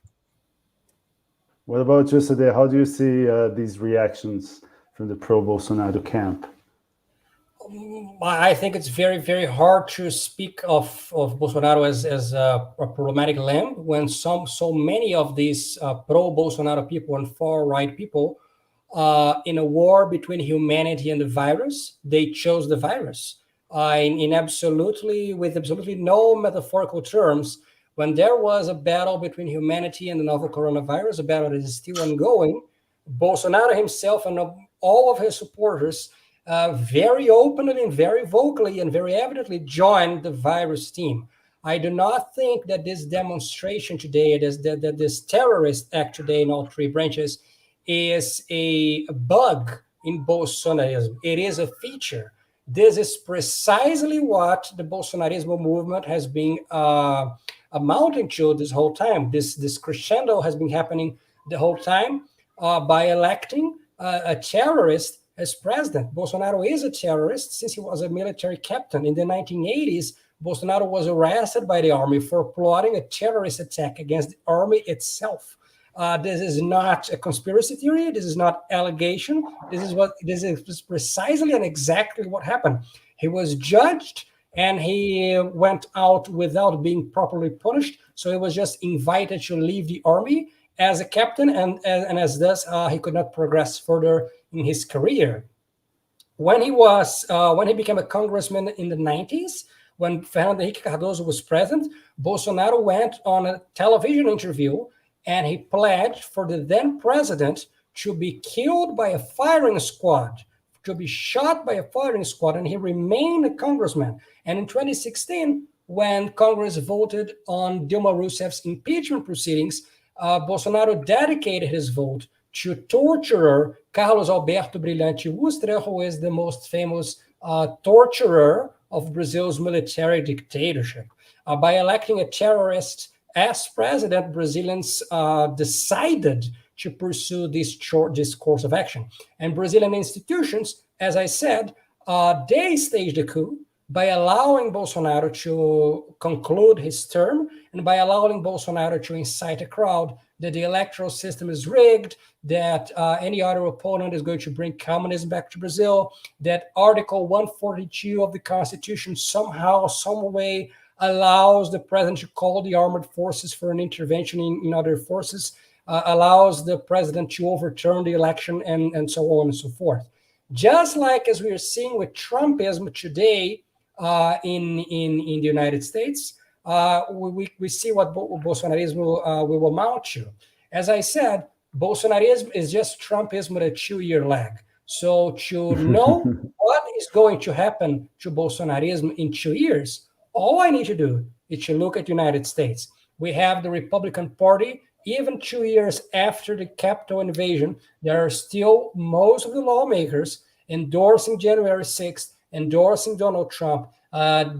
What about you, Ced? How do you see these reactions from the pro-Bolsonaro camp? I think it's very, very hard to speak of Bolsonaro as a problematic limb when so many of these pro-Bolsonaro people and far-right people, in a war between humanity and the virus, they chose the virus. With absolutely no metaphorical terms, when there was a battle between humanity and the novel coronavirus, a battle that is still ongoing, Bolsonaro himself and all of his supporters very openly and very vocally and very evidently joined the virus team. I do not think that this demonstration today, that this terrorist act today in all three branches, is a bug in Bolsonarism. It is a feature. This is precisely what the Bolsonarismo movement has been amounting to this whole time. This crescendo has been happening the whole time by electing a terrorist as president. Bolsonaro is a terrorist since he was a military captain. In the 1980s, Bolsonaro was arrested by the army for plotting a terrorist attack against the army itself. This is not a conspiracy theory. This is not allegation. This is precisely and exactly what happened. He was judged and he went out without being properly punished. So he was just invited to leave the army as a captain, and as thus he could not progress further in his career. When he became a congressman in the 90s, when Fernando Henrique Cardoso was president, Bolsonaro went on a television interview and he pledged for the then president to be killed by a firing squad, to be shot by a firing squad, and he remained a congressman. And in 2016, when Congress voted on Dilma Rousseff's impeachment proceedings, Bolsonaro dedicated his vote to torturer Carlos Alberto Brilhante Ustra, who is the most famous torturer of Brazil's military dictatorship. By electing a terrorist as president, Brazilians decided to pursue this course of action. And Brazilian institutions, as I said, they staged a coup by allowing Bolsonaro to conclude his term and by allowing Bolsonaro to incite a crowd that the electoral system is rigged, that any other opponent is going to bring communism back to Brazil, that Article 142 of the Constitution somehow, some way allows the president to call the armed forces for an intervention in other forces, allows the president to overturn the election, and so on and so forth. Just like as we are seeing with Trumpism today in the United States, we see what Bolsonarismo will amount to. As I said, Bolsonarism is just Trumpism with a 2-year lag. So to know what is going to happen to Bolsonarism in 2 years, all I need to do is to look at the United States. We have the Republican Party. Even 2 years after the Capitol invasion, there are still most of the lawmakers endorsing January 6th, endorsing Donald Trump.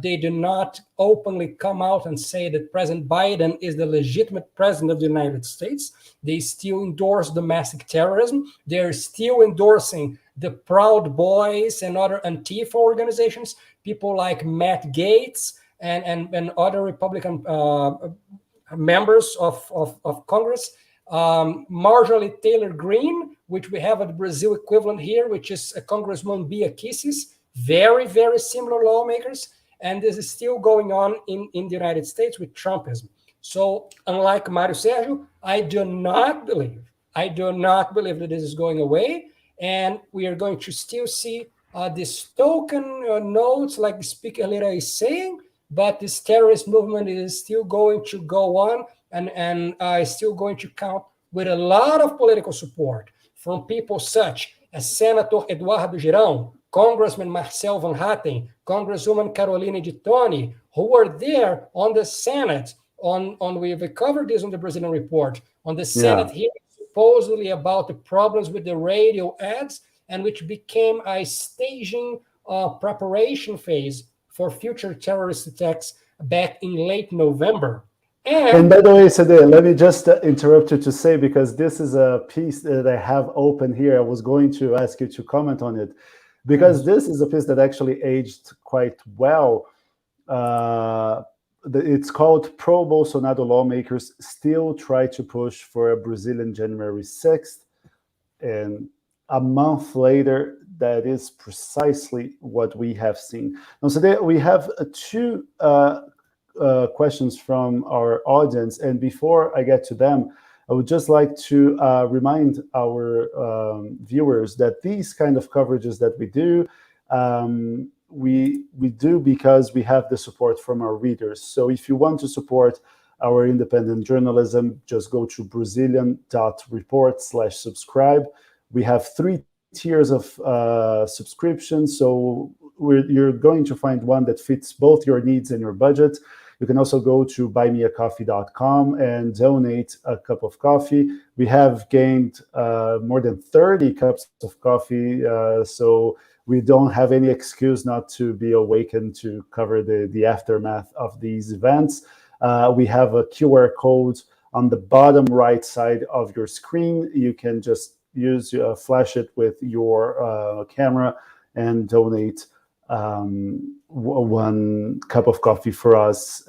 They do not openly come out and say that President Biden is the legitimate president of the United States. They still endorse domestic terrorism. They're still endorsing the Proud Boys and other Antifa organizations, people like Matt Gaetz and other Republican members of Congress. Marjorie Taylor Greene, which we have at the Brazil equivalent here, which is a Congresswoman Bia Kicis, very, very similar lawmakers. And this is still going on in the United States with Trumpism. So unlike Mario Sergio, I do not believe that this is going away. And we are going to still see these token notes like the speaker later is saying, but this terrorist movement is still going to go on and is still going to count with a lot of political support from people such as Senator Eduardo Girão, Congressman Marcel Van Hatten, Congresswoman Caroline de Toni, who were there on the Senate, we've covered this on the Brazilian Report, on the Senate hearing supposedly about the problems with the radio ads, and which became a staging preparation phase for future terrorist attacks back in late November. And by the way, Sade, let me just interrupt you to say, because this is a piece that I have open here. I was going to ask you to comment on it, because this is a piece that actually aged quite well. It's called Pro-Bolsonaro Lawmakers Still Try to Push for a Brazilian January 6th. And a month later, that is precisely what we have seen. Now, today we have two questions from our audience. And before I get to them, I would just like to remind our viewers that these kind of coverages that we do, we do because we have the support from our readers. So if you want to support our independent journalism, just go to Brazilian.report/subscribe. We have 3 tiers of subscription, so you're going to find one that fits both your needs and your budget. You can also go to buymeacoffee.com and donate a cup of coffee. We have gained more than 30 cups of coffee, so we don't have any excuse not to be awakened to cover the aftermath of these events. We have a QR code on the bottom right side of your screen. You can just flash it with your camera and donate 1 cup of coffee for us.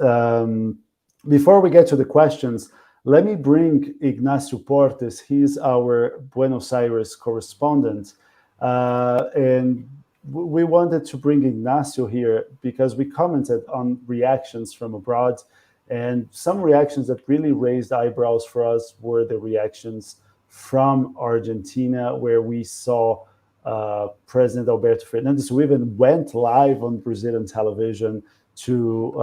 Before we get to the questions, let me bring Ignacio Portes. He's our Buenos Aires correspondent. And we wanted to bring Ignacio here because we commented on reactions from abroad, and some reactions that really raised eyebrows for us were the reactions from Argentina, where we saw President Alberto Fernandez, who even went live on Brazilian television to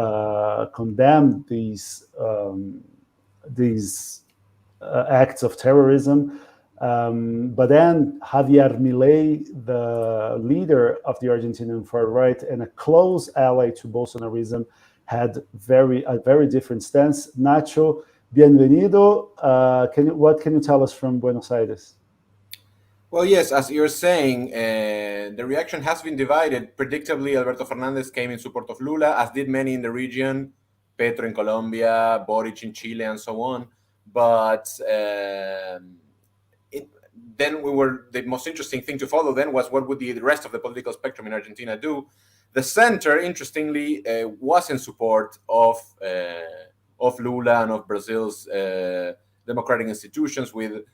condemn these acts of terrorism. But then Javier Milei, the leader of the Argentinian far right and a close ally to Bolsonarism, had a very different stance. Nacho, bienvenido. What can you tell us from Buenos Aires? Well, yes, as you're saying, the reaction has been divided. Predictably, Alberto Fernandez came in support of Lula, as did many in the region, Petro in Colombia, Boric in Chile, and so on. But then the most interesting thing to follow then was what would the rest of the political spectrum in Argentina do. The center, interestingly, was in support of Lula and of Brazil's democratic institutions, with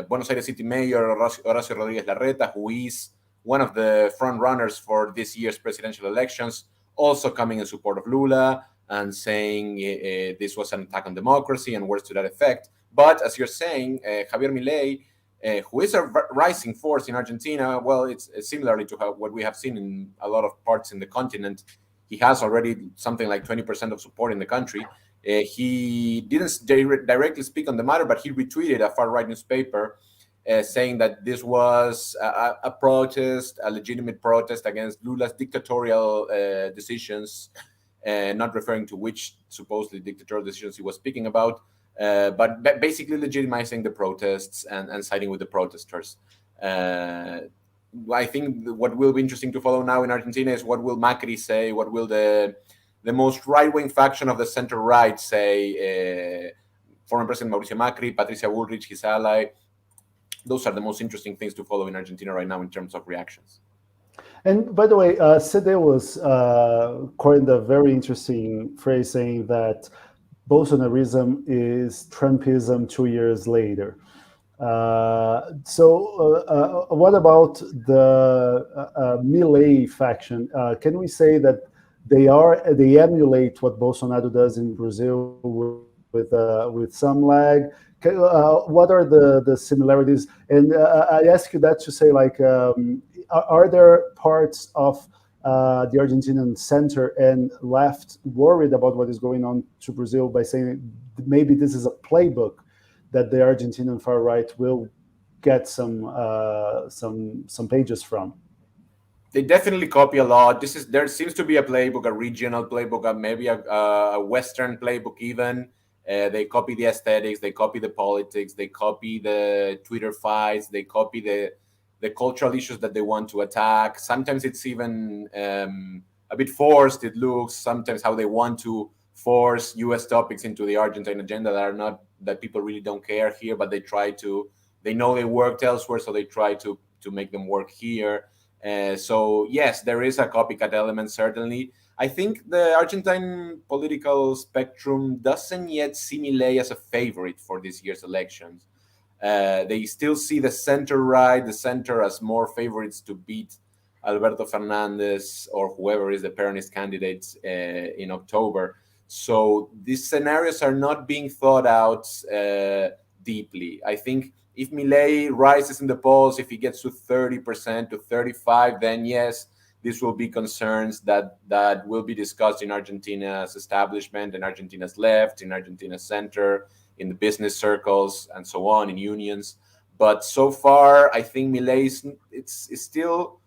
Buenos Aires City Mayor Horacio Rodríguez Larreta, who is one of the front runners for this year's presidential elections, also coming in support of Lula and saying this was an attack on democracy and words to that effect. But as you're saying, Javier Milei, who is a rising force in Argentina, well, it's similarly to what we have seen in a lot of parts in the continent. He has already something like 20% of support in the country. He didn't directly speak on the matter, but he retweeted a far-right newspaper saying that this was a protest, a legitimate protest against Lula's dictatorial decisions, not referring to which supposedly dictatorial decisions he was speaking about, but basically legitimizing the protests and siding with the protesters. I think what will be interesting to follow now in Argentina is what will Macri say, what will the most right-wing faction of the center-right say, former President Mauricio Macri, Patricia Bullrich, his ally. Those are the most interesting things to follow in Argentina right now in terms of reactions. And by the way, Sede was coined a very interesting phrase saying that Bolsonarism is Trumpism 2 years later. So what about the Milei faction? Can we say that they emulate what Bolsonaro does in Brazil with some lag? What are the similarities? And I ask you that to say, like, are there parts of the Argentinian center and left worried about what is going on to Brazil by saying maybe this is a playbook that the Argentinian far right will get some pages from? They definitely copy a lot. There seems to be a playbook, a regional playbook, maybe a Western playbook even. They copy the aesthetics, they copy the politics, they copy the Twitter fights, they copy the cultural issues that they want to attack. Sometimes it's even a bit forced, it looks, sometimes how they want to force US topics into the Argentine agenda that people really don't care here, but they know they worked elsewhere, so they try to make them work here. So yes, there is a copycat element, certainly. I think the Argentine political spectrum doesn't yet see Milei as a favorite for this year's elections. They still see the center-right, the center, as more favorites to beat Alberto Fernandez or whoever is the Peronist candidate in October. So these scenarios are not being thought out deeply. I think if Milei rises in the polls, if he gets to 30%, to 35%, then yes, These will be concerns that will be discussed in Argentina's establishment, in Argentina's left, in Argentina's center, in the business circles, and so on, in unions. But so far, I think Milei is still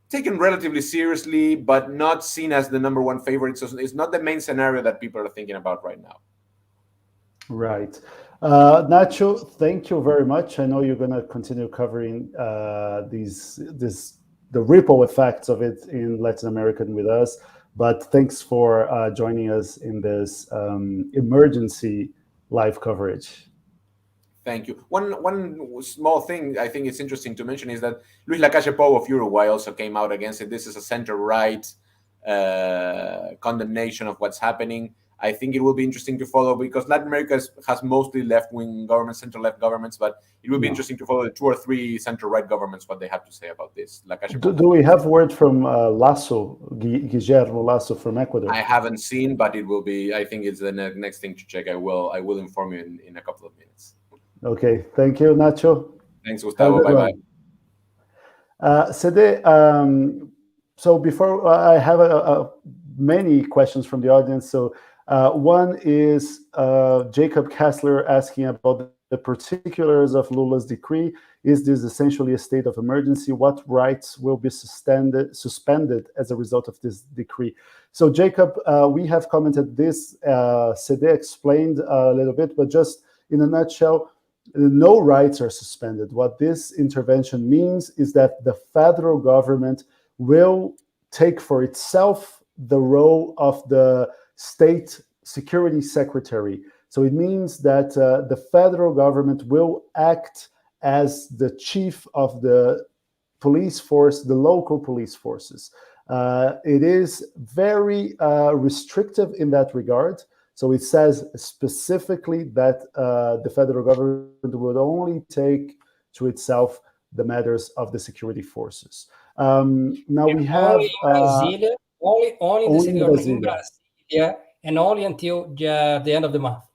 taken relatively seriously, but not seen as the number one favorite. So it's not the main scenario that people are thinking about right now. Right. Nacho, thank you very much. I know you're going to continue covering the ripple effects of it in Latin America with us. But thanks for joining us in this emergency live coverage. Thank you. One small thing I think it's interesting to mention is that Luis Lacalle Pou of Uruguay also came out against it. This is a center-right condemnation of what's happening. I think it will be interesting to follow because Latin America has mostly left-wing governments, center-left governments, but it will be interesting to follow the 2 or 3 center-right governments, what they have to say about this. Do we have word from Lasso, Guillermo Lasso from Ecuador? I haven't seen, but it will be, I think it's the next thing to check. I will inform you in a couple of minutes. Okay, thank you, Nacho. Thanks, Gustavo. Bye-bye. Sede, so before I have many questions from the audience. So one is Jacob Kessler asking about the particulars of Lula's decree. Is this essentially a state of emergency? What rights will be suspended as a result of this decree? So Jacob, we have commented this. Sede explained a little bit, but just in a nutshell, no rights are suspended. What this intervention means is that the federal government will take for itself the role of the state security secretary. So it means that the federal government will act as the chief of the police force, the local police forces. It is very restrictive in that regard. So it says specifically that the federal government would only take to itself the matters of the security forces. Now we have Brasilia, only in the city of Brasilia, and only until the end of the month.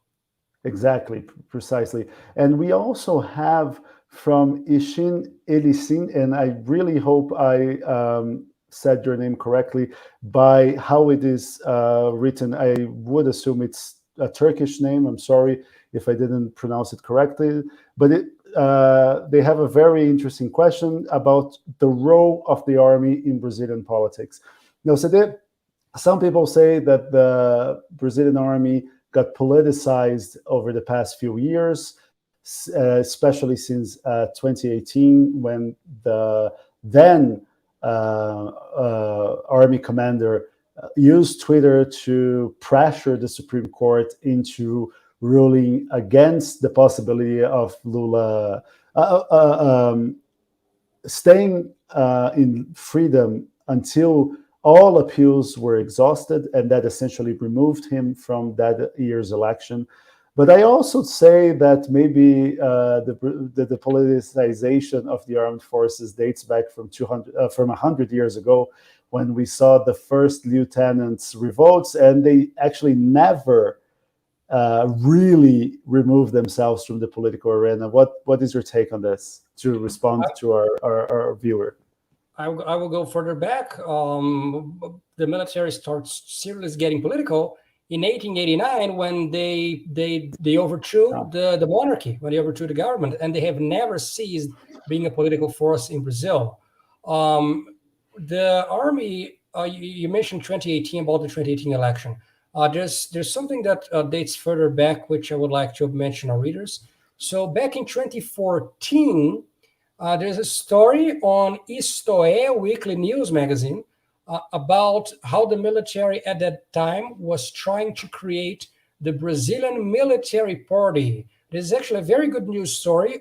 Exactly, precisely. And we also have from Ishin Elisin, and I really hope I said your name correctly, by how it is written. I would assume it's a Turkish name. I'm sorry if I didn't pronounce it correctly, but they have a very interesting question about the role of the army in Brazilian politics. Now, so some people say that the Brazilian army got politicized over the past few years, especially since 2018, when the then army commander used Twitter to pressure the Supreme Court into ruling against the possibility of Lula staying in freedom until all appeals were exhausted, and that essentially removed him from that year's election. But I also say that maybe the politicization of the armed forces dates back from 100 years ago, when we saw the first lieutenants' revolts, and they actually never really removed themselves from the political arena. What is your take on this, to respond to our viewer? I will go further back. The military starts seriously getting political in 1889 when they overthrew the monarchy, when they overthrew the government, and they have never ceased being a political force in Brazil. The army, you mentioned 2018, about the 2018 election. There's something that dates further back, which I would like to mention our readers. So back in 2014, there's a story on Isto É, weekly news magazine, about how the military at that time was trying to create the Brazilian Military Party. This is actually a very good news story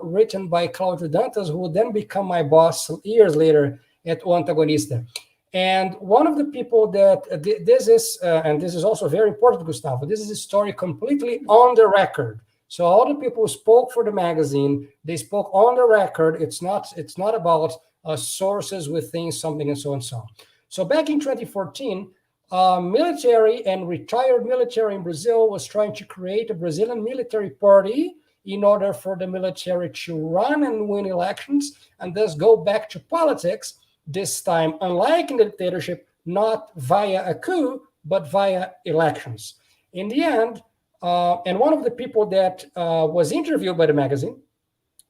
written by Claudio Dantas, who would then become my boss years later at O Antagonista. And one of the people that this is, and this is also very important, Gustavo, this is a story completely on the record. So all the people who spoke for the magazine, they spoke on the record. It's not about sources within something and so on and so on. So back in 2014, military and retired military in Brazil was trying to create a Brazilian military party in order for the military to run and win elections and thus go back to politics this time, unlike in the dictatorship, not via a coup, but via elections. In the end, and one of the people that was interviewed by the magazine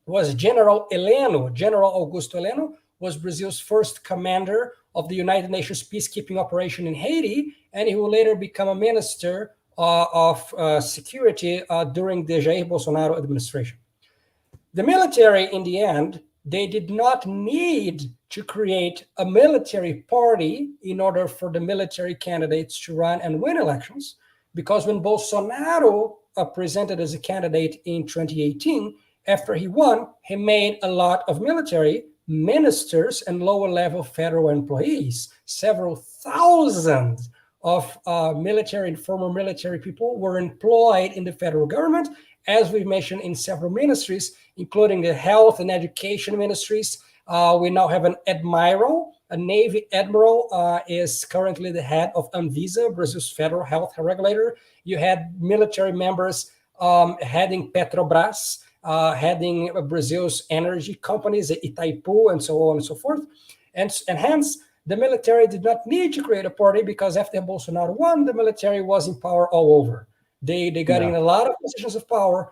was General Heleno. General Augusto Heleno was Brazil's first commander of the United Nations peacekeeping operation in Haiti, and he will later become a minister of security during the Jair Bolsonaro administration. The military, in the end, they did not need to create a military party in order for the military candidates to run and win elections, because when Bolsonaro presented as a candidate in 2018, after he won, he made a lot of military ministers and lower-level federal employees. Several thousand of military and former military people were employed in the federal government, as we mentioned, in several ministries, including the health and education ministries. We now have an admiral, a Navy admiral is currently the head of Anvisa, Brazil's federal health regulator. You had military members heading Petrobras, heading Brazil's energy companies, Itaipu, and so on and so forth. And hence, the military did not need to create a party, because after Bolsonaro won, the military was in power all over. They got in a lot of positions of power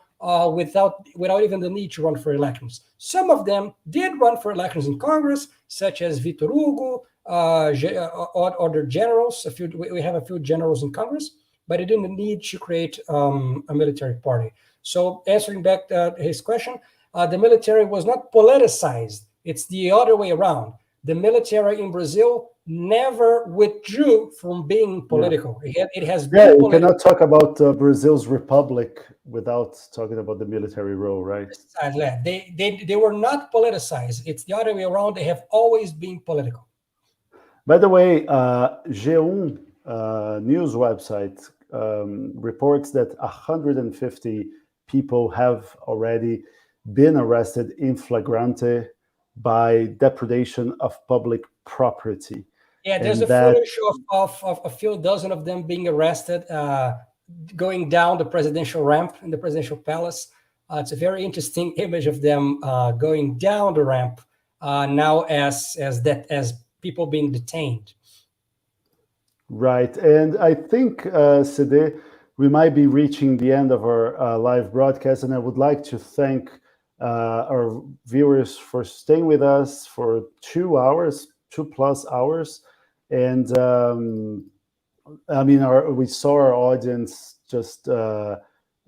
without even the need to run for elections. Some of them did run for elections in Congress, such as Vitor Hugo, other generals. We have a few generals in Congress, but it didn't need to create a military party. So answering back his question, the military was not politicized. It's the other way around. The military in Brazil never withdrew from being political. It has been political. You cannot talk about Brazil's republic without talking about the military role, right? They were not politicized. It's the other way around. They have always been political. By the way, G1 news website reports that 150 people have already been arrested in flagrante by depredation of public property. Yeah, there's footage of a few dozen of them being arrested, going down the presidential ramp in the presidential palace. It's a very interesting image of them going down the ramp now as people being detained. Right, and I think, Sede, we might be reaching the end of our live broadcast, and I would like to thank our viewers for staying with us for 2 plus hours. And I mean, we saw our audience just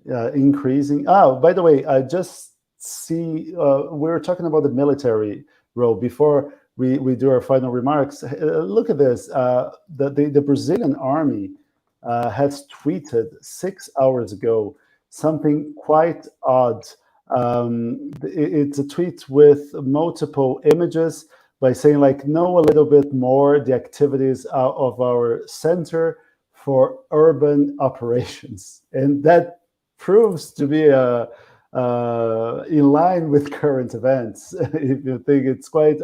increasing. Oh, by the way, I just see we were talking about the military role before we do our final remarks. Look at this. The Brazilian army has tweeted 6 hours ago something quite odd. It's a tweet with multiple images by saying, like, know a little bit more the activities of our Center for Urban Operations. And that proves to be in line with current events. If you think it's quite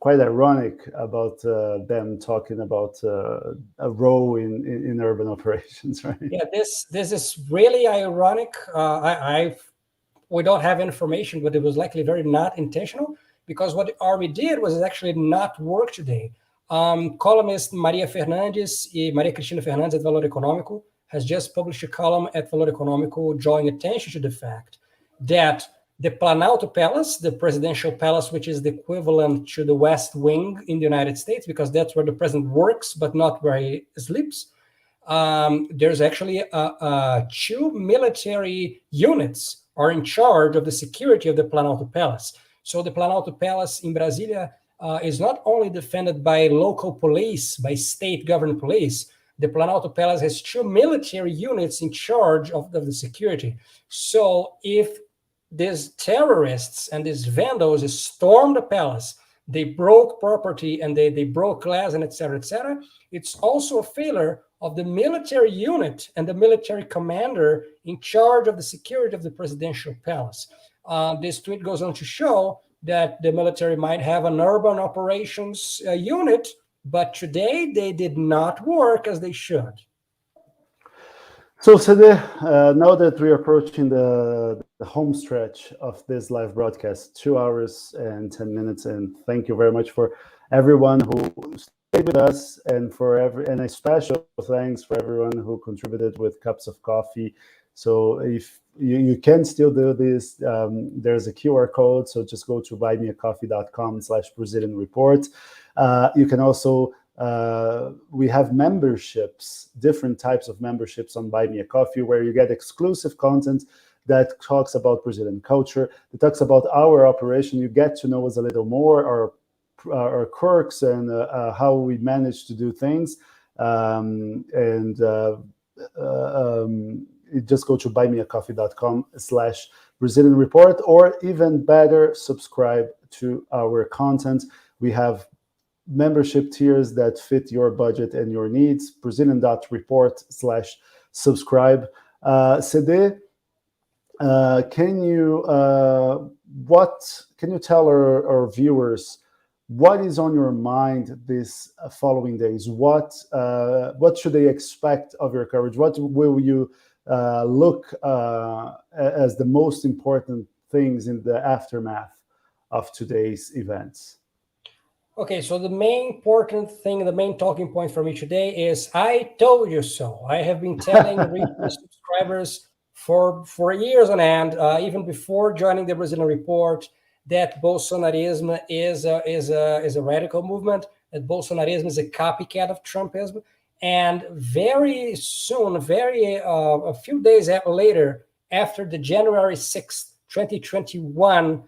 ironic about them talking about a role in urban operations, right? Yeah, this is really ironic. We don't have information, but it was likely very not intentional, because what the army did was actually not work today. Columnist Maria Cristina Fernandes at Valor Econômico has just published a column at Valor Econômico drawing attention to the fact that the Planalto Palace, the presidential palace, which is the equivalent to the West Wing in the United States, because that's where the president works, but not where he sleeps, there's actually two military units are in charge of the security of the Planalto Palace. So the Planalto Palace in Brasilia is not only defended by local police, by state-governed police. The Planalto Palace has two military units in charge of the security. So if these terrorists and these vandals stormed the palace, they broke property and they broke glass and et cetera, it's also a failure of the military unit and the military commander in charge of the security of the presidential palace. This tweet goes on to show that the military might have an urban operations unit, but today they did not work as they should. So, Sede, now that we're approaching the the home stretch of this live broadcast, 2 hours and 10 minutes. And thank you very much for everyone who stayed with us, and and a special thanks for everyone who contributed with cups of coffee. So if you can still do this, there's a QR code. So just go to buymeacoffee.com/Brazilian Report. You can also, we have memberships, different types of memberships on Buy Me a Coffee, where you get exclusive content that talks about Brazilian culture, that talks about our operation. You get to know us a little more, our quirks, and how we manage to do things. You just go to buymeacoffee.com/Brazilian Report, or even better, subscribe to our content. We have membership tiers that fit your budget and your needs. Brazilian.report/subscribe. CD, can you tell our viewers what is on your mind this following days? What should they expect of your coverage? What will you look as the most important things in the aftermath of today's events? Okay, so the main important thing, the main talking point for me today is I told you so. I have been telling subscribers for years on end, even before joining the Brazilian Report, that Bolsonarism is a radical movement, that Bolsonarism is a copycat of Trumpism. And very soon, a few days later, after the January 6th, 2021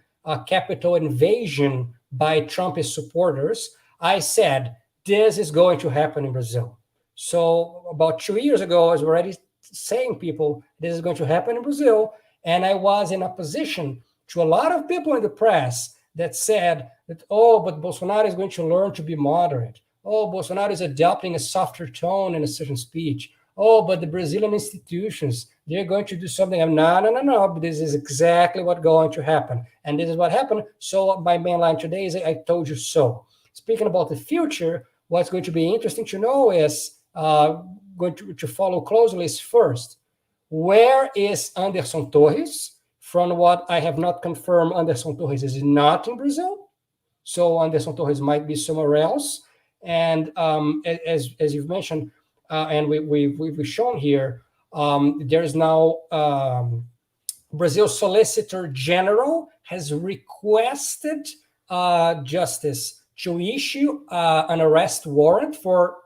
Capitol invasion by Trumpist supporters, I said, this is going to happen in Brazil. So about 2 years ago, I was already saying people, this is going to happen in Brazil. And I was in opposition to a lot of people in the press that said that, oh, but Bolsonaro is going to learn to be moderate. Oh, Bolsonaro is adopting a softer tone in a certain speech. Oh, but the Brazilian institutions, they're going to do something. No. This is exactly what's going to happen. And this is what happened. So my main line today is, I told you so. Speaking about the future, what's going to be interesting to know is, going to follow closely is, first, where is Anderson Torres? From what I have not confirmed, Anderson Torres is not in Brazil. So Anderson Torres might be somewhere else. And as you've mentioned, and we've shown here, there is now Brazil's Solicitor General has requested justice to issue an arrest warrant for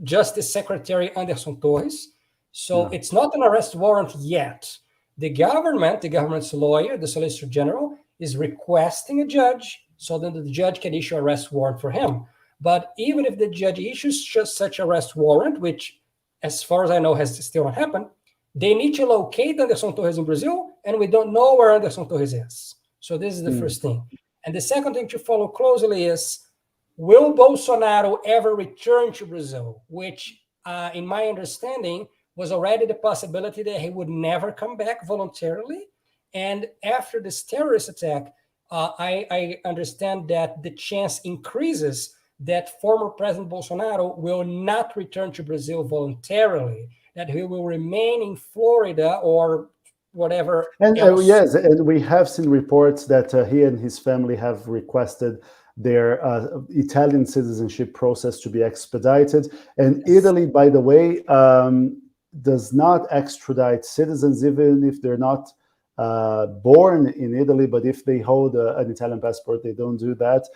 Justice Secretary Anderson Torres. So it's not an arrest warrant yet. The government's lawyer, the Solicitor General, is requesting a judge so that the judge can issue an arrest warrant for him. But even if the judge issues just such arrest warrant, which, as far as I know, has still not happened, they need to locate Anderson Torres in Brazil, and we don't know where Anderson Torres is. So this is the first thing. And the second thing to follow closely is, will Bolsonaro ever return to Brazil? Which, in my understanding, was already the possibility that he would never come back voluntarily. And after this terrorist attack, I understand that the chance increases that former President Bolsonaro will not return to Brazil voluntarily, that he will remain in Florida or whatever. And yes, and we have seen reports that he and his family have requested their Italian citizenship process to be expedited. And Italy, by the way, does not extradite citizens, even if they're not born in Italy, but if they hold an Italian passport, they don't do that.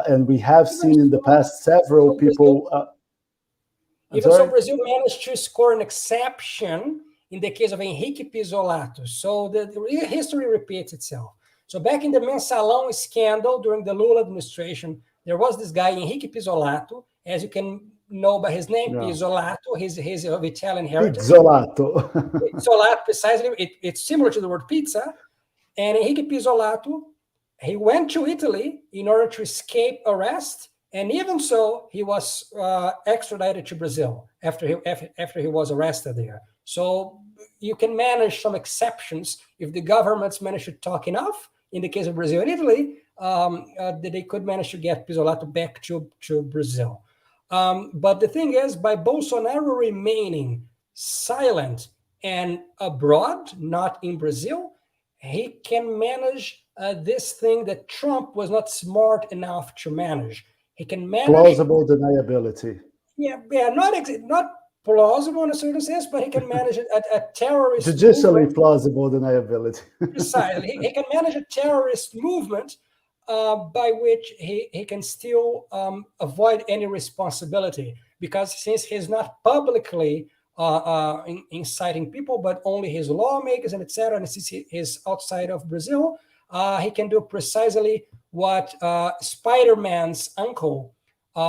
And we have seen in the past several people. So Brazil managed to score an exception in the case of Henrique Pisolato. So the history repeats itself. So back in the Mensalão scandal during the Lula administration, there was this guy, Henrique Pisolato, as you can know by his name, Pisolato, he's of Italian heritage. Pisolato, precisely. It's similar to the word pizza. And Henrique Pisolato, he went to Italy in order to escape arrest. And even so, he was extradited to Brazil after he was arrested there. So you can manage some exceptions if the governments manage to talk enough. In the case of Brazil and Italy, that they could manage to get Pisolato back to Brazil. But the thing is, by Bolsonaro remaining silent and abroad, not in Brazil, he can manage this thing that Trump was not smart enough to manage. He can manage plausible deniability. not plausible in a certain sense, but he can manage a terrorist Judicially movement. plausible deniability. Precisely, he can manage a terrorist movement by which he can still avoid any responsibility, because since he's not publicly inciting people, but only his lawmakers and etc., and since he is outside of Brazil, he can do precisely what Spider-Man's uncle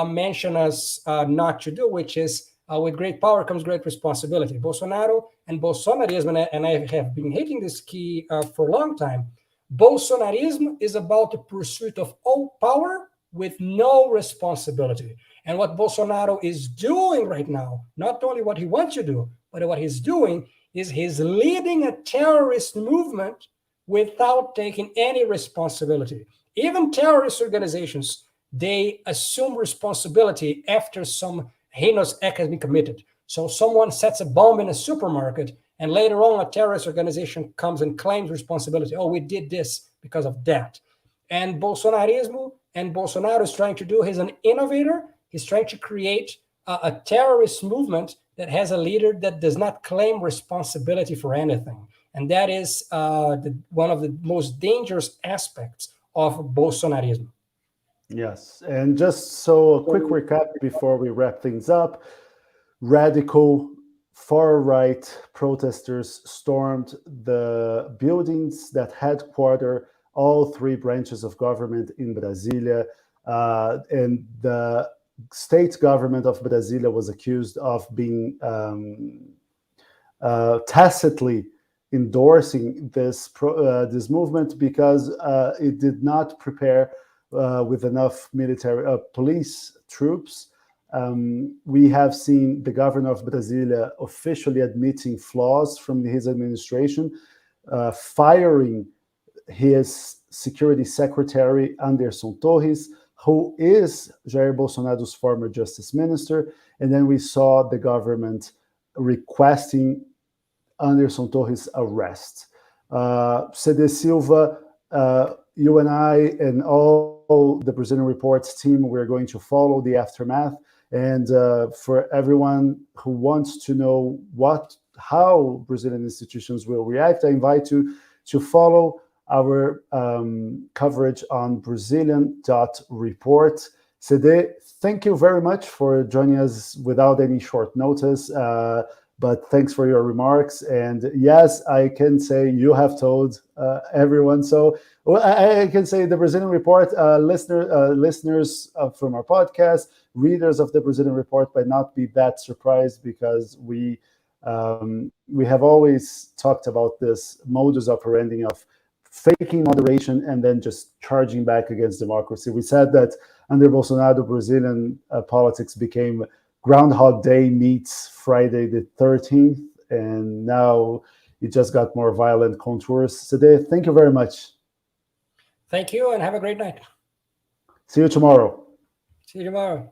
mentioned us not to do, which is with great power comes great responsibility. Bolsonaro and Bolsonarism, and I have been hitting this key for a long time. Bolsonarism is about the pursuit of all power with no responsibility. And what Bolsonaro is doing right now, not only what he wants to do, but what he's doing is he's leading a terrorist movement without taking any responsibility. Even terrorist organizations, they assume responsibility after some heinous act has been committed. So someone sets a bomb in a supermarket, and later on a terrorist organization comes and claims responsibility. Oh, we did this because of that. And Bolsonarismo and Bolsonaro is trying to do, he's an innovator. He's trying to create a terrorist movement that has a leader that does not claim responsibility for anything. And that is one of the most dangerous aspects of Bolsonarism. Yes, and just so a quick recap before we wrap things up. Radical far-right protesters stormed the buildings that headquarter all three branches of government in Brasilia, and the state government of Brasilia was accused of being tacitly endorsing this movement because it did not prepare with enough military police troops. We have seen the governor of Brasilia officially admitting flaws from his administration, firing his security secretary, Anderson Torres, who is Jair Bolsonaro's former justice minister. And then we saw the government requesting Anderson Torres' arrest. CD Silva, you and I and all the Brazilian Reports team, we're going to follow the aftermath. And for everyone who wants to know how Brazilian institutions will react, I invite you to follow our coverage on Brazilian.report. CD, thank you very much for joining us without any short notice. But thanks for your remarks. And yes, I can say you have told everyone. So I can say the Brazilian Report listeners from our podcast, readers of the Brazilian Report, might not be that surprised because we have always talked about this modus operandi of faking moderation and then just charging back against democracy. We said that under Bolsonaro, Brazilian politics became Groundhog Day meets Friday the 13th, and now it just got more violent contours. Today, thank you very much. Thank you, and have a great night. See you tomorrow. See you tomorrow.